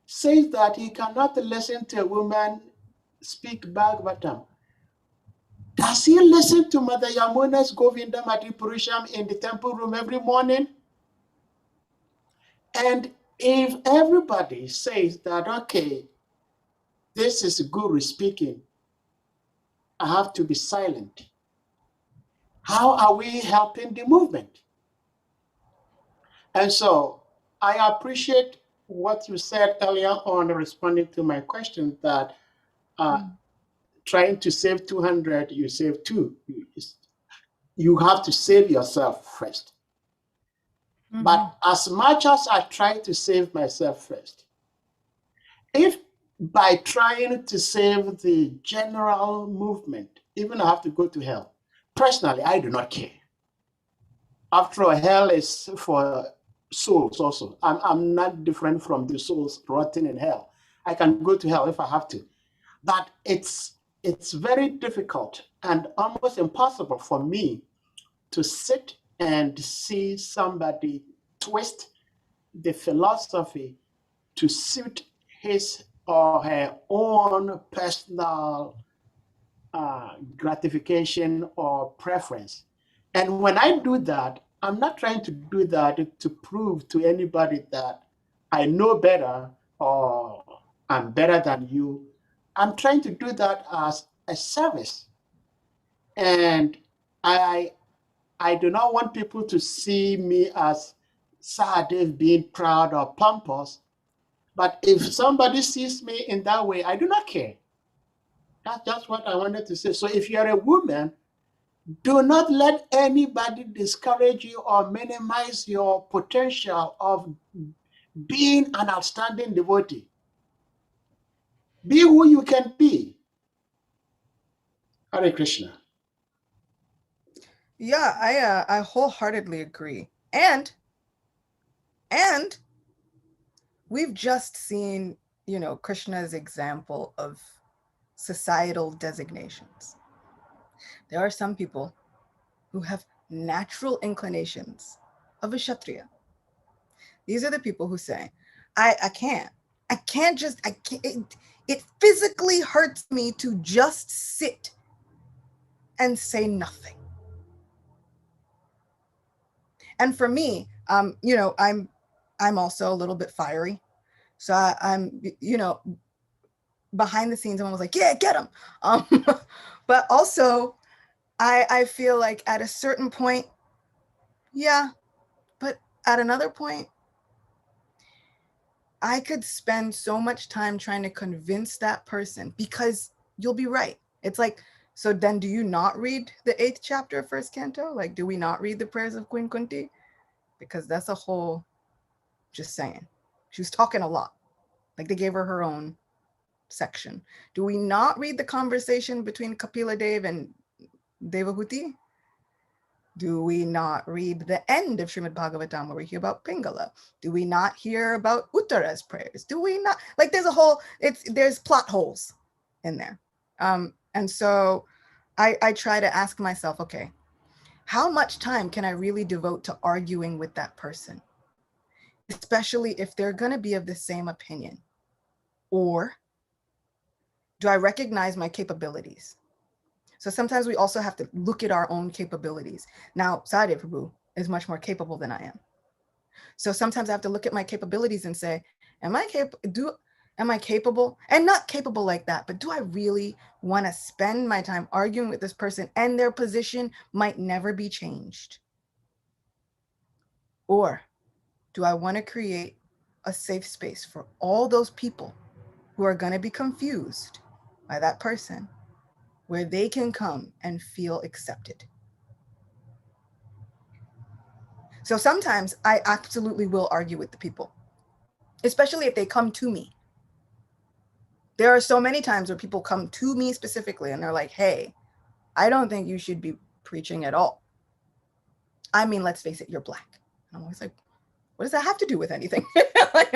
says that he cannot listen to a woman speak Bhagavatam, does he listen to Mother Yamuna's Govinda Madi Purusham in the temple room every morning? And if everybody says that, okay, this is guru speaking, I have to be silent, how are we helping the movement? And so I appreciate what you said earlier on responding to my question that trying to save 200, you save 2. You have to save yourself first. But as much as I try to save myself first, if by trying to save the general movement, even I have to go to hell, personally, I do not care. After all, hell is for souls also. I'm not different from the souls rotting in hell. I can go to hell if I have to. But it's very difficult and almost impossible for me to sit and see somebody twist the philosophy to suit his or her own personal gratification or preference. And when I do that, I'm not trying to do that to prove to anybody that I know better or I'm better than you. I'm trying to do that as a service. And I do not want people to see me as Sahadev being proud or pompous. But if somebody sees me in that way, I do not care. That's just what I wanted to say. So if you're a woman, do not let anybody discourage you or minimize your potential of being an outstanding devotee. Be who you can be. Hare Krishna. Yeah, I wholeheartedly agree. And we've just seen, Krishna's example of societal designations. There are some people who have natural inclinations of a Kshatriya. These are the people who say, I can't it physically hurts me to just sit and say nothing. And for me, you know, I'm also a little bit fiery. So I'm, you know, behind the scenes, everyone was like, yeah, get him. But also I feel like at a certain point, yeah, but at another point, I could spend so much time trying to convince that person, because you'll be right. It's like, so then do you not read the 8th chapter of First Canto? Like, do we not read the prayers of Queen Kunti? Because that's a whole, just saying. She was talking a lot. Like, they gave her her own section. Do we not read the conversation between Kapila Dev and Devahuti? Do we not read the end of Srimad Bhagavatam where we hear about Pingala? Do we not hear about Uttara's prayers? Do we not? Like, there's a whole, there's plot holes in there. And so I try to ask myself, okay, how much time can I really devote to arguing with that person? Especially if they're going to be of the same opinion. Or do I recognize my capabilities? So sometimes we also have to look at our own capabilities. Now, Sadhya Prabhu is much more capable than I am. So sometimes I have to look at my capabilities and say, am I capable? And not capable like that, but do I really want to spend my time arguing with this person and their position might never be changed? Or do I want to create a safe space for all those people who are going to be confused by that person, where they can come and feel accepted? So sometimes I absolutely will argue with the people, especially if they come to me. There are so many times where people come to me specifically and they're like, hey, I don't think you should be preaching at all. I mean, let's face it, you're Black. And I'm always like, what does that have to do with anything? like,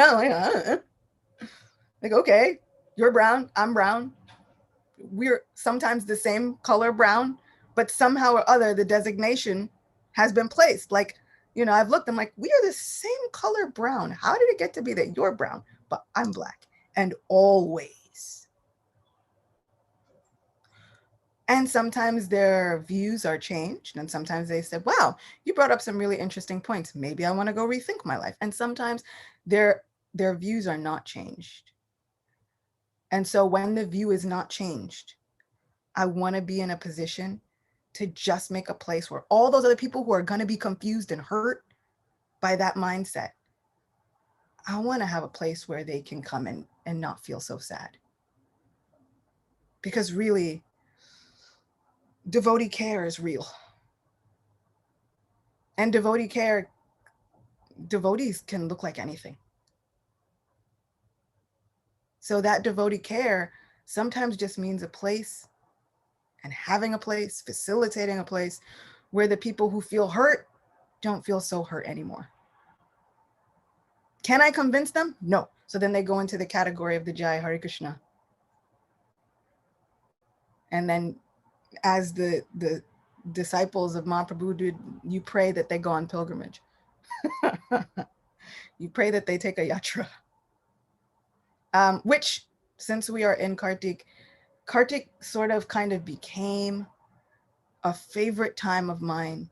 okay, you're brown, I'm brown. We're sometimes the same color brown, but somehow or other, the designation has been placed. Like, you know, I've looked, I'm like, we are the same color brown. How did it get to be that you're brown, but I'm Black? And always. And sometimes their views are changed. And sometimes they said, wow, you brought up some really interesting points. Maybe I want to go rethink my life. And sometimes their views are not changed. And so when the view is not changed, I want to be in a position to just make a place where all those other people who are going to be confused and hurt by that mindset, I want to have a place where they can come in and not feel so sad. Because really, devotee care is real. And devotee care, devotees can look like anything. So that devotee care sometimes just means a place, and having a place, facilitating a place where the people who feel hurt don't feel so hurt anymore. Can I convince them? No. So then they go into the category of the Jai Hare Krishna. And then as the disciples of Mahaprabhu did, you pray that they go on pilgrimage. You pray that they take a yatra. Which, since we are in Kartik sort of kind of became a favorite time of mine.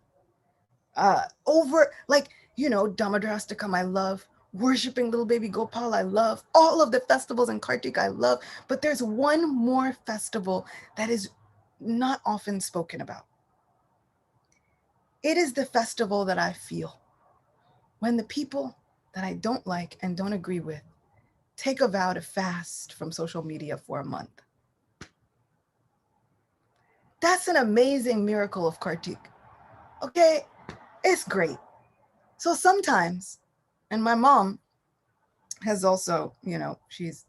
Over, like, you know, Damadarastakam, I love. Worshipping little baby Gopal, I love. All of the festivals in Kartik, I love. But there's one more festival that is not often spoken about. It is the festival that I feel when the people that I don't like and don't agree with take a vow to fast from social media for a month. That's an amazing miracle of Kartik. Okay, it's great. So sometimes, and my mom has also, you know, she's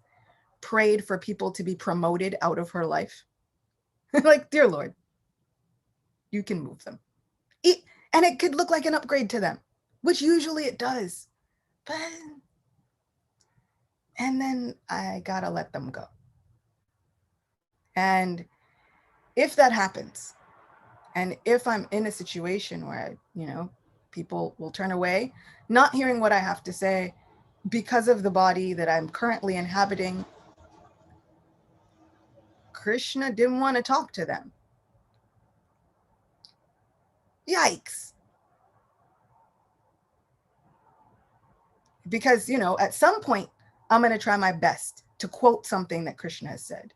prayed for people to be promoted out of her life. Like, dear Lord, you can move them. And it could look like an upgrade to them, which usually it does. But, and then I gotta let them go. And if that happens, And if I'm in a situation where, you know, people will turn away, not hearing what I have to say because of the body that I'm currently inhabiting, Krishna didn't want to talk to them. Yikes. Because, you know, at some point, I'm going to try my best to quote something that Krishna has said.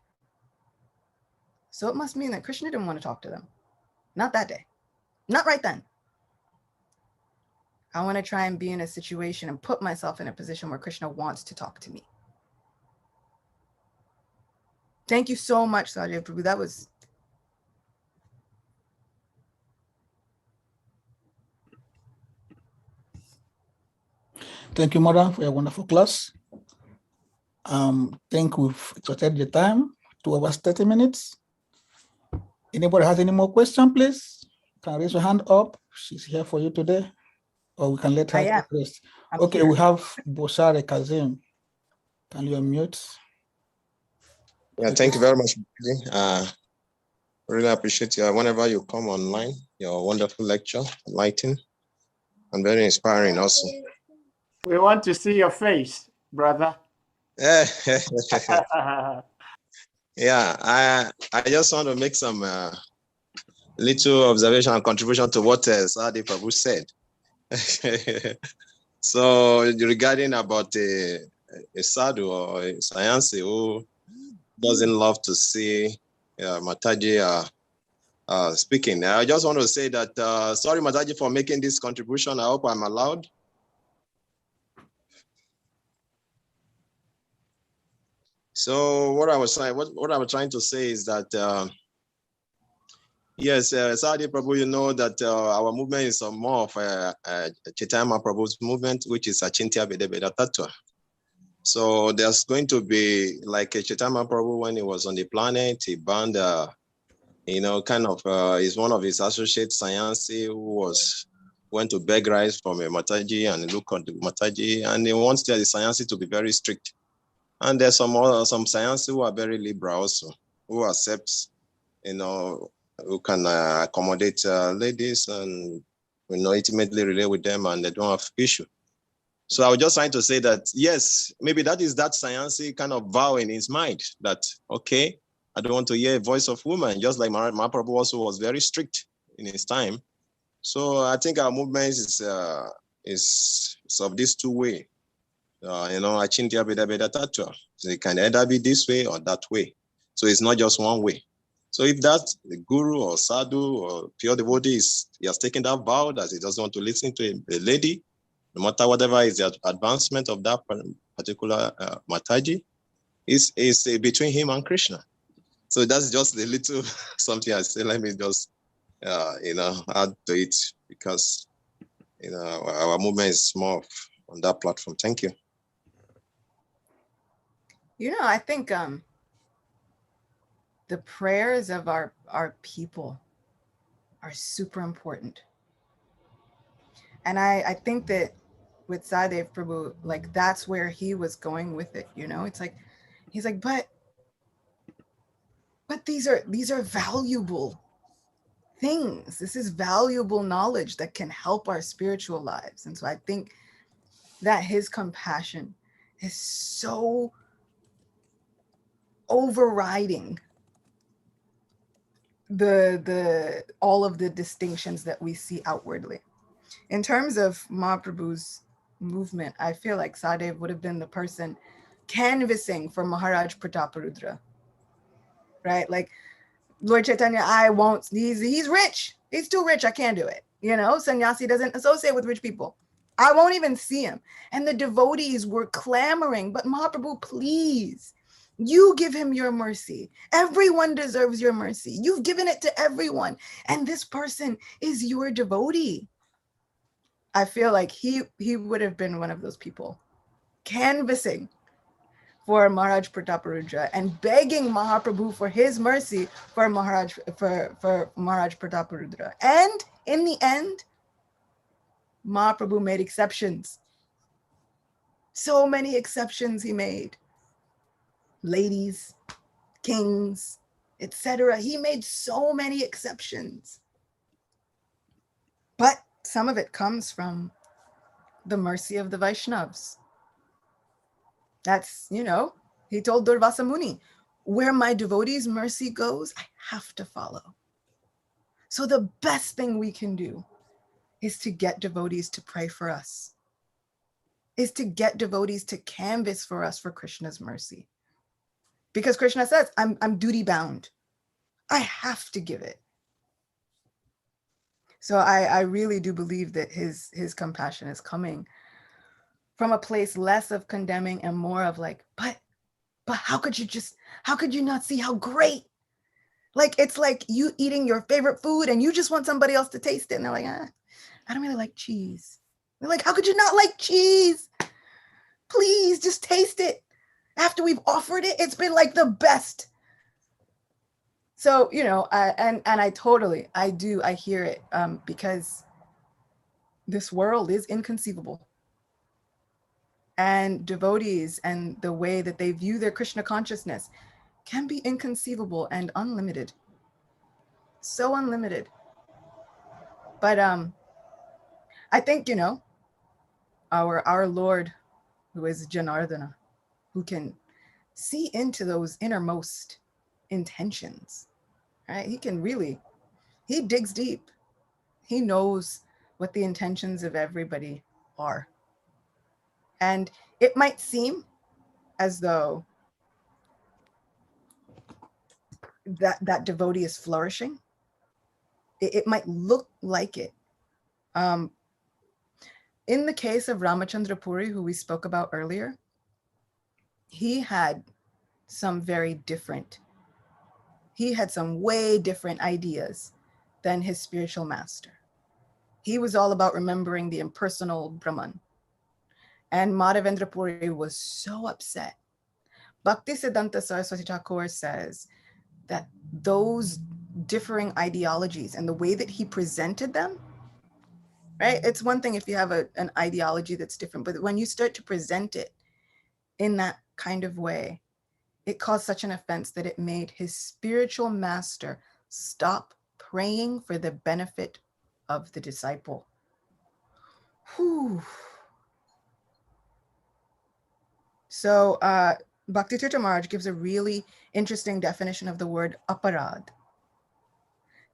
So it must mean that Krishna didn't want to talk to them. Not that day. Not right then. I want to try and be in a situation and put myself in a position where Krishna wants to talk to me. Thank you so much, Sajay Prabhu. That was... Thank you, Mother, for your wonderful class. Think we've exhausted the time, 2 hours, 30 minutes. Anybody has any more questions, please? Can raise your hand up. She's here for you today. Or we can let her take rest. Okay, we have Bosare Kazim. Can you unmute? Yeah, thank you very much. Really appreciate you. Whenever you come online, your wonderful lecture, enlightening and very inspiring also. We want to see your face, brother. Yeah, I just want to make some little observation and contribution to what Sadi Prabhu said. So regarding about a sadhu or a Sayansi who doesn't love to see Mataji speaking, I just want to say that sorry Mataji for making this contribution. I hope I'm allowed. So what I was trying to say is that yes, Sadi Prabhu, you know that our movement is more of a Chaitanya Prabhu's movement, which is Achintya Veda Veda Tattva. So there's going to be like a Chaitanya Prabhu when he was on the planet, he banned, you know, kind of, is one of his associates, Sayansi, who went to beg rice from a Mataji and look at the Mataji, and he wants the Sayansi to be very strict. And there's some Sayansi who are very liberal also, who accepts, you know, who can accommodate ladies and, you know, intimately relate with them and they don't have issue. So I was just trying to say that, yes, maybe that is that Sayansi kind of vow in his mind that, okay, I don't want to hear a voice of woman, just like Mahaprabhu also was very strict in his time. So I think our movement is of this two way, you know, Achintya Veda Veda Tattva. So it can either be this way or that way. So it's not just one way. So if that the guru or sadhu or pure devotee he has taken that vow that he doesn't want to listen to a lady, no matter whatever is the advancement of that particular Mataji, is between him and Krishna. So that's just a little something I say. Let me just you know, add to it because, you know, our movement is more on that platform. Thank you. You know, I think the prayers of our people are super important. And I think that with Sadev Prabhu, like that's where he was going with it, you know? It's like, he's like, but these are valuable things. This is valuable knowledge that can help our spiritual lives. And so I think that his compassion is so overriding the all of the distinctions that we see outwardly. In terms of Mahaprabhu's movement, I feel like Sadev would have been the person canvassing for Maharaj Prataparudra, right? Like, Lord Chaitanya, I won't, he's rich. He's too rich. I can't do it. You know, sannyasi doesn't associate with rich people. I won't even see him. And the devotees were clamoring, but Mahaprabhu, please, you give him your mercy. Everyone deserves your mercy. You've given it to everyone. And this person is your devotee. I feel like he would have been one of those people canvassing for Maharaj Prataparudra and begging Mahaprabhu for his mercy for Maharaj Prataparudra. And in the end, Mahaprabhu made exceptions. So many exceptions he made. Ladies, kings, etc. He made so many exceptions. But some of it comes from the mercy of the Vaishnavas. That's, he told Durvasa Muni, where my devotees' mercy goes, I have to follow. So the best thing we can do is to get devotees to pray for us, is to get devotees to canvas for us for Krishna's mercy. Because Krishna says, I'm duty bound. I have to give it. So I really do believe that his compassion is coming from a place less of condemning and more of like, but how could you not see how great? Like, it's like you eating your favorite food and you just want somebody else to taste it. And they're like, I don't really like cheese. They're like, how could you not like cheese? Please just taste it. After we've offered it, it's been like the best. So, I hear it because this world is inconceivable. And devotees and the way that they view their Krishna consciousness can be inconceivable and unlimited. So unlimited. But I think, our Lord, who is Janardana, who can see into those innermost intentions, right? He digs deep. He knows what the intentions of everybody are. And it might seem as though that devotee is flourishing. It might look like it. In the case of Ramachandra Puri, who we spoke about earlier, he had some way different ideas than his spiritual master. He was all about remembering the impersonal Brahman. And Madhavendra Puri was so upset. Bhaktisiddhanta Saraswati Thakur says that those differing ideologies and the way that he presented them, right? It's one thing if you have an ideology that's different, but when you start to present it in that kind of way, it caused such an offense that it made his spiritual master stop praying for the benefit of the disciple. Whew. So Bhaktitirtha Maharaj gives a really interesting definition of the word aparad.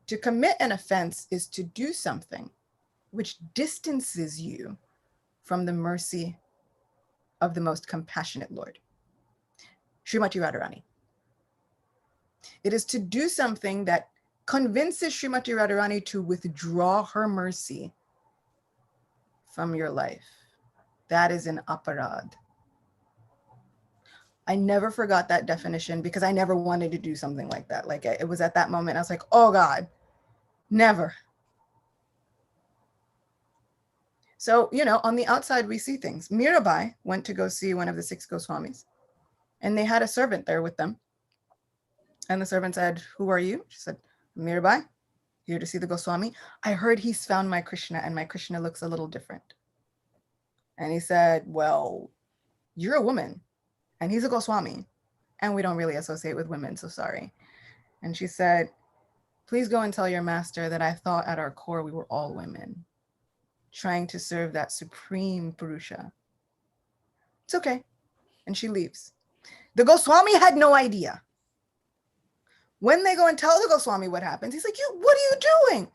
To commit an offense is to do something which distances you from the mercy of the most compassionate Lord, Srimati Radharani. It is to do something that convinces Srimati Radharani to withdraw her mercy from your life. That is an aparad. I never forgot that definition because I never wanted to do something like that. Like, it was at that moment, I was like, oh God, never. So, on the outside, we see things. Mirabai went to go see one of the 6 Goswamis, and they had a servant there with them. And the servant said, who are you? She said, Mirabai, here to see the Goswami. I heard he's found my Krishna, and my Krishna looks a little different. And he said, well, you're a woman, and he's a Goswami, and we don't really associate with women, so sorry. And she said, please go and tell your master that I thought at our core we were all women, trying to serve that supreme Purusha. It's okay. And she leaves. The Goswami had no idea. When they go and tell the Goswami what happens, he's like, what are you doing?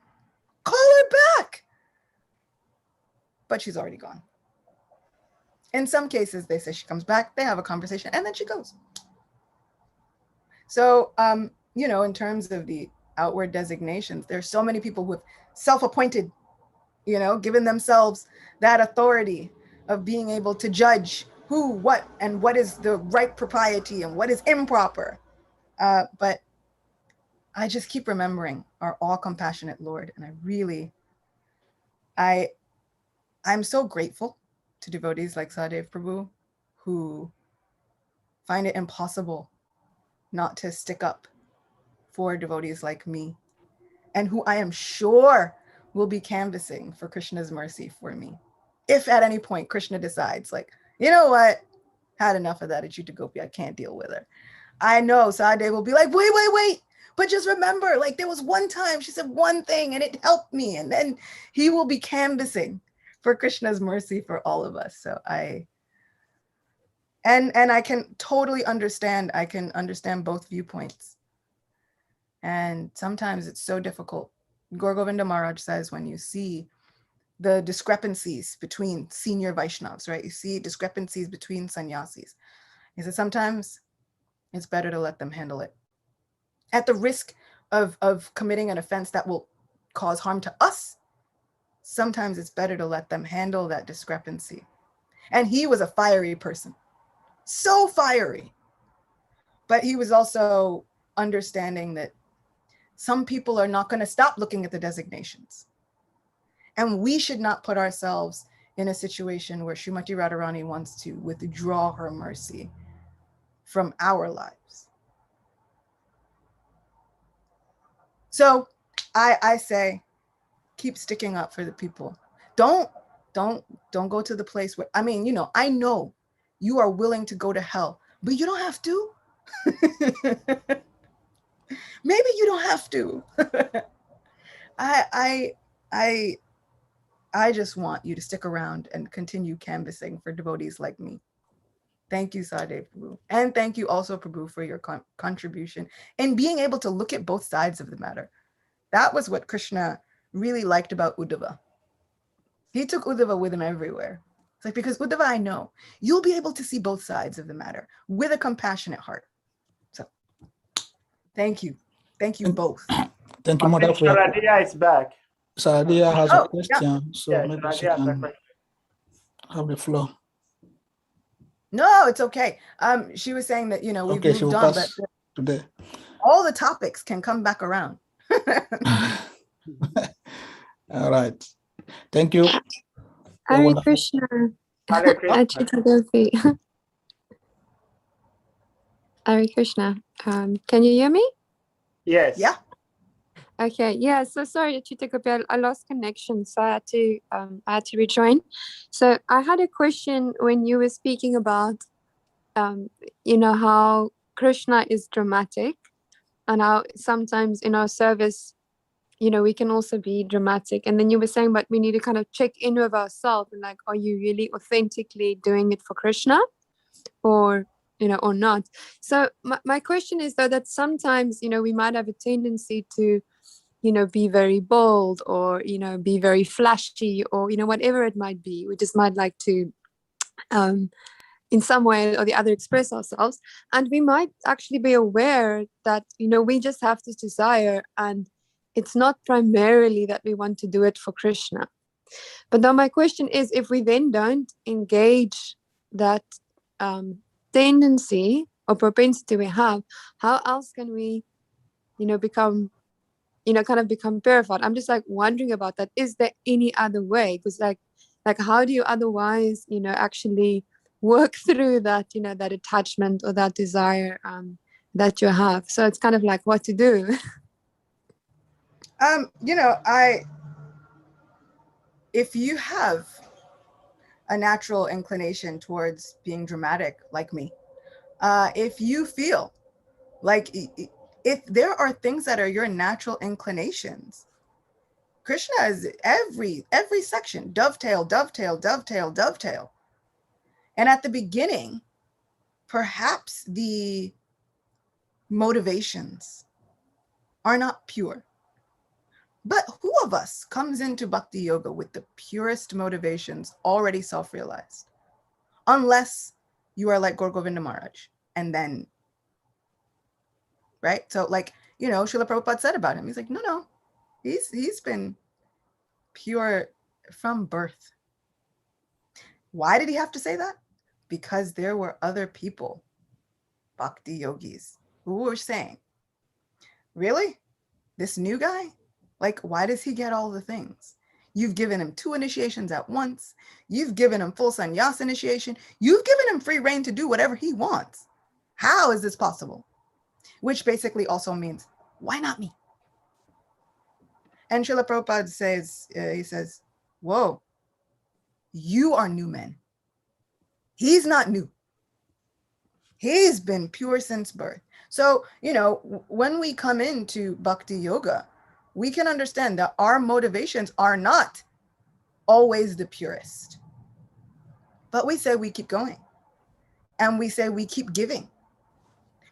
Call her back. But she's already gone. In some cases, they say she comes back, they have a conversation, and then she goes. So, in terms of the outward designations, there's so many people who have self-appointed, given themselves that authority of being able to judge who, what, and what is the right propriety and what is improper. But I just keep remembering our all-compassionate Lord, and I'm so grateful to devotees like Sahadev Prabhu who find it impossible not to stick up for devotees like me, and who I am sure will be canvassing for Krishna's mercy for me. If at any point Krishna decides, like, you know what, had enough of that Acyuta Gopi, I can't deal with her. I know Sahadev will be like, wait, But just remember, like there was one time she said one thing and it helped me. And then he will be canvassing for Krishna's mercy for all of us. So I can totally understand. I can understand both viewpoints. And sometimes it's so difficult. Gaur Govinda Maharaj says when you see the discrepancies between senior Vaishnavas, right? You see discrepancies between sannyasis. He says sometimes it's better to let them handle it. At the risk of committing an offense that will cause harm to us, sometimes it's better to let them handle that discrepancy. And he was a fiery person, so fiery. But he was also understanding that some people are not going to stop looking at the designations. And we should not put ourselves in a situation where Srimati Radharani wants to withdraw her mercy from our lives. So I say, keep sticking up for the people. Don't go to the place where, I mean, I know you are willing to go to hell, but you don't have to. Maybe you don't have to. I just want you to stick around and continue canvassing for devotees like me. Thank you, Sadev Prabhu. And thank you also, Prabhu, for your contribution and being able to look at both sides of the matter. That was what Krishna really liked about Uddhava. He took Uddhava with him everywhere. It's like, because Uddhava, I know, you'll be able to see both sides of the matter with a compassionate heart. So thank you. Thank you both. Thank you, I Mother. think Sharadia is back. Saradia has a question, Yeah. so Yeah, maybe she Sharadia has a can question. have the floor. No, it's okay. She was saying that, we've Okay, she moved will on, but pass today. all the topics can come back around. All right. Thank you. Hare Krishna. Hare Krishna. Acyuta Gopi. Hare Krishna. Can you hear me? Yes. Yeah. Okay. Yeah. So sorry, Acyuta Gopi. I lost connection, so I had to rejoin. So I had a question when you were speaking about, how Krishna is dramatic, and how sometimes in our service, we can also be dramatic. And then you were saying, but we need to kind of check in with ourselves and like, are you really authentically doing it for Krishna or, or not? So my question is though, that sometimes, we might have a tendency to, be very bold or, be very flashy or, whatever it might be. We just might like to, in some way or the other express ourselves. And we might actually be aware that, we just have this desire and it's not primarily that we want to do it for Krishna. But then my question is, if we then don't engage that tendency or propensity we have, how else can we, become, kind of become purified? I'm just like wondering about that. Is there any other way? Because like how do you otherwise, actually work through that, that attachment or that desire that you have? So it's kind of like what to do. If you have a natural inclination towards being dramatic like me, if you feel like if there are things that are your natural inclinations, Krishna is every section, dovetail, dovetail, dovetail, dovetail. And at the beginning, perhaps the motivations are not pure. But who of us comes into bhakti yoga with the purest motivations already self-realized? Unless you are like Gaur Govinda Maharaj. And then, right? So like, Srila Prabhupada said about him, he's like, no, he's been pure from birth. Why did he have to say that? Because there were other people, bhakti yogis, who were saying, really? This new guy? Like, why does he get all the things? You've given him 2 initiations at once. You've given him full sannyas initiation. You've given him free reign to do whatever he wants. How is this possible? Which basically also means, why not me? And Srila Prabhupada says, he says, whoa, you are new men. He's not new. He's been pure since birth. So, you know, when we come into bhakti yoga, we can understand that our motivations are not always the purest. But we say we keep going. And we say we keep giving.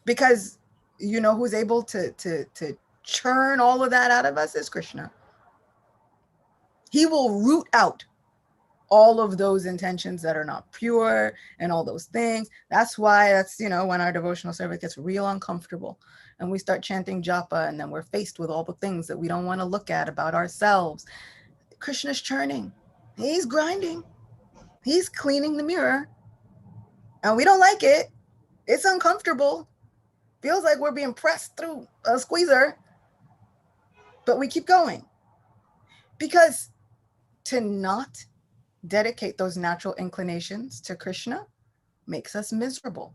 Because you know who's able to churn all of that out of us is Krishna. He will root out all of those intentions that are not pure and all those things. That's why that's, you know, when our devotional service gets real uncomfortable and we start chanting japa, and then we're faced with all the things that we don't want to look at about ourselves. Krishna's churning. He's grinding. He's cleaning the mirror. And we don't like it. It's uncomfortable. Feels like we're being pressed through a squeezer. But we keep going. Because to not dedicate those natural inclinations to Krishna makes us miserable.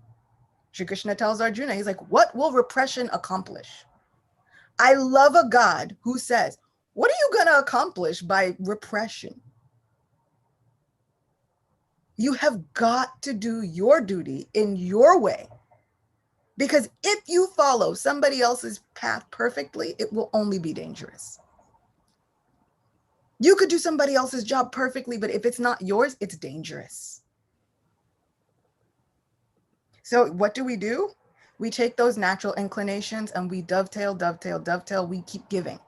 Shri Krishna tells Arjuna, he's like, what will repression accomplish? I love a God who says, what are you going to accomplish by repression? You have got to do your duty in your way. Because if you follow somebody else's path perfectly, it will only be dangerous. You could do somebody else's job perfectly, but if it's not yours, it's dangerous. So what do? We take those natural inclinations and we dovetail, dovetail, dovetail. We keep giving.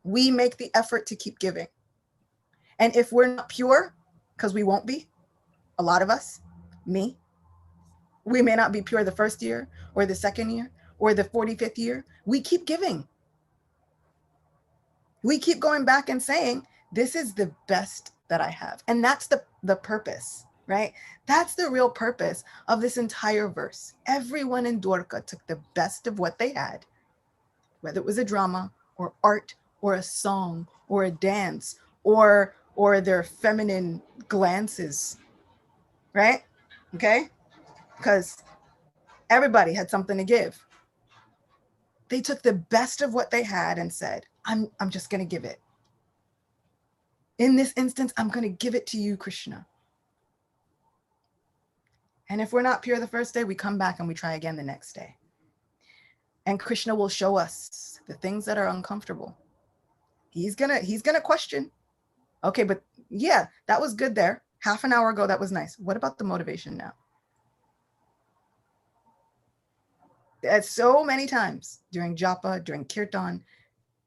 We make the effort to keep giving. And if we're not pure, because we won't be, a lot of us, me, we may not be pure the first year or the second year or the 45th year. We keep giving. We keep going back and saying, this is the best that I have. And that's the purpose, right? That's the real purpose of this entire verse. Everyone in Dwarka took the best of what they had, whether it was a drama or art or a song or a dance or their feminine glances, right? Okay? Because everybody had something to give. They took the best of what they had and said, I'm just going to give it. In this instance, I'm going to give it to you, Krishna. And if we're not pure the first day, we come back and we try again the next day. And Krishna will show us the things that are uncomfortable. He's gonna question. Okay, but yeah, that was good there. Half an hour ago, that was nice. What about the motivation now? As so many times during japa, during kirtan,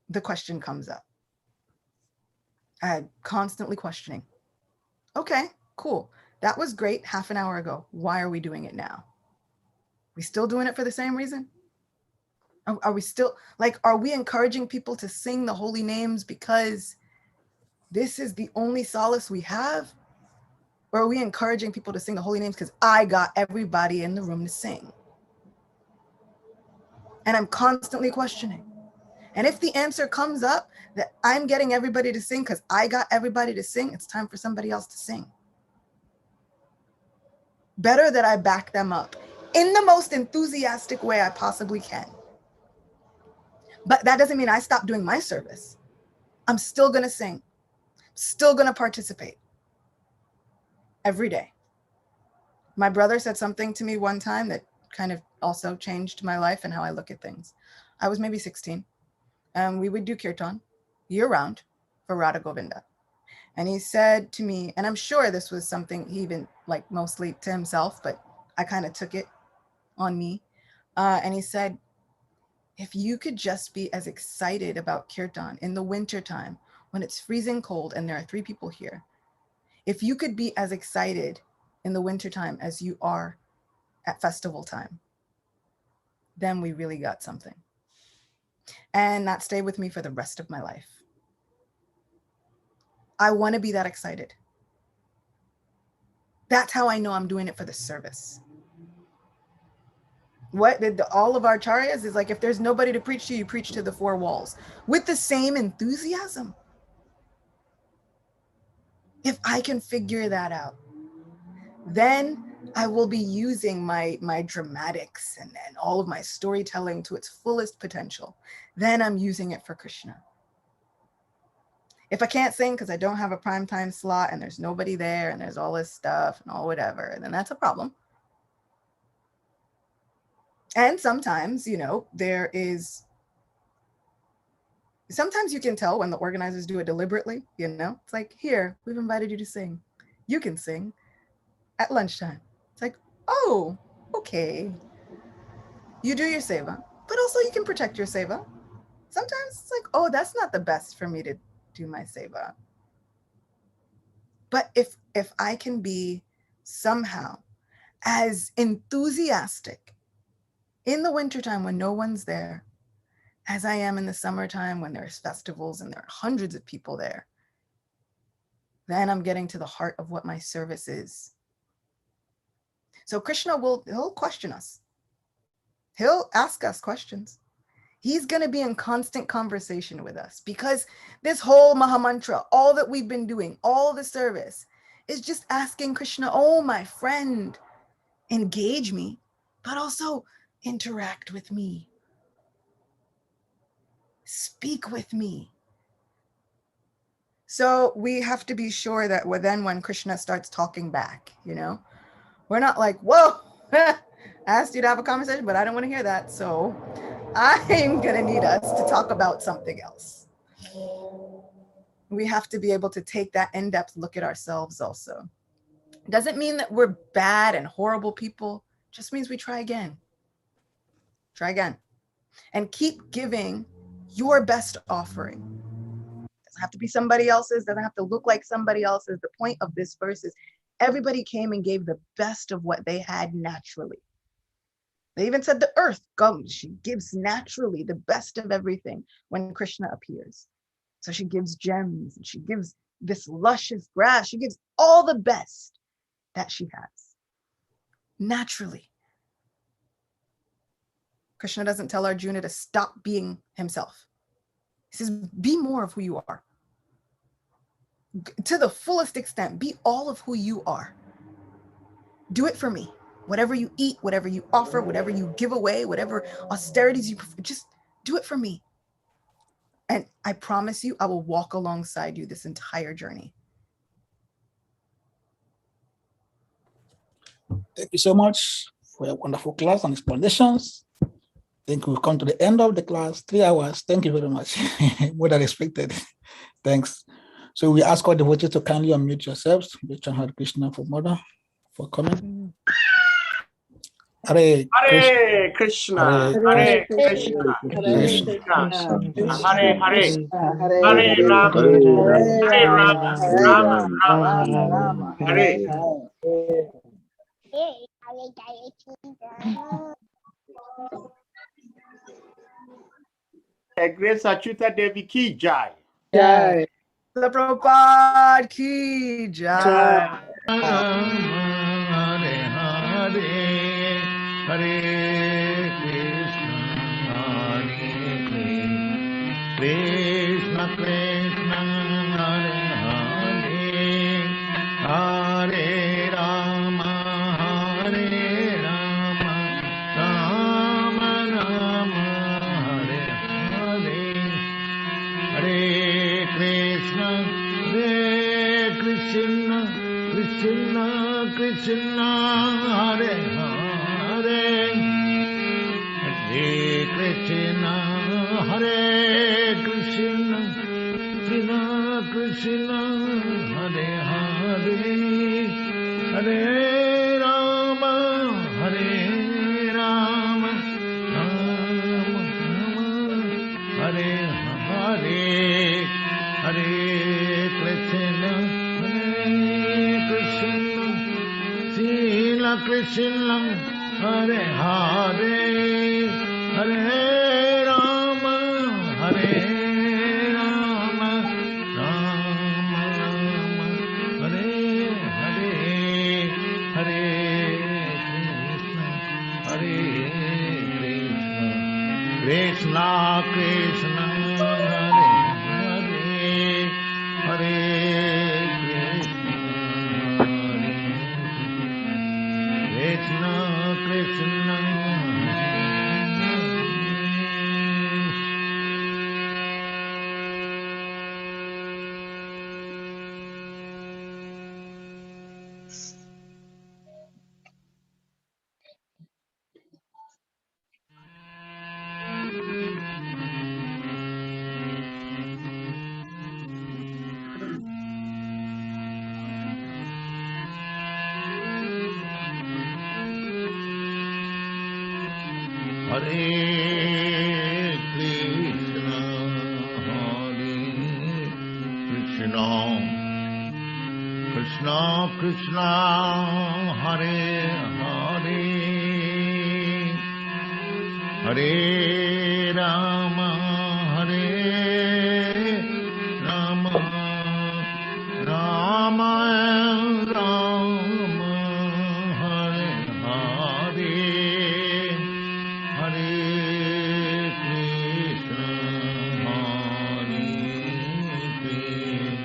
the question comes up. I'm constantly questioning. Okay, cool. That was great half an hour ago. Why are we doing it now? We still doing it for the same reason? Are we still, like, are we encouraging people to sing the holy names because this is the only solace we have? Or are we encouraging people to sing the holy names because I got everybody in the room to sing? And I'm constantly questioning. And if the answer comes up that I'm getting everybody to sing because I got everybody to sing, it's time for somebody else to sing. Better that I back them up in the most enthusiastic way I possibly can. But that doesn't mean I stop doing my service. I'm still going to sing, still going to participate every day. My brother said something to me one time that kind of also changed my life and how I look at things. I was maybe 16 and we would do kirtan year round for Radha Govinda. And he said to me, and I'm sure this was something he even like mostly to himself, but I kind of took it on me. And he said, if you could just be as excited about kirtan in the wintertime when it's freezing cold and there are 3 people here, if you could be as excited in the wintertime as you are at festival time, then we really got something. And that stayed with me for the rest of my life. I want to be that excited. That's how I know I'm doing it for the service. What did all of our acharyas is like, if there's nobody to preach to, you preach to the 4 walls with the same enthusiasm. If I can figure that out, then I will be using my dramatics and all of my storytelling to its fullest potential. Then I'm using it for Krishna. If I can't sing because I don't have a primetime slot and there's nobody there and there's all this stuff and all whatever, then that's a problem. And sometimes, sometimes you can tell when the organizers do it deliberately, It's like, here, we've invited you to sing. You can sing at lunchtime. It's like, oh, okay. You do your seva, but also you can protect your seva. Sometimes it's like, oh, that's not the best for me to do my seva. But if I can be somehow as enthusiastic in the wintertime when no one's there as I am in the summertime when there's festivals and there are hundreds of people there, then I'm getting to the heart of what my service is. So Krishna he'll question us. He'll ask us questions. He's going to be in constant conversation with us because this whole Mahamantra, all that we've been doing, all the service is just asking Krishna, oh, my friend, engage me, but also interact with me. Speak with me. So we have to be sure that then when Krishna starts talking back, we're not like, whoa, I asked you to have a conversation, but I don't want to hear that. So I'm going to need us to talk about something else. We have to be able to take that in-depth look at ourselves also. It doesn't mean that we're bad and horrible people. It just means we try again. Try again. And keep giving your best offering. It doesn't have to be somebody else's, doesn't have to look like somebody else's. The point of this verse is everybody came and gave the best of what they had naturally. They even said the earth comes, she gives naturally the best of everything when Krishna appears. So she gives gems, and she gives this luscious grass, she gives all the best that she has, naturally. Krishna doesn't tell Arjuna to stop being himself. He says, be more of who you are. To the fullest extent, be all of who you are. Do it for me. Whatever you eat, whatever you offer, whatever you give away, whatever austerities you prefer, just do it for me. And I promise you, I will walk alongside you this entire journey. Thank you so much for your wonderful class and explanations. I think we've come to the end of the class, 3 hours. Thank you very much. More than expected. Thanks. So we ask all the devotees to kindly unmute yourselves. Hare Krishna for mother for coming. Hare Krishna, Hare Krishna, Krishna, Hare Hare, Hare Rama, Hare Rama, Rama Rama, Hare. Grace Acyuta Devi ki jai. Jai. The Prabhupada ki jai. Hare Krishna Krishna Hare Hare Hare Rama Hare Rama Rama Rama Hare Hare Hare Krishna Krishna Krishna Krishna Hare Hare Hare Krishna Hare Krishna Krishna Krishna Hare Hare Hare Rama Hare Rama Rama Rama Hare Hare Hare Krishna Krishna Krishna Hare Hare Hare Rama Hare Rama Rama Rama Hare Hare Hare Krishna Krishna Hare Hare Hare Krishna Krishna Hare Krishna, Krishna Krishna Krishna, Hare Hare, Hare Ram,